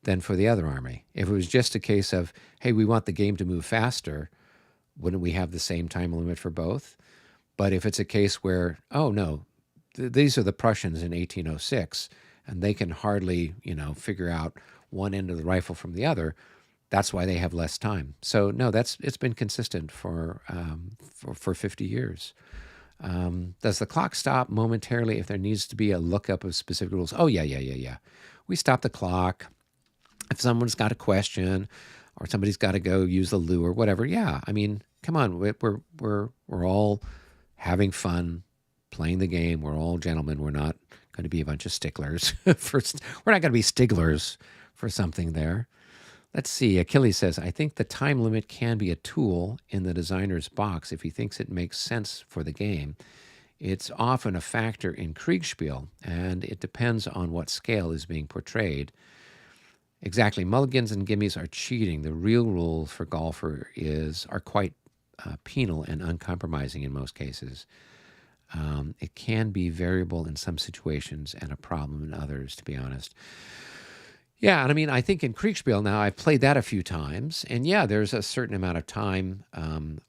than for the other army? If it was just a case of, hey, we want the game to move faster, wouldn't we have the same time limit for both? But if it's a case where, oh no, these are the Prussians in 1806, and they can hardly, figure out one end of the rifle from the other, that's why they have less time. So no, it's been consistent for 50 years. Does the clock stop momentarily if there needs to be a lookup of specific rules? Oh yeah. We stop the clock if someone's got a question or somebody's got to go use the loo or whatever. Yeah, I mean, come on, we're all having fun playing the game. We're all gentlemen. We're not going to be a bunch of sticklers. We're not going to be stigglers for something there. Let's see. Achilles says, I think the time limit can be a tool in the designer's box if he thinks it makes sense for the game. It's often a factor in Kriegspiel, and it depends on what scale is being portrayed. Exactly. Mulligans and gimmies are cheating. The real rules for golfer are quite penal and uncompromising in most cases. It can be variable in some situations and a problem in others, to be honest. Yeah, and I mean, I think in Kriegspiel now, I've played that a few times, and yeah, there's a certain amount of time.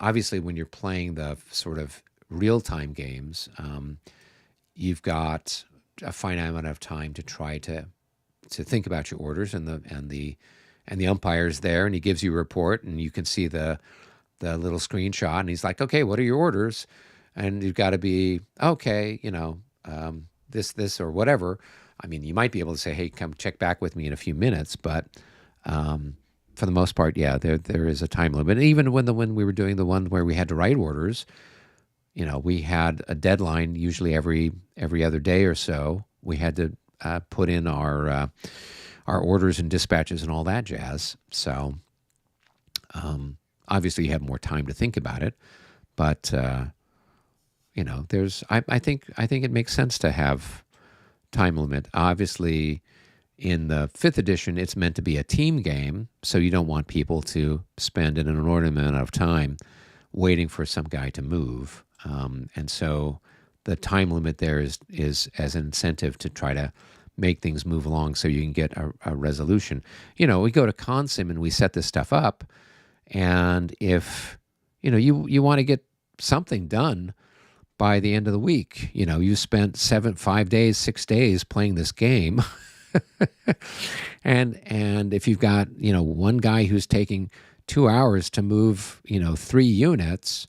Obviously, when you're playing the sort of real-time games, you've got a finite amount of time to try to think about your orders, and the umpire's there, and he gives you a report, and you can see the little screenshot, and he's like, okay, what are your orders? And you've got to be, okay, this or whatever. I mean, you might be able to say, hey, come check back with me in a few minutes, but for the most part, yeah, there is a time limit. And even when we were doing the one where we had to write orders, we had a deadline usually every other day or so. We had to put in our orders and dispatches and all that jazz. So obviously you have more time to think about it, but I think it makes sense to have time limit. Obviously, in the 5th edition, it's meant to be a team game, so you don't want people to spend an inordinate amount of time waiting for some guy to move. And so the time limit there is as an incentive to try to make things move along so you can get a resolution. We go to Consim and we set this stuff up, and if you want to get something done by the end of the week, you spent 5 days, 6 days playing this game. and if you've got, one guy who's taking 2 hours to move, 3 units,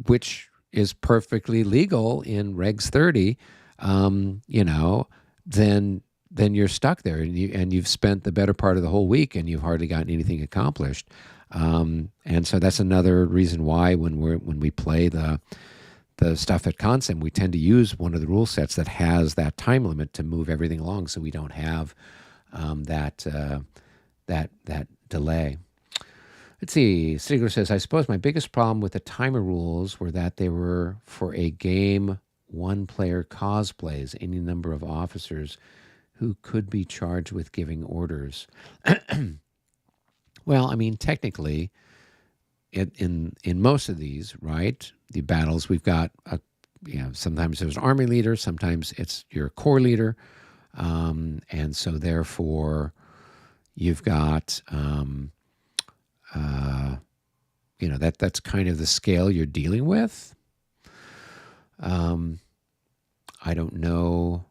which is perfectly legal in Regs 30, then you're stuck there, and you've spent the better part of the whole week and you've hardly gotten anything accomplished. And so that's another reason why when we play the stuff at Consim, we tend to use one of the rule sets that has that time limit to move everything along, so we don't have that delay. Let's see. Stigler says, I suppose my biggest problem with the timer rules were that they were for a game one player cosplays any number of officers who could be charged with giving orders. Well, I mean, technically, in most of these, right, the battles, we've got sometimes there's an army leader, sometimes it's your corps leader, and so therefore you've got that's kind of the scale you're dealing with. I don't know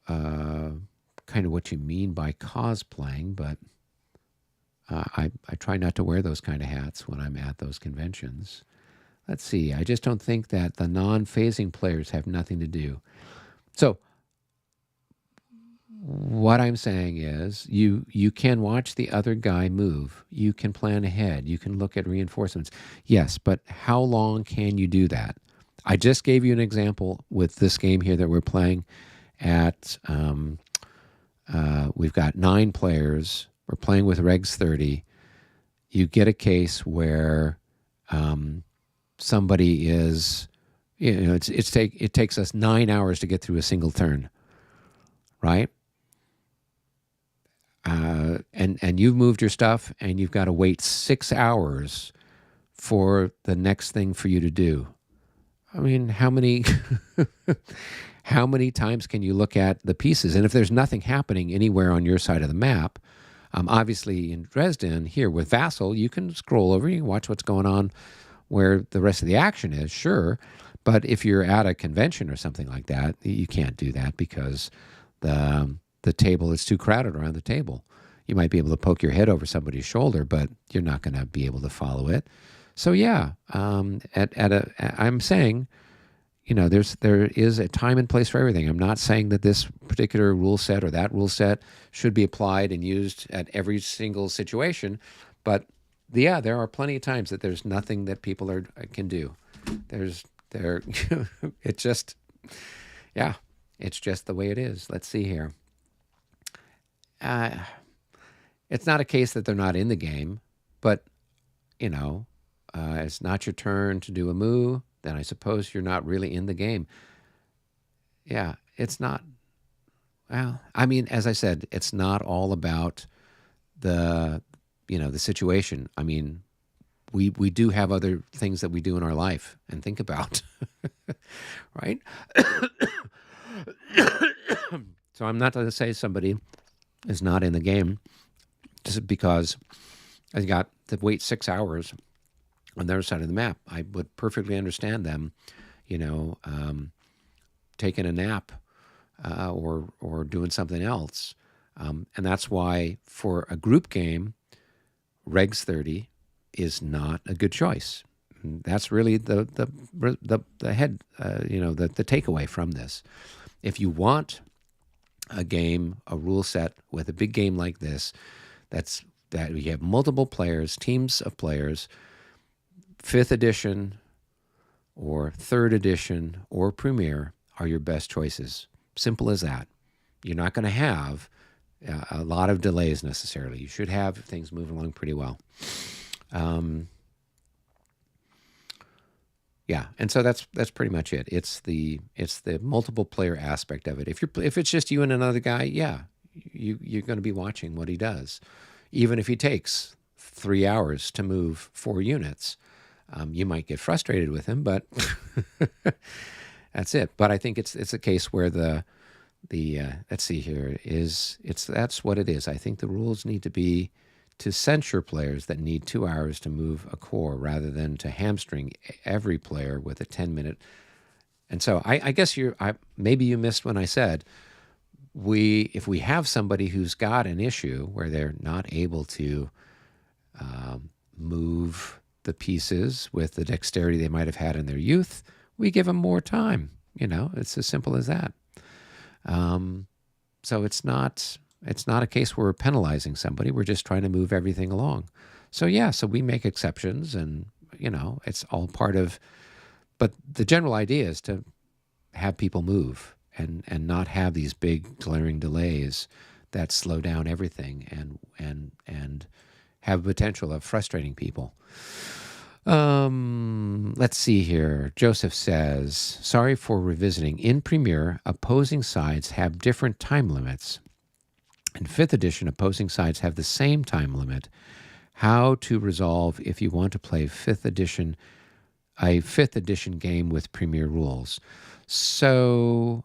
kind of what you mean by cosplaying, but I try not to wear those kind of hats when I'm at those conventions. Let's see. I just don't think that the non-phasing players have nothing to do. So what I'm saying is you can watch the other guy move. You can plan ahead. You can look at reinforcements. Yes, but how long can you do that? I just gave you an example with this game here that we're playing at, we've got 9 players. We're playing with Regs 30. You get a case where somebody is, it takes us 9 hours to get through a single turn, right? And you've moved your stuff, and you've got to wait 6 hours for the next thing for you to do. I mean, how many times can you look at the pieces? And if there's nothing happening anywhere on your side of the map, obviously in Dresden here with Vassal, you can scroll over, you can watch what's going on where the rest of the action is, sure. But if you're at a convention or something like that, you can't do that because the table is too crowded around the table. You might be able to poke your head over somebody's shoulder, but you're not going to be able to follow it. So yeah, I'm saying, there is a time and place for everything. I'm not saying that this particular rule set or that rule set should be applied and used at every single situation, but yeah, there are plenty of times that there's nothing that people can do. It's just the way it is. Let's see here. It's not a case that they're not in the game, but it's not your turn to do a move, then I suppose you're not really in the game. Yeah, it's not. Well, I mean, as I said, it's not all about the situation. I mean, we do have other things that we do in our life and think about, right? So I'm not going to say somebody is not in the game just because I got to wait 6 hours on their side of the map. I would perfectly understand them, taking a nap or doing something else. And that's why for a group game, Regs 30 is not a good choice. That's really the head, the takeaway from this. If you want a game, a rule set with a big game like this, that you have multiple players, teams of players, 5th edition or 3rd edition or Premier are your best choices. Simple as that. You're not going to have a lot of delays necessarily. You should have things moving along pretty well. Yeah, and so that's pretty much it. It's the multiple player aspect of it. If it's just you and another guy, yeah, you're going to be watching what he does, even if he takes 3 hours to move 4 units. You might get frustrated with him, but that's it. But I think it's a case where the let's see here that's what it is. I think the rules need to be to censure players that need 2 hours to move a corps rather than to hamstring every player with a 10-minute. And so I guess maybe you missed when I said if we have somebody who's got an issue where they're not able to move the pieces with the dexterity they might have had in their youth, we give them more time. It's as simple as that. So it's not a case where we're penalizing somebody. We're just trying to move everything along. So yeah, so we make exceptions, and it's all part of. But the general idea is to have people move and not have these big glaring delays that slow down everything and have potential of frustrating people. Let's see here. Joseph says, sorry for revisiting. In Premier, opposing sides have different time limits. In 5th edition, opposing sides have the same time limit. How to resolve if you want to play a 5th edition game with Premier rules. So,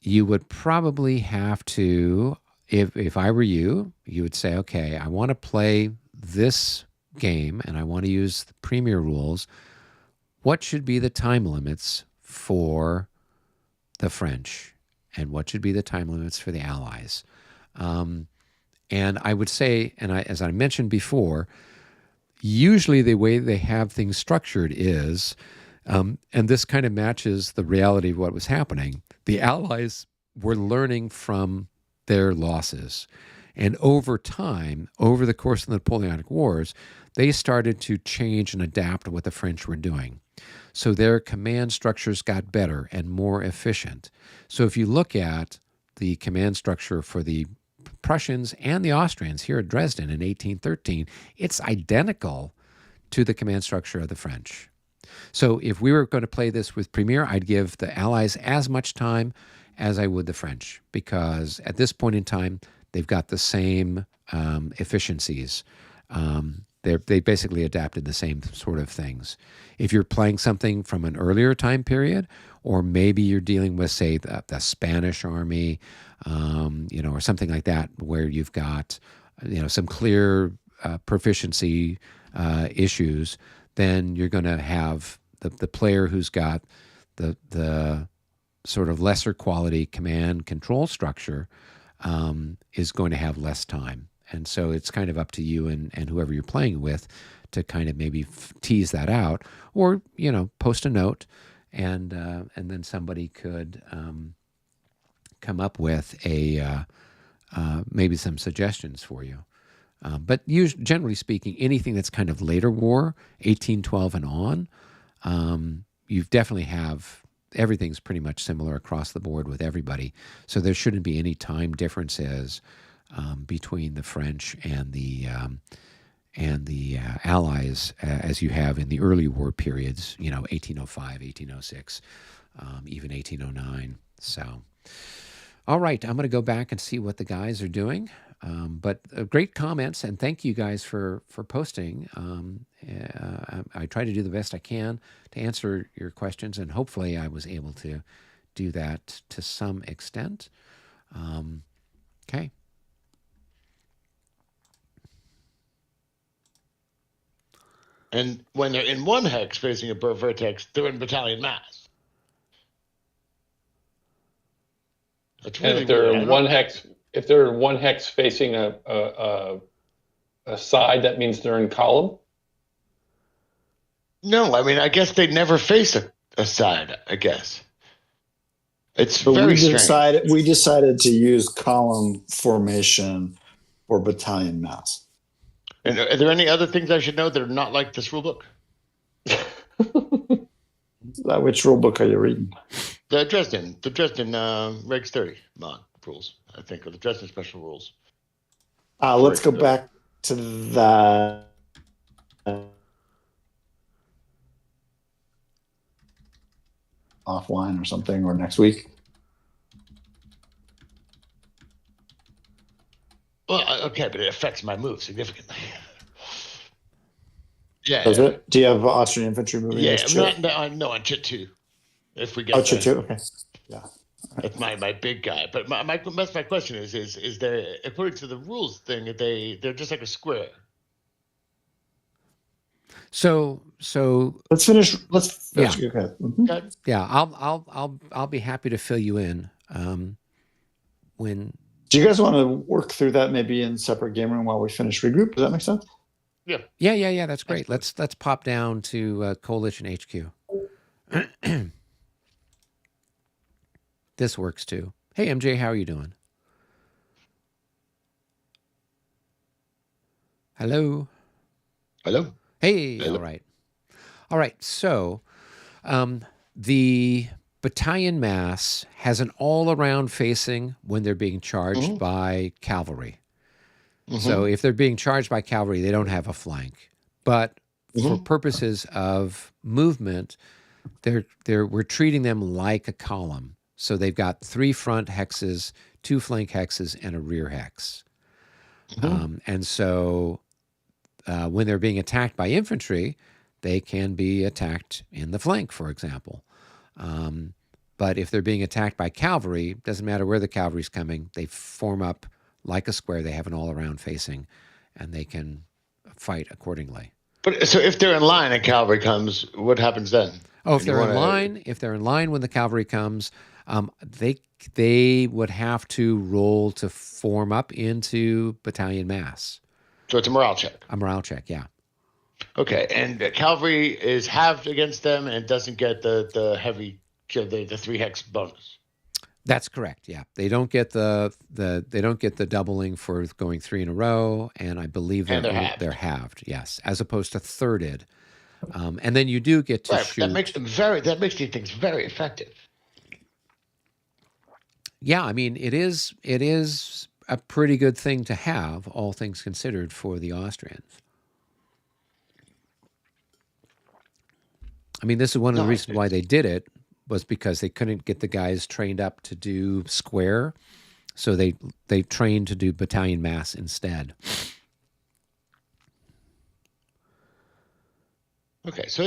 you would probably have to, if I were you, you would say, okay, I want to play this game and I want to use the Premier rules. What should be the time limits for the French? And what should be the time limits for the Allies? And I would say, as I mentioned before, usually the way they have things structured is, and this kind of matches the reality of what was happening, the Allies were learning from their losses. And over time, over the course of the Napoleonic Wars, they started to change and adapt what the French were doing. So their command structures got better and more efficient. So if you look at the command structure for the Prussians and the Austrians here at Dresden in 1813, it's identical to the command structure of the French. So if we were going to play this with Premier, I'd give the Allies as much time as I would the French, because at this point in time, they've got the same efficiencies. They basically adapted the same sort of things. If you're playing something from an earlier time period, or maybe you're dealing with, say, the Spanish army, or something like that, where you've got, some clear proficiency issues, then you're going to have the player who's got the sort of lesser quality command control structure is going to have less time. And so it's kind of up to you and whoever you're playing with to kind of maybe tease that out, or, post a note and then somebody could come up with maybe some suggestions for you. But generally speaking, anything that's kind of later war, 1812 and on, you definitely have, everything's pretty much similar across the board with everybody. So there shouldn't be any time differences between the French and the Allies as you have in the early war periods, 1805, 1806, even 1809. So, all right, I'm going to go back and see what the guys are doing. But great comments, and thank you guys for posting. I try to do the best I can to answer your questions, and hopefully I was able to do that to some extent. Okay. And when they're in one hex facing a vertex, they're in battalion mass. That's really And if they're weird. in one hex, facing a side, that means they're in column. No, I mean, I guess they never face a side, I guess. It's But very strange. We decided to use column formation for battalion mass. And are there any other things I should know that are not like this rule book? Which rule book are you reading? The Dresden Regs 30 mod rules, I think, or the Dresden special rules. Let's go back to that. Offline or something, or next week. Well, okay, but it affects my move significantly. Yeah. Does it? Do you have Austrian infantry moving? Yeah, no, on Chit 2. If we get Chit 2, okay. Yeah. That's my big guy. But my question is there, according to the rules thing, they're just like a square. So let's finish. Yeah. Okay. Mm-hmm. Yeah, I'll be happy to fill you in when. Do you guys want to work through that maybe in separate game room while we finish regroup? Does that make sense? Yeah. Yeah. That's great. Let's pop down to Coalition HQ. This works too. Hey MJ, how are you doing? Hello. Hello. Hey. Hello. All right. So, the battalion mass has an all-around facing when they're being charged by cavalry. So if they're being charged by cavalry, they don't have a flank. But for purposes of movement, we're treating them like a column. So they've got 3 front hexes, 2 flank hexes, and a rear hex. And so when they're being attacked by infantry, they can be attacked in the flank, for example. But if they're being attacked by cavalry, doesn't matter where the cavalry's coming, they form up like a square. They have an all-around facing, and they can fight accordingly. But so if they're in line and cavalry comes, what happens then? Oh, if they're in line when the cavalry comes, they would have to roll to form up into battalion mass. So it's a morale check. A morale check, yeah. Okay, and cavalry is halved against them and doesn't get the heavy, the 3 hex bonus. That's correct. Yeah, they don't get the doubling for going 3 in a row, and I believe they're halved. Yes, as opposed to thirded. And then you do get to shoot. That makes these things very effective. Yeah, I mean it is a pretty good thing to have, all things considered, for the Austrians. I mean, this is one of the reasons why they did it, was because they couldn't get the guys trained up to do square, so they trained to do battalion mass instead. Okay, so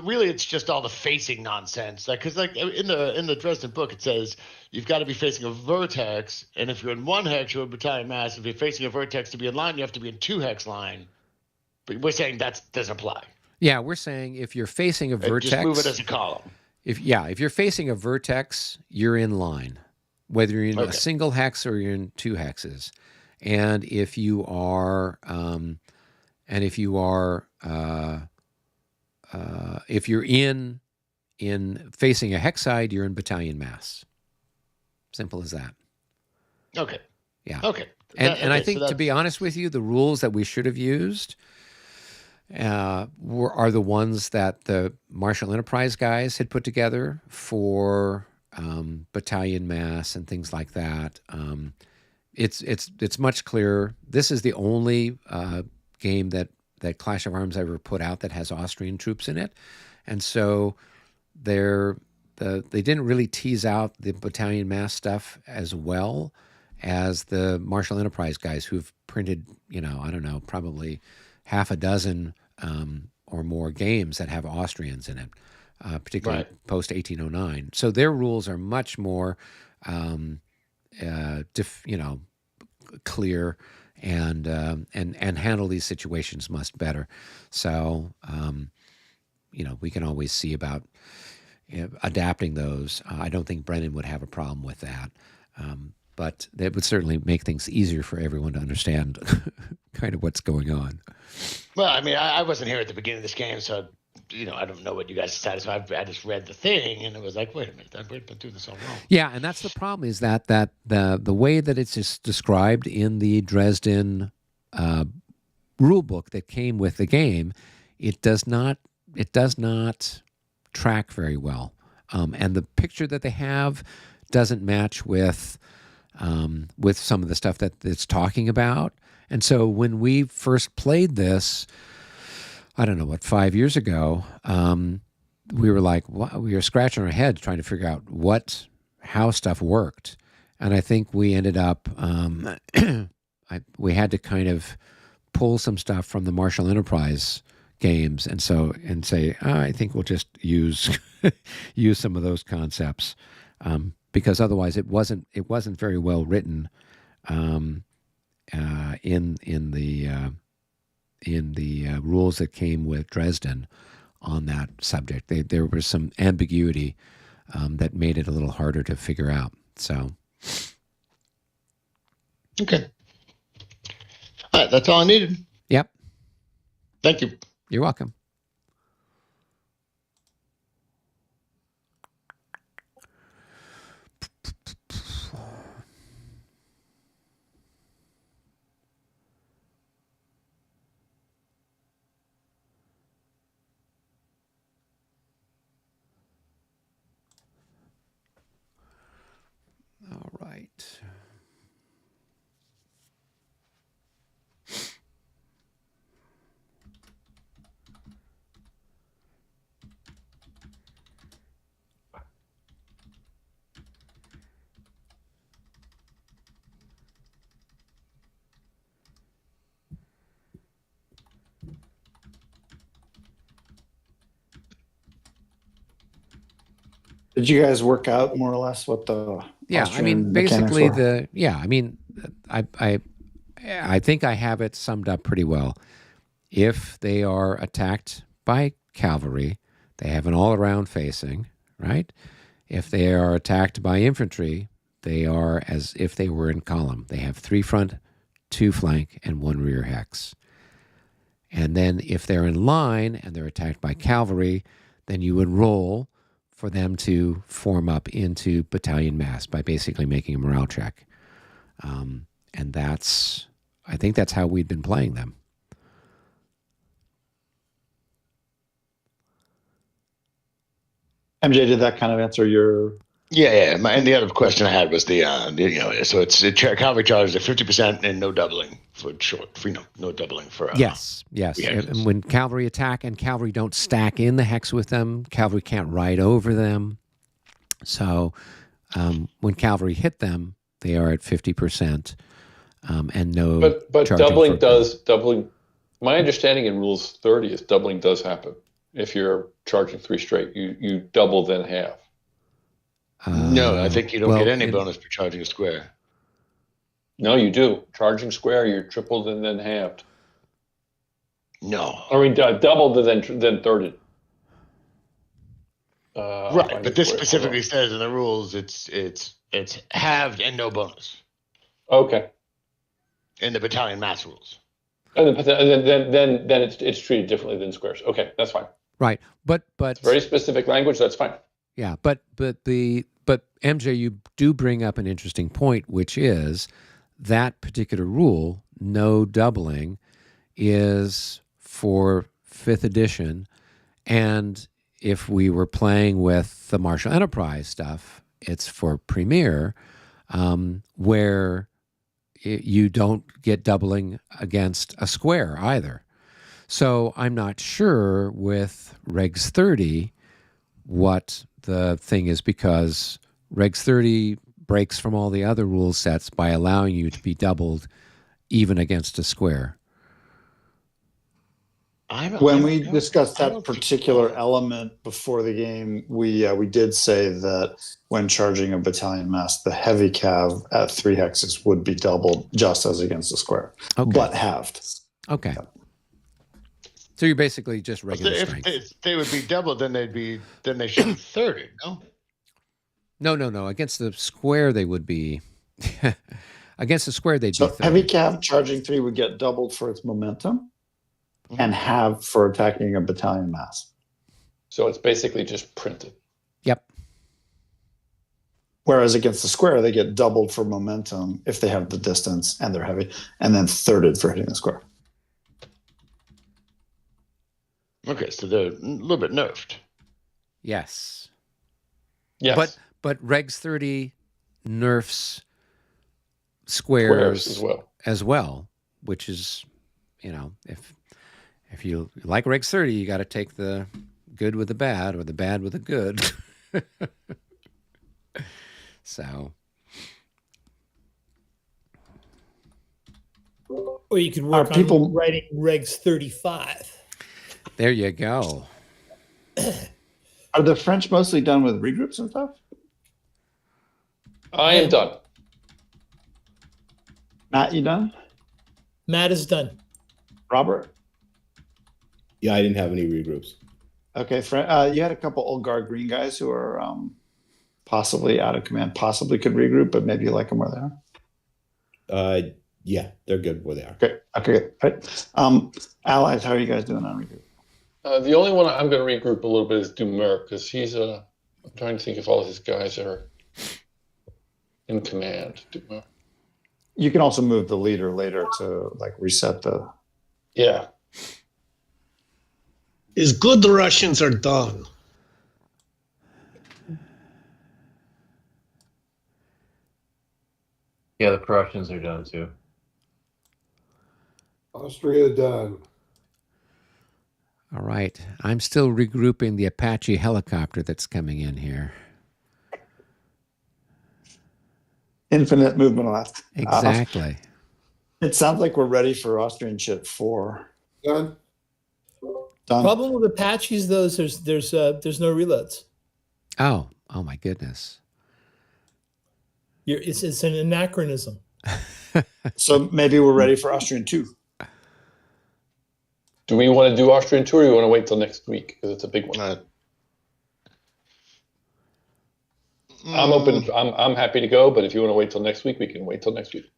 really it's just all the facing nonsense. Because in the Dresden book it says you've got to be facing a vertex, and if you're in 1 hex, you're in battalion mass. If you're facing a vertex to be in line, you have to be in 2 hex line. But we're saying that doesn't apply. Yeah, we're saying if you're facing a vertex, just move it as a column. If you're facing a vertex, you're in line, whether you're in a single hex or you're in 2 hexes. And if you are, if you're in facing a hex side, you're in battalion mass. Simple as that. Okay. Yeah. Okay. And I think, to be honest with you, the rules that we should have used are the ones that the Marshall Enterprise guys had put together for battalion mass and things like that. It's much clearer. This is the only game that Clash of Arms ever put out that has Austrian troops in it, and so they didn't really tease out the battalion mass stuff as well as the Marshall Enterprise guys, who've printed, I don't know, probably half a dozen or more games that have Austrians in it, particularly post 1809. So their rules are much more, clear and handle these situations much better. So, we can always see about adapting those. I don't think Brennan would have a problem with that. But that would certainly make things easier for everyone to understand kind of what's going on. Well, I mean, I wasn't here at the beginning of this game, so, I don't know what you guys decided. So I just read the thing, and it was like, wait a minute, I've been doing this all wrong. Yeah, and that's the problem, is that the way that it's just described in the Dresden rule book that came with the game, it does not track very well. And the picture that they have doesn't match with some of the stuff that it's talking about. And so when we first played this, I don't know, 5 years ago, we were like, we were scratching our heads trying to figure out how stuff worked. And I think we ended up, we had to kind of pull some stuff from the Marshall Enterprise games and say, I think we'll just use some of those concepts. Because otherwise it wasn't very well written in the rules that came with Dresden on that subject. There was some ambiguity that made it a little harder to figure out. So, okay, all right, that's all I needed. Yep. Thank you. You're welcome. All right. Did you guys work out more or less what the Austrian basically mechanics were? I think I have it summed up pretty well. If they are attacked by cavalry, they have an all-around facing, right? If they are attacked by infantry, they are as if they were in column. They have 3 front, 2 flank, and 1 rear hex. And then if they're in line and they're attacked by cavalry, then you would roll for them to form up into battalion mass by basically making a morale check. And I think that's how we've been playing them. MJ, did that kind of answer your? Yeah. And the other question I had was so it's cavalry charges at 50% and no doubling for short. No doubling for. Yes. And when cavalry attack and cavalry don't stack in the hex with them, cavalry can't ride over them. So when cavalry hit them, they are at 50%, and no. But doubling. My understanding in Rules 30 is doubling does happen. If you're charging 3 straight, you double then half. No, I think you don't get any bonus for charging a square. No, you do. Charging square, you're tripled and then halved. No, I mean doubled and then thirded. Right, but this specifically says in the rules it's halved and no bonus. Okay. In the battalion mass rules. And then it's treated differently than squares. Okay, that's fine. Right, but it's very specific language. That's fine. Yeah, but MJ, you do bring up an interesting point, which is that particular rule, no doubling, is for 5th edition, and if we were playing with the Martial Enterprise stuff, it's for Premier, where you don't get doubling against a square either. So I'm not sure with Regs 30 what the thing is, because Regs 30 breaks from all the other rule sets by allowing you to be doubled even against a square. When we discussed that particular element before the game, we did say that when charging a battalion mass, the heavy cav at 3 hexes would be doubled just as against a square, but halved. Okay. Yeah. So you're basically just regular strength. If they would be doubled, then they should be 30, no? No. Against the square, they would be. Against the square, they'd be 30. Heavy cav charging 3 would get doubled for its momentum, and halved for attacking a battalion mass. So it's basically just printed. Yep. Whereas against the square, they get doubled for momentum if they have the distance and they're heavy, and then thirded for hitting the square. Okay, so they're a little bit nerfed. Yes. Yes. But Regs 30 nerfs squares as well, which is, if you like Regs 30, you got to take the good with the bad or the bad with the good. So. Or you could work on writing Regs 35. There you go. Are the French mostly done with regroups and stuff? I am done. Matt, you done? Matt is done. Robert? Yeah, I didn't have any regroups. Okay, you had a couple old guard green guys who are possibly out of command, possibly could regroup, but maybe you like them where they are? Yeah, they're good where they are. Okay, good. All right. Allies, how are you guys doing on regroup? The only one I'm going to regroup a little bit is Dumer, because he's I'm trying to think if all his guys are in command. Dumer. You can also move the leader later to reset the. Yeah. It's good the Russians are done. Yeah, the Prussians are done too. Austria done. All right. I'm still regrouping the Apache helicopter that's coming in here. Infinite movement left. Exactly. It sounds like we're ready for Austrian shit 4. Done. Problem with Apaches, though, is there's no reloads. Oh, Oh my goodness. It's an anachronism. So maybe we're ready for Austrian 2. Do we want to do Austrian 2 or do you want to wait till next week? Because it's a big one. I'm open. I'm happy to go, but if you want to wait till next week, we can wait till next week.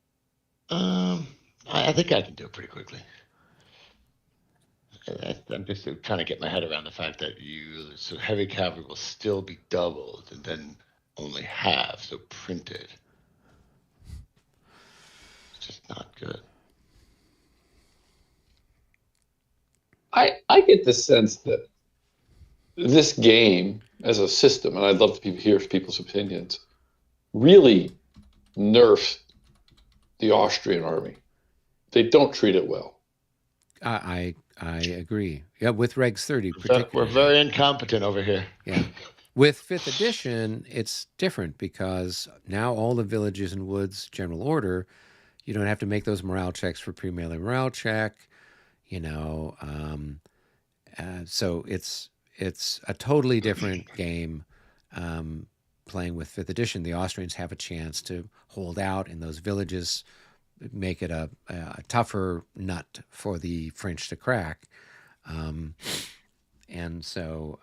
I think I can do it pretty quickly. I'm just trying to get my head around the fact that so heavy cavalry will still be doubled and then only half, so printed. It's just not good. I get the sense that this game as a system, and I'd love to hear people's opinions, really nerfs the Austrian army. They don't treat it well. I agree. Yeah, with Regs 30 particularly. We're very incompetent over here. Yeah. With 5th edition, it's different because now all the villages and woods general order, you don't have to make those morale checks for pre-melee morale check, so it's a totally different game. Playing with 5th edition, the Austrians have a chance to hold out in those villages, make it a tougher nut for the French to crack. And so,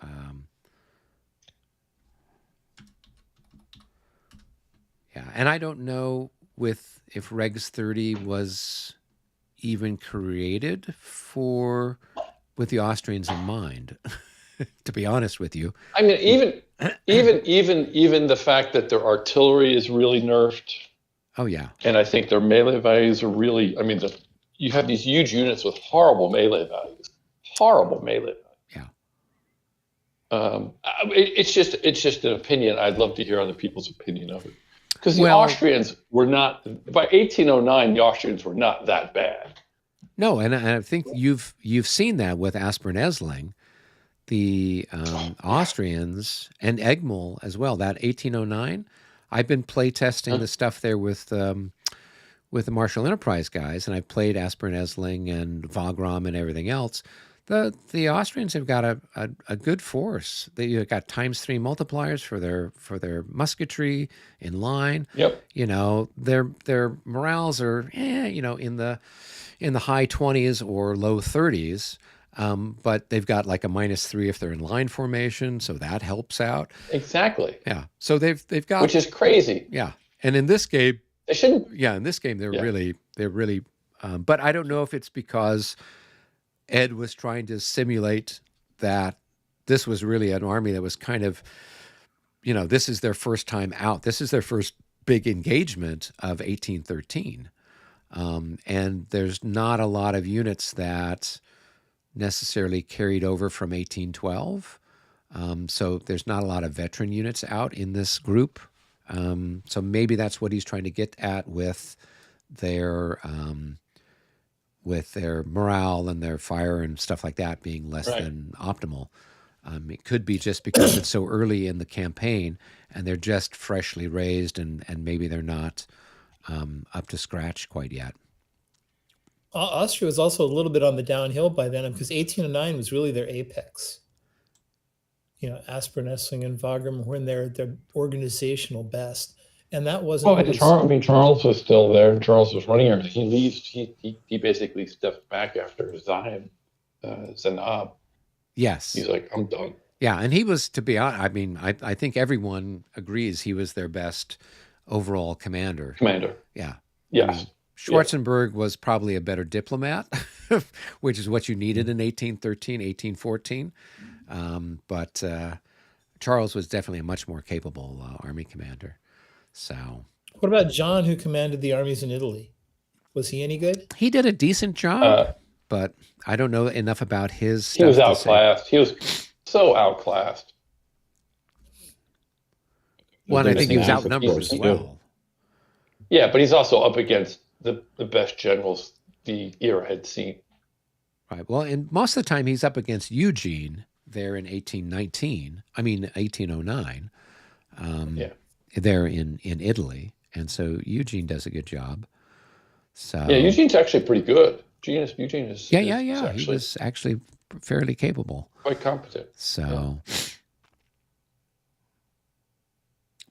yeah, and I don't know if Regs 30 was even created with the Austrians in mind, to be honest with you. I mean, even the fact that their artillery is really nerfed. Oh yeah. And I think their melee values are really, you have these huge units with horrible melee values. Yeah. It's just an opinion. I'd love to hear other people's opinion of it. Because the Austrians were not, by 1809, the Austrians were not that bad. No, and I think you've seen that with Aspern-Essling, the Austrians, and Egmont as well. That 1809, I've been playtesting the stuff there with the Marshall Enterprise guys, and I've played Aspern-Essling and Wagram and everything else. The Austrians have got a good force. They've got ×3 multipliers for their musketry in line. Yep. Their morales are in the high 20s or low 30s. But they've got like a -3 if they're in line formation, so that helps out. Exactly. Yeah. So they've got, which is crazy. Yeah. And in this game, they shouldn't. Yeah, in this game they're really. But I don't know if it's because Ed was trying to simulate that this was really an army that was kind of, this is their first time out. This is their first big engagement of 1813, and there's not a lot of units that necessarily carried over from 1812. So there's not a lot of veteran units out in this group. So maybe that's what he's trying to get at with their morale and their fire and stuff like that being less than optimal. It could be just because it's so early in the campaign and they're just freshly raised and maybe they're not up to scratch quite yet. Austria was also a little bit on the downhill by then because 1809 was really their apex. Aspern-Essling and Wagram were in their organizational best. And that wasn't. Charles was still there. Charles was running everything. He leaves. He basically stepped back after Zainab. Yes. He's like, I'm done. Yeah, and he was, to be honest, I think everyone agrees he was their best overall commander. Yeah. Yes. Schwarzenberg was probably a better diplomat, which is what you needed in 1813, 1814. But Charles was definitely a much more capable army commander. So, what about John, who commanded the armies in Italy? Was he any good? He did a decent job, but I don't know enough about his stuff. He was outclassed. He was so outclassed. Well, I think he was outnumbered as well. Yeah, but he's also up against the best generals the era had seen. Right. Well, and most of the time he's up against Eugene there in 1809. There in Italy, and so Eugene does a good job. So yeah, Eugene's actually pretty good. Eugene is yeah. He was actually fairly capable, quite competent. So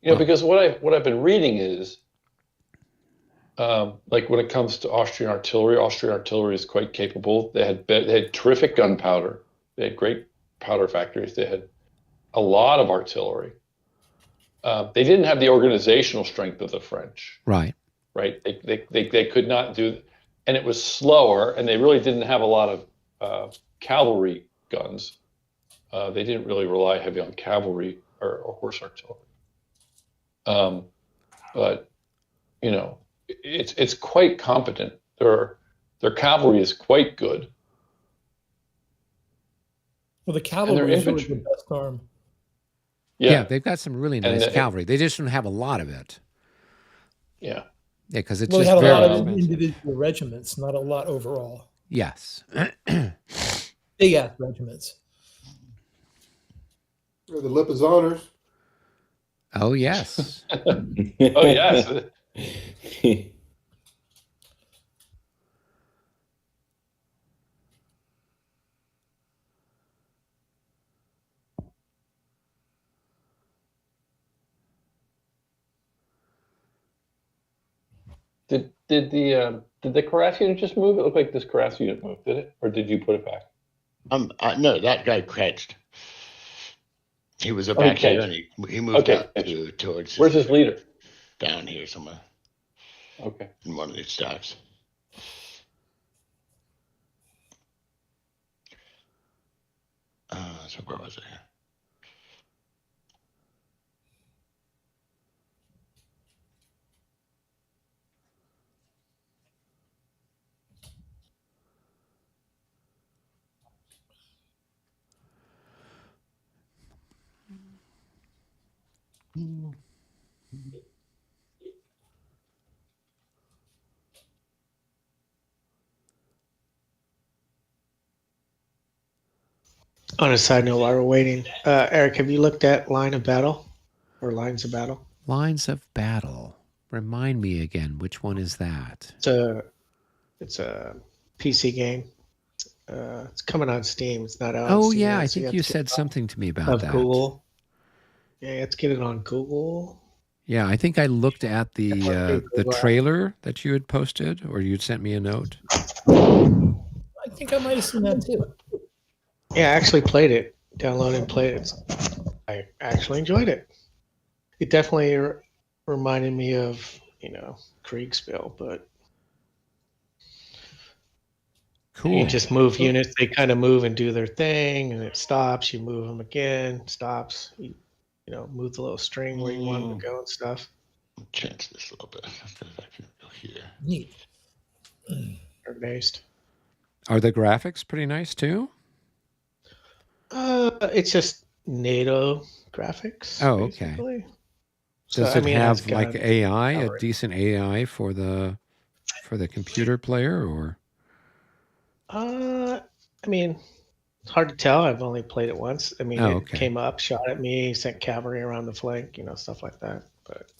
You know, because what I've been reading is, like when it comes to Austrian artillery is quite capable. They had terrific gunpowder. They had great powder factories. They had a lot of artillery. They didn't have the organizational strength of the French. Right. Right. They could not do, and it was slower, and they really didn't have a lot of cavalry guns. They didn't really rely heavy on cavalry or horse artillery. But you know, it's quite competent. Their cavalry is quite good. Well, the cavalry is really the best arm. Yeah, they've got some really nice cavalry. They just don't have a lot of it. Yeah. Yeah, because it's well, just they had a very lot of expensive. individual regiments, not a lot overall. Yes. Big ass regiments. The Lipizaners. Oh yes. Oh yes. Did the Carras unit just move? It looked like this Carras unit moved, did it? Or did you put it back? No, that guy cratched. He was a back here, and he moved out towards. Where's his leader? Down here somewhere. Okay. In one of these stocks. So where was it here? On a side note, while we're waiting, Eric, have you looked at Line of Battle or Lines of Battle? Lines of Battle. Remind me again, which one is that? It's a PC game. It's coming on Steam. It's not out. Oh on Steam yeah, yet, I so think you said something to me about that. Google. Yeah, you have to get it on Google. Yeah, I think I looked at the trailer that you had posted, or you'd sent me a note. I think I might have seen that too. Yeah, I actually played it. Downloaded and played it. I actually enjoyed it. It definitely reminded me of, Kriegspiel, but cool. You just move units. They kind of move and do their thing, and it stops. You move them again, stops. You move the little string where you want them to go and stuff. Change this a little bit. I can go here. Neat. Based. Are the graphics pretty nice too? It's just NATO graphics. Oh, okay. Basically. Does it have like AI, a decent AI for the computer player, or? It's hard to tell. I've only played it once. It okay. came up, shot at me, sent cavalry around the flank, stuff like that. But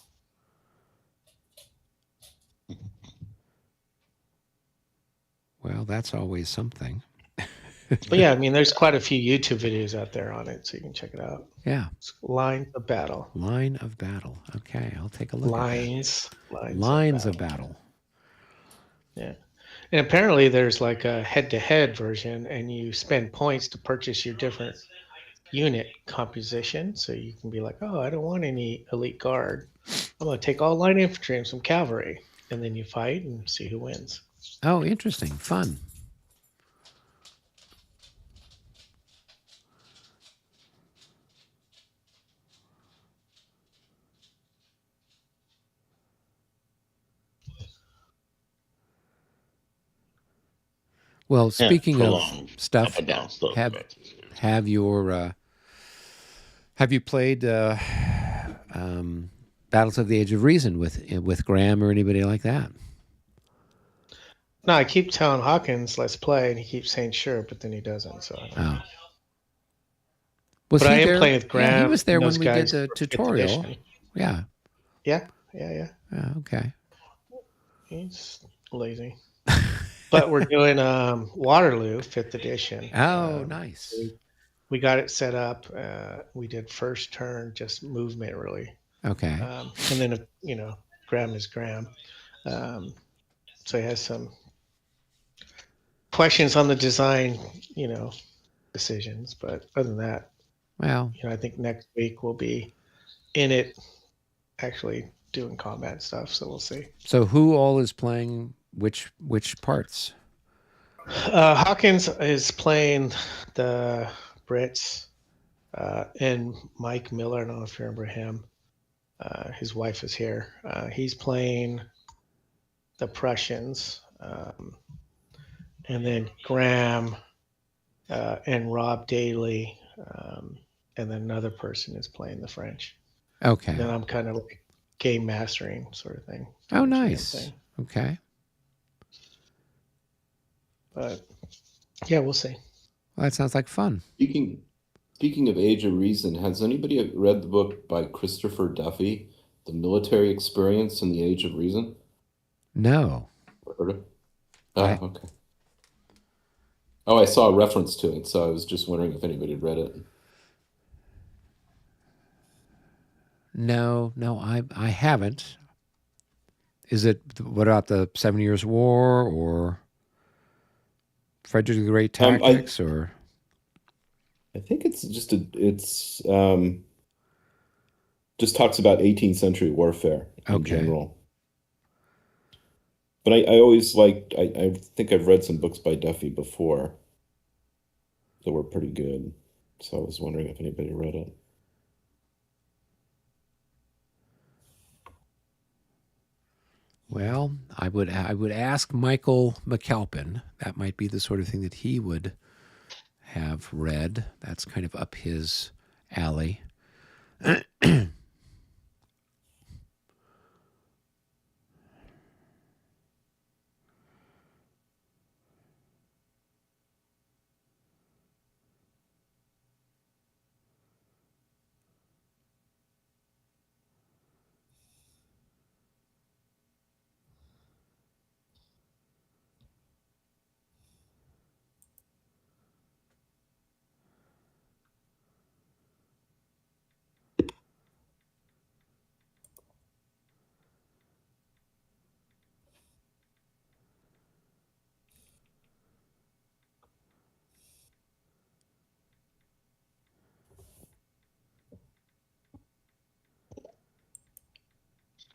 well, that's always something. But yeah, there's quite a few YouTube videos out there on it, so you can check it out. Yeah. It's Line of Battle. Line of Battle. Okay, I'll take a look. Lines of Battle. Yeah. And apparently there's like a head-to-head version, and you spend points to purchase your different unit composition. So you can be like, oh, I don't want any elite guard. I'm going to take all line infantry and some cavalry. And then you fight and see who wins. Oh, interesting. Fun. Well, speaking of stuff, have you played Battles of the Age of Reason with Graham or anybody like that? No, I keep telling Hawkins, let's play, and he keeps saying sure, but then he doesn't. So. Was but he I am there? playing with Graham. Yeah, he was there when we did the tutorial. Yeah. Yeah. Okay. He's lazy. But we're doing Waterloo 5th edition. Oh, nice. We got it set up. We did first turn, just movement really. Okay. And then, Graham is Graham. So he has some questions on the design, decisions. But other than that, Well, I think next week we'll be in it, actually doing combat stuff. So we'll see. so who all is playing which parts? Hawkins is playing the Brits, and Mike Miller. I don't know if you remember him. His wife is here. He's playing the Prussians, and then Graham and Rob Daly, and then another person is playing the French. Okay. And then I'm kind of like game mastering sort of thing. Oh, nice. Okay. But yeah, we'll see. Well, that sounds like fun. Speaking of Age of Reason, has anybody read the book by Christopher Duffy, The Military Experience in the Age of Reason? No. Heard of it? Oh, okay. Oh, I saw a reference to it, so I was just wondering if anybody had read it. No, I haven't. Is it, what about the 7 Years' War or Frederick the Great tactics, or? I think it's just just talks about 18th century warfare in general. But I always liked, I think I've read some books by Duffy before that were pretty good. So I was wondering if anybody read it. Well, I would ask Michael McAlpin. That might be the sort of thing that he would have read. That's kind of up his alley.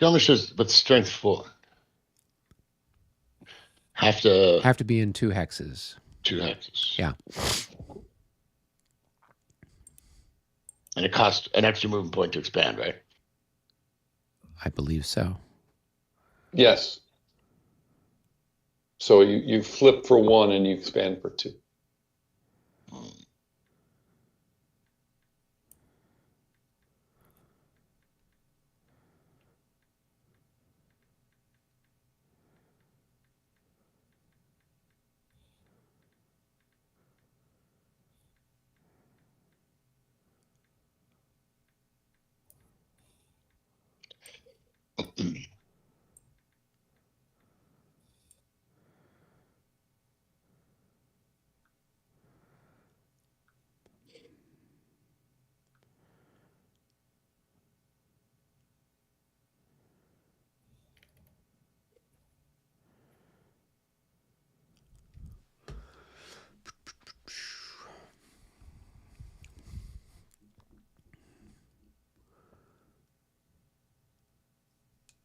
Skirmishers with strength 4 have to be in 2 hexes. 2 hexes. Yeah. And it costs an extra movement point to expand, right? I believe so. Yes. So you flip for 1 and you expand for 2.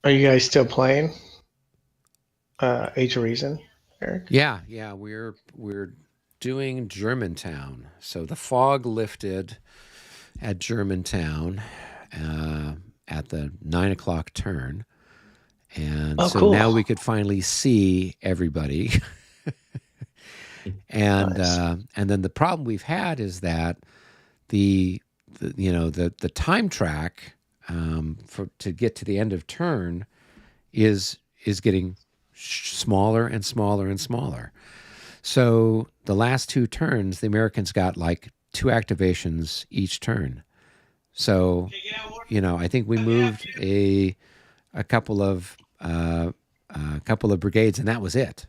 Are you guys still playing Age of Reason, Eric? Yeah, we're doing Germantown. So the fog lifted at Germantown at the 9 o'clock turn, and so cool. now we could finally see everybody. And Nice. And then the problem we've had is that the time track to get to the end of turn is getting smaller and smaller and smaller. So the last 2 turns, the Americans got like 2 activations each turn. So, I think we moved a couple of brigades, and that was it.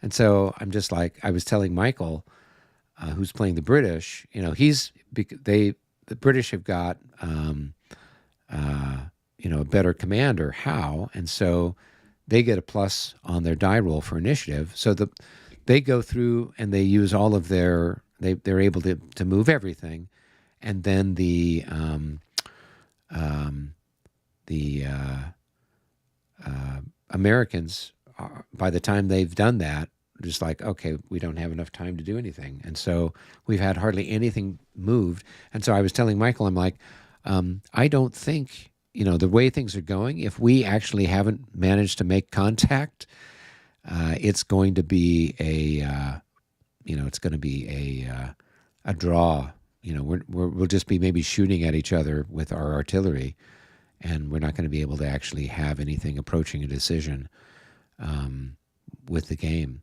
And so I'm just like, I was telling Michael, who's playing the British, the British have got a better commander. How? And so they get a plus on their die roll for initiative. So they go through and they use all of they're able to move everything, and then the Americans, by the time they've done that, just like, okay, we don't have enough time to do anything. And so we've had hardly anything moved. And so I was telling Michael, I'm like, I don't think, the way things are going, if we actually haven't managed to make contact, it's going to be a draw. We'll just be maybe shooting at each other with our artillery, and we're not going to be able to actually have anything approaching a decision with the game.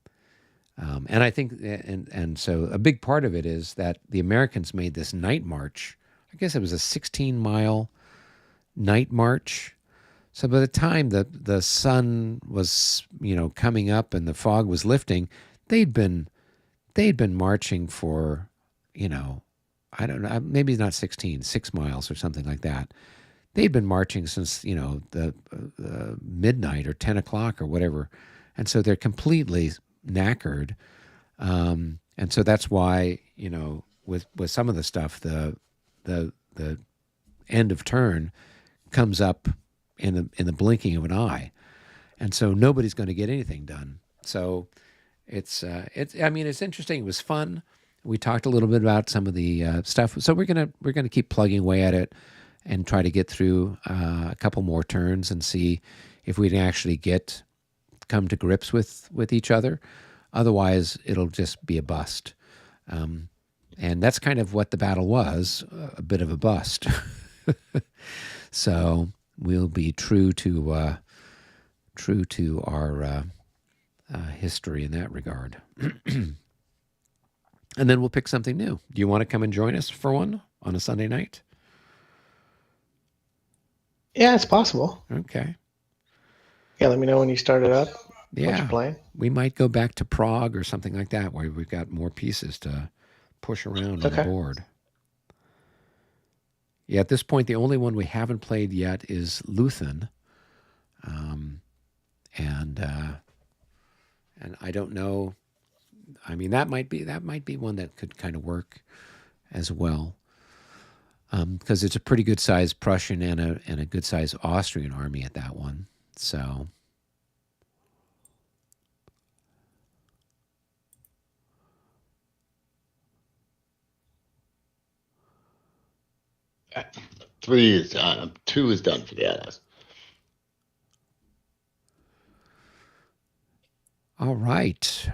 And I think, and so a big part of it is that the Americans made this night march. I guess it was a 16-mile night march. So by the time the sun was, coming up and the fog was lifting, they'd been marching for, I don't know, maybe not 6 miles or something like that. They'd been marching since, the midnight or 10 o'clock or whatever. And so they're completely knackered. And so that's why, with some of the stuff, the end of turn comes up in the blinking of an eye. And so nobody's going to get anything done. So it's interesting. It was fun. We talked a little bit about some of the stuff. So we're gonna keep plugging away at it and try to get through a couple more turns and see if we can actually come to grips with each other. Otherwise, it'll just be a bust. And that's kind of what the battle was, a bit of a bust. So we'll be true to our history in that regard. And then we'll pick something new. Do you want to come and join us for one on a Sunday night? Yeah, it's possible. Okay. Yeah, let me know when you start it up. Yeah. What you're playing. We might go back to Prague or something like that, where we've got more pieces to push around on the board. Yeah, at this point, the only one we haven't played yet is Luthen. And I don't know. I mean, that might be one that could kind of work as well, because it's a pretty good sized Prussian and a good sized Austrian army at that one. So. Three is done. 2 is done for the Allies. All right.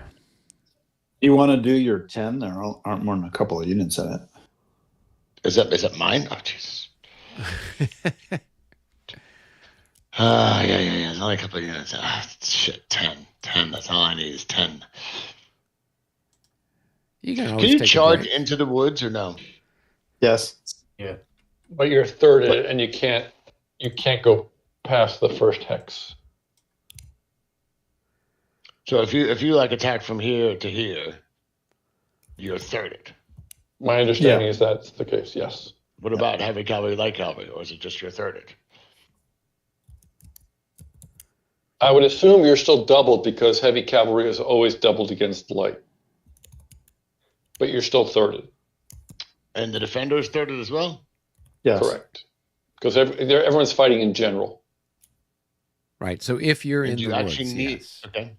You want to do your 10? There aren't more than a couple of units in it. Is that mine? Oh, Jesus. Yeah. There's only a couple of units. Shit, 10. 10. That's all I need is 10. Can you charge into the woods or no? Yes. Yeah. But you're thirded, and you can't go past the first hex. So if you like attack from here to here, you're thirded. My understanding is that's the case. Yes. What about heavy cavalry, light cavalry, or is it just you're thirded? I would assume you're still doubled because heavy cavalry is always doubled against light. But you're still thirded. And the defender is thirded as well? Yes. Correct. Because everyone's fighting in general. Right. So if you're in the woods, yes. Okay.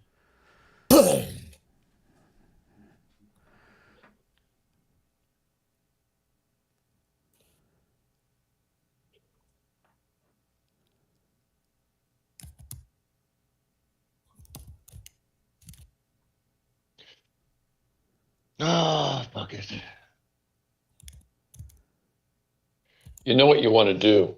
Oh, fuck it. You know what you want to do.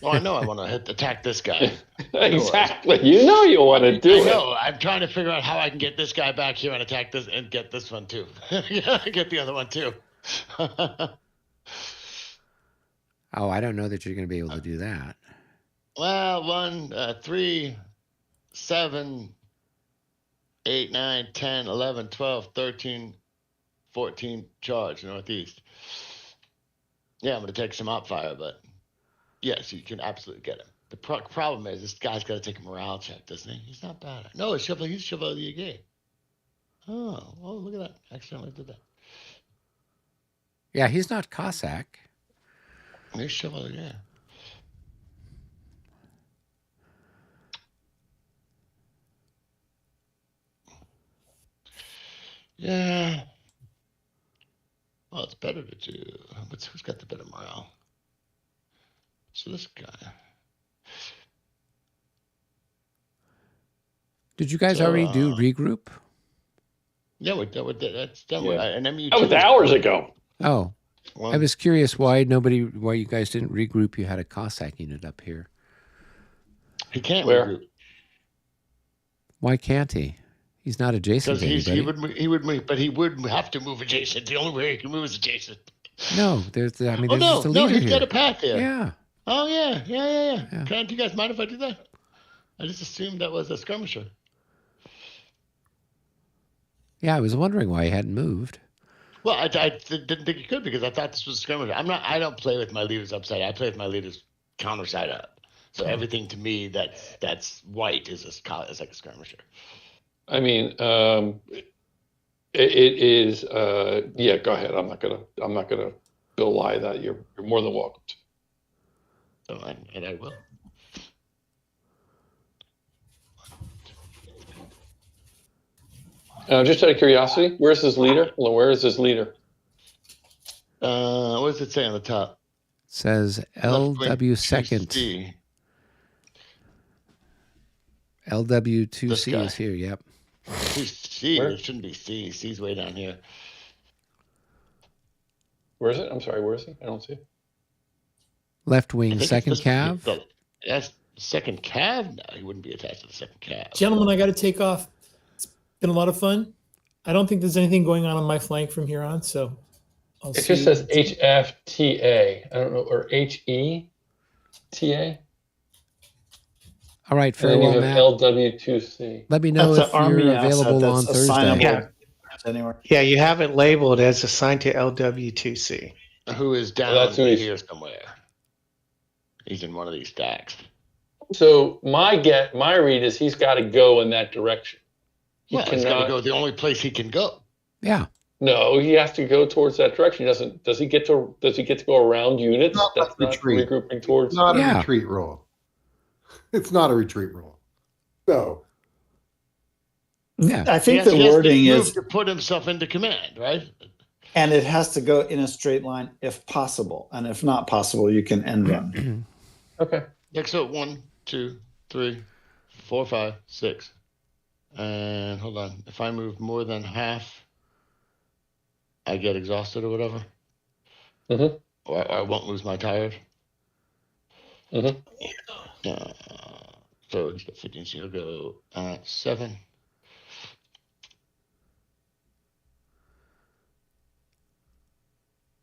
Well, I know I want to attack this guy. Exactly. You know you want to do it. I know. I'm trying to figure out how I can get this guy back here and attack this and get this one too. Get the other one too. Oh, I don't know that you're going to be able to do that. Well, 1, 3, 7, 8, 9, 10, 11, 12, 13, 14 charge northeast. Yeah, I'm going to take some op fire, but Yes, you can absolutely get him. The problem is this guy's got to take a morale check, doesn't he? He's not bad. No, he's Chevalier Gay. Oh, look at that. Accidentally did that. Yeah, he's not Cossack. He's Chevalier. Yeah. Well, it's better to do. Who's got the better morale? So this guy. Did you guys already do regroup? Yeah, that's done. Yeah. And MU2 That was hours ago. Oh, I was curious why you guys didn't regroup. You had a Cossack unit up here. He can't Where? regroup. Why can't he? He's not adjacent to anybody. He would move, but he would have to move adjacent. The only way he can move is adjacent. No, there's just a leader he's here. got a path here. Yeah. Oh yeah. Yeah. Do you guys mind if I do that? I just assumed that was a skirmisher. Yeah, I was wondering why he hadn't moved. Well, I didn't think you could because I thought this was a skirmisher. I don't play with my leaders upside. I play with my leaders counter side up. So everything to me that's white is like a skirmisher. I mean, it is. Yeah, go ahead. I'm not gonna belie that. You're more than welcome to. Oh, and I will. Just out of curiosity, where's his leader? Well, where is his leader? What does it say on the top? Says LW second. C. LW2C is here. Yep. C. It shouldn't be C. C's way down here. Where is it? I'm sorry. Where is he? I don't see it. Left wing, second cav. That's second cav. No, he wouldn't be attached to the second cav. Gentlemen, I got to take off. It's been a lot of fun. I don't think there's anything going on my flank from here on, so It just says HFTA. I don't know, or HETA. All right, And very then you well, have Matt. LW2C. Let me know That's if an army you're asset available that's on Thursday. assignable Yeah. anywhere. Yeah, you have it labeled as assigned to LW2C. Who is down That's who here somewhere? He's in one of these stacks. So my read is he's got to go in that direction. He's got to go the only place he can go. Yeah. No, he has to go towards that direction. Does he get to go around units? Not That's not retreat. regrouping towards. It's not Yeah. a retreat roll. It's not a retreat roll. No. Yeah. I think He the has to wording move is, to put himself into command, right? and it has to go in a straight line if possible, and if not possible, you can end run. Okay. Like so, 1, 2, 3, 4, 5, 6. And hold on. If I move more than half, I get exhausted or whatever. Mm-hmm. Or I won't lose my tired. Mm-hmm. So he's got 15, so he'll go 7.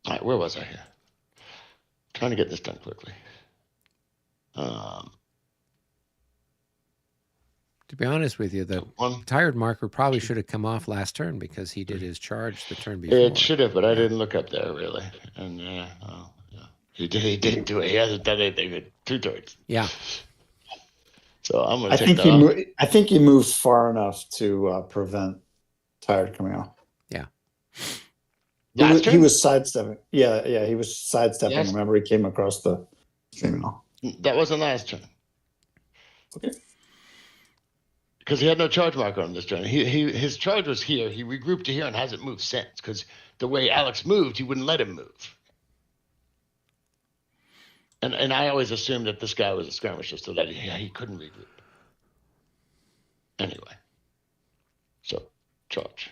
All right, where was I here? Trying to get this done quickly. To be honest with you, the tired marker probably should have come off last turn because he did his charge the turn before. It should have, but I didn't look up there really. And he didn't do it. He hasn't done anything in 2 turns. Yeah. So I'm going I to think take that off. I think he moved far enough to prevent tired coming off. Yeah. He was sidestepping. Yeah, he was sidestepping. Yes. Remember, he came across the stream. That wasn't last turn. Okay. Because he had no charge marker on this turn. His charge was here. He regrouped to here and hasn't moved since. Because the way Alex moved, he wouldn't let him move. And I always assumed that this guy was a skirmisher, so that he couldn't regroup. Anyway. So, charge.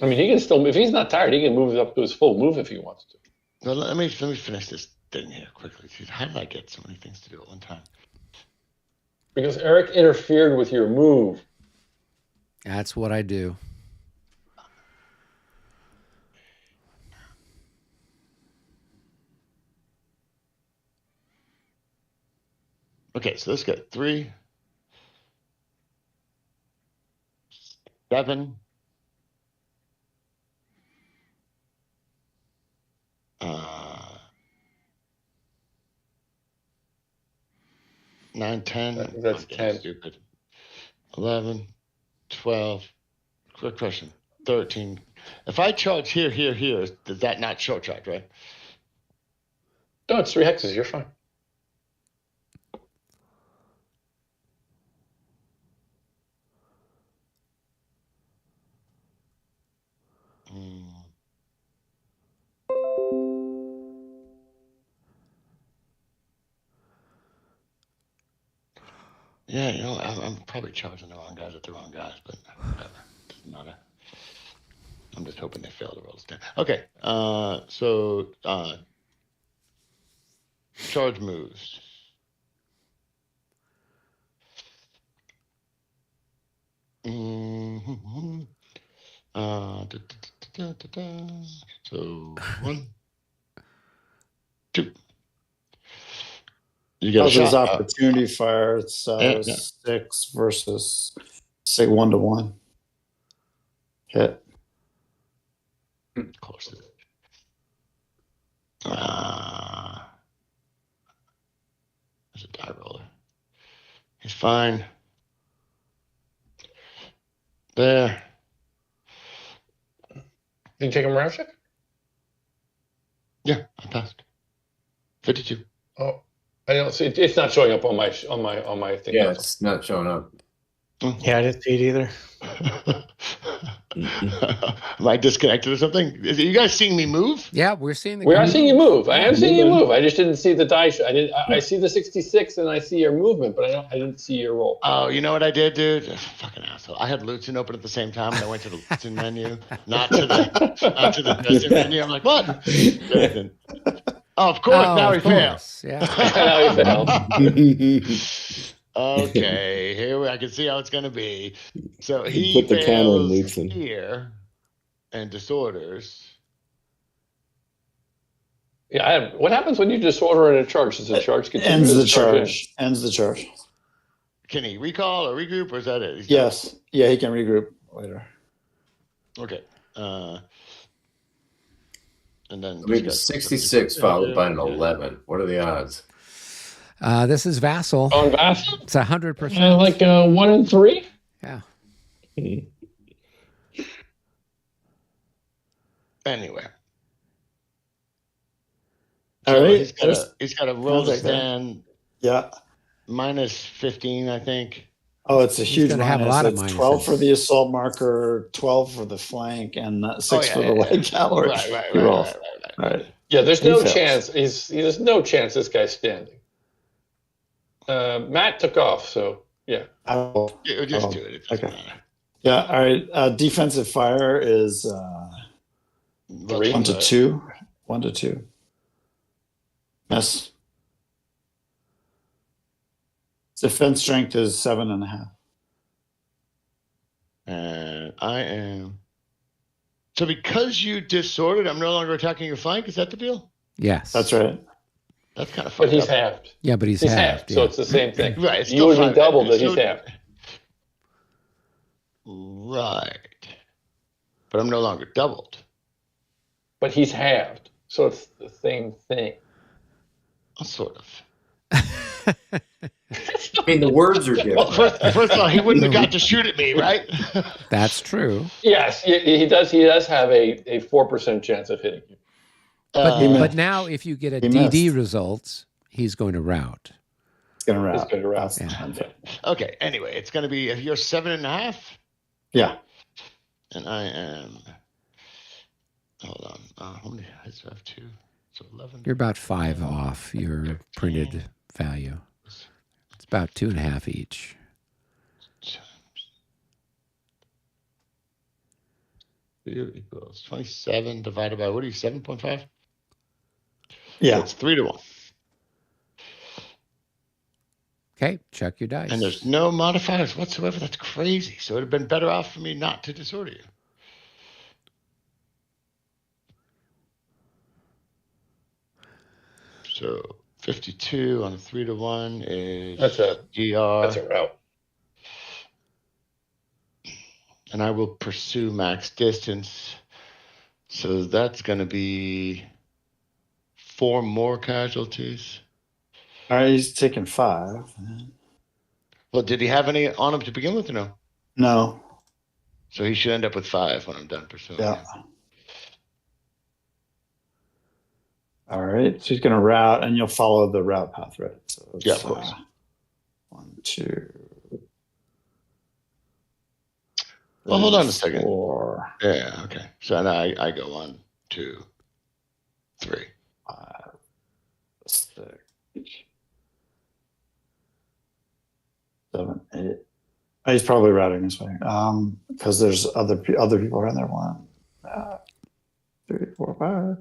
I mean, he can still, if he's not tired, he can move up to his full move if he wants to. Well, let me finish this thing here quickly. How did I get so many things to do at one time? Because Eric interfered with your move. That's what I do. Okay, so let's get 3, 7, 9, 10. I think that's I'm getting 10. stupid. 11, 12. Quick question. 13. If I charge here, does that not short charge, right? No, it's 3 hexes. You're fine. Yeah, you know, I'm probably charging the wrong guys at the wrong guys, but whatever. Doesn't matter. I'm just hoping they fail to roll this down. Okay, so charge moves. Mm-hmm. So 1, 2. You got a His shot. opportunity fire. It's Yeah. 6 versus, say, 1-1. Hit. Of course it is. There's a die roller. He's fine. There. Did you take a morale check? Yeah, I passed. 52. Oh, I don't see it. It's not showing up on my thing. Yeah, it's not showing up. Yeah, I didn't see it either. Am I disconnected or something? Are you guys seeing me move? Yeah, we're seeing the. We are seeing you move. I am seeing you move. I just didn't see the die. I see the 66 and I see your movement, but I didn't see your roll. Oh, you know what I did, dude? Fucking asshole. I had Luton open at the same time, and I went to the Luton menu, not to the Dresden menu. I'm like, what? Oh, of course. Now he fails. Yeah. Now he failed. Okay, I can see how it's going to be. So he put the counter in fails Luton. here and disorders. Yeah. What happens when you disorder in a charge? Does the charge continue? Ends the charge? Ends the charge. Can he recall or regroup, or is that it? Yes. Yeah, he can regroup later. Okay. And then I mean, 66 followed by an 11. What are the odds? This is Vassal. On Vassal? It's 100%. Like 1 in 3? Yeah. Anyway. All So right. he's got a roll to stand Yeah. minus 15, I think. Oh, it's a huge gonna have a minus. lot of It's minuses. 12 for the assault marker, 12 for the flank, and 6 for the light cavalry. Right. Yeah, there's He no fails. chance. There's no chance this guy's standing. Matt took off, so yeah. Yeah, just do it. It doesn't matter. Yeah. All right. Defensive fire is 3. 1 to 2. 1 to 2. Yes. Defense strength is 7.5. And I am. So because you disordered, I'm no longer attacking your flank. Is that the deal? Yes. That's right. That's kind of But fucked he's up. halved. Yeah, but he's halved. So Yeah. it's the same thing. Right. It's You still would be fine. doubled, but So- he's halved. Right. But I'm no longer doubled. But he's halved. So it's the same thing. Sort of. I mean, the words are Well, different. first of all, he wouldn't have got to shoot at me, right? That's true. Yes, he does. He does have a 4% chance of hitting you. But now, if you get a he DD missed. results, he's going to rout. It's going to He's route. going to route. That's- Okay. Anyway, it's going to be if you're 7.5, Yeah. and I am. Hold on. How many hits do I have? 2. So 11. You're about 5 off your printed value. It's about 2.5 each. Equals 27 divided by what are you? 7.5. Yeah. It's 3 to 1. Okay, check your dice. And there's no modifiers whatsoever. That's crazy. So it'd have been better off for me not to disorder you. So 52 on a 3 to 1 is That's a GR. That's a route. And I will pursue max distance. So that's going to be 4 more casualties. All right, he's taking 5. Well, did he have any on him to begin with or no? No. So he should end up with 5 when I'm done pursuing Yeah. him. All right. So he's going to route, and you'll follow the route path, right? So it's, Yeah, of course. 1, 2. Well, hold on a second. 4. Yeah, okay. So now I go 1, 2, 3. 5, 6, 7, 8. Oh, he's probably routing this way because there's other people around there. 1, 3, 4, 5,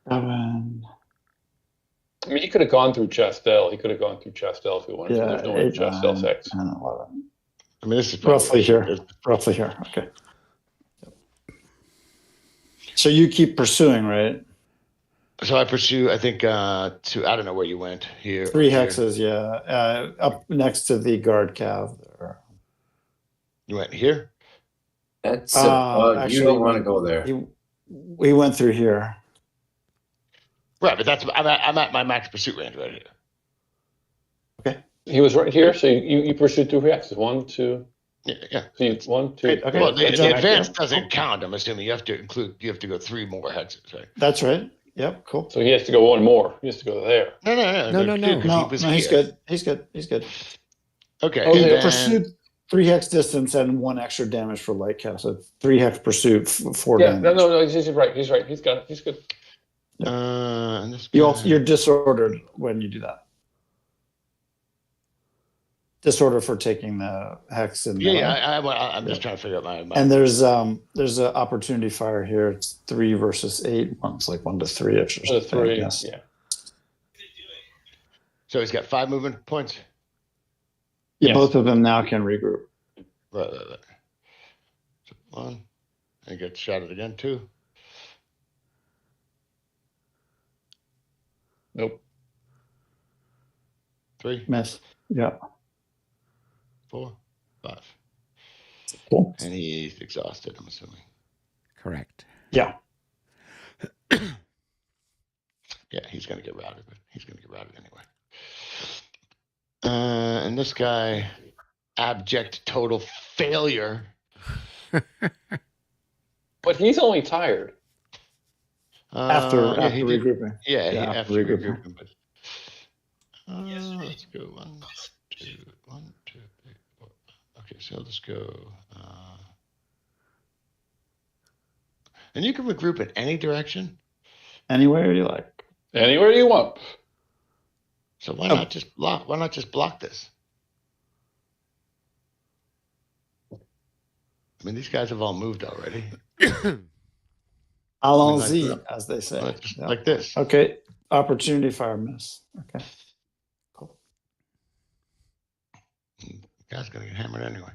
7. I mean, he could have gone through Chastel. He could have gone through Chastel if he wanted to. Yeah, There's no way 8, Chastel 9, hex. 10, 11. I mean, this is Roughly here. Roughly here. Okay. So you keep pursuing, right? So I pursue, I think, to, I don't know where you went here. 3 here. hexes, yeah. Up next to the guard cav there. You went here? That's Actually, you don't want to go there. We went through here. Right, but that's I'm at my max pursuit range right here. Okay. He was right here, so you pursued 2 hexes. 1, 2. Yeah. So you 1, 2. Okay. Well, the Good job. advance doesn't count. I'm assuming you have to go 3 more hexes, right? That's right. Yep, cool. So he has to go 1 more. He has to go there. No. No. No, he's good. He's good. Okay. Oh, He yeah. pursued 3 hex distance and 1 extra damage for light cast. So 3 hex pursuit, 4 Yeah, damage. no. He's right. He's right. He's got it. He's good. And this You're disordered when you do that. Disorder for taking the hex and I'm just trying to figure out my and there's an opportunity fire here. It's 3 versus 8. One's like 1 to 3 ish or something. 3. Yes. Yeah. So he's got 5 movement points. Yeah, Yes. both of them now can regroup. Right. So 1, and get shot at again. 2. Nope. 3, Miss. Yeah. 4, 5. Cool. And he's exhausted, I'm assuming. Correct. Yeah. Yeah, he's going to get routed, but he's going to get routed anyway. And this guy, abject total failure. But he's only tired. After he did. regrouping. After regrouping. regrouping. But, let's go 1, 2, 1, 2, 3, 4. Okay, so let's go. And you can regroup in any direction. Anywhere you like. Anywhere you want. So why not just block? Why not just block this? I mean, these guys have all moved already. Allons-y, as they say. Yeah. Like this. Okay. Opportunity fire miss. Okay. Cool. The guy's gonna get hammered anyway.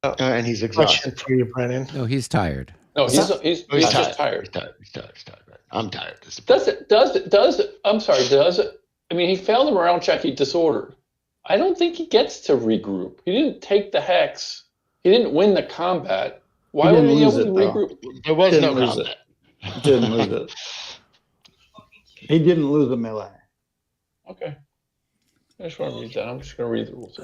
Oh, And he's Question exhausted. for you, Brennan. No, he's tired. No, he's just tired. He's tired. Right. I'm tired. Does it? I'm sorry. Does it? I mean, he failed the morale check. He disordered. I don't think he gets to regroup. He didn't take the hex. He didn't win the combat. Why would he be able to regroup? There was Didn't no lose combat. Didn't lose it. He didn't lose the melee. Okay. I just want to read that. I'm just going to read the rules.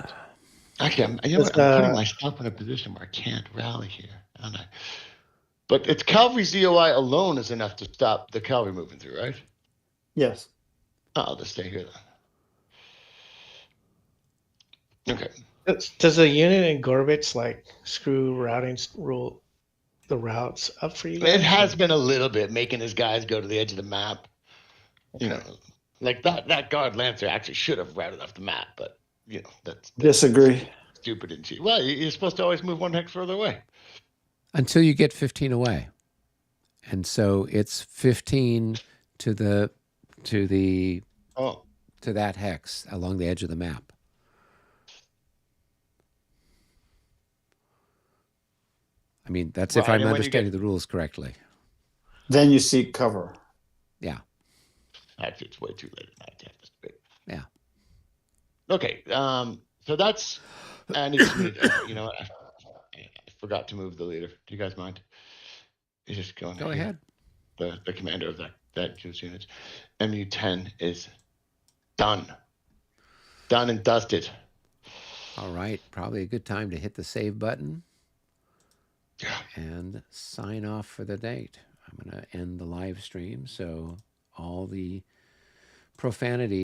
Actually, I'm putting myself in a position where I can't rally here, aren't I? But it's cavalry ZOI alone is enough to stop the cavalry moving through, right? Yes. I'll just stay here then. Okay. Does a unit in Gorbits like screw routing rule the routes up for you guys? It has been a little bit making his guys go to the edge of the map. You know, like that guard lancer actually should have routed off the map, but you know that's Disagree. stupid and cheap. Well, you're supposed to always move 1 hex further away. Until you get 15 away. And so it's 15 to that hex along the edge of the map. I mean, that's if I'm understanding the rules correctly. Then you seek cover. Yeah. Actually, it's way too late at night to have this debate. Yeah. Okay. So that's, and it's, you know, I forgot to move the leader. Do you guys mind? You just go ahead. The commander of that unit's units. MU10 is Done and dusted. All right, probably a good time to hit the save button. Yeah. And sign off for the date. I'm going to end the live stream, so all the profanity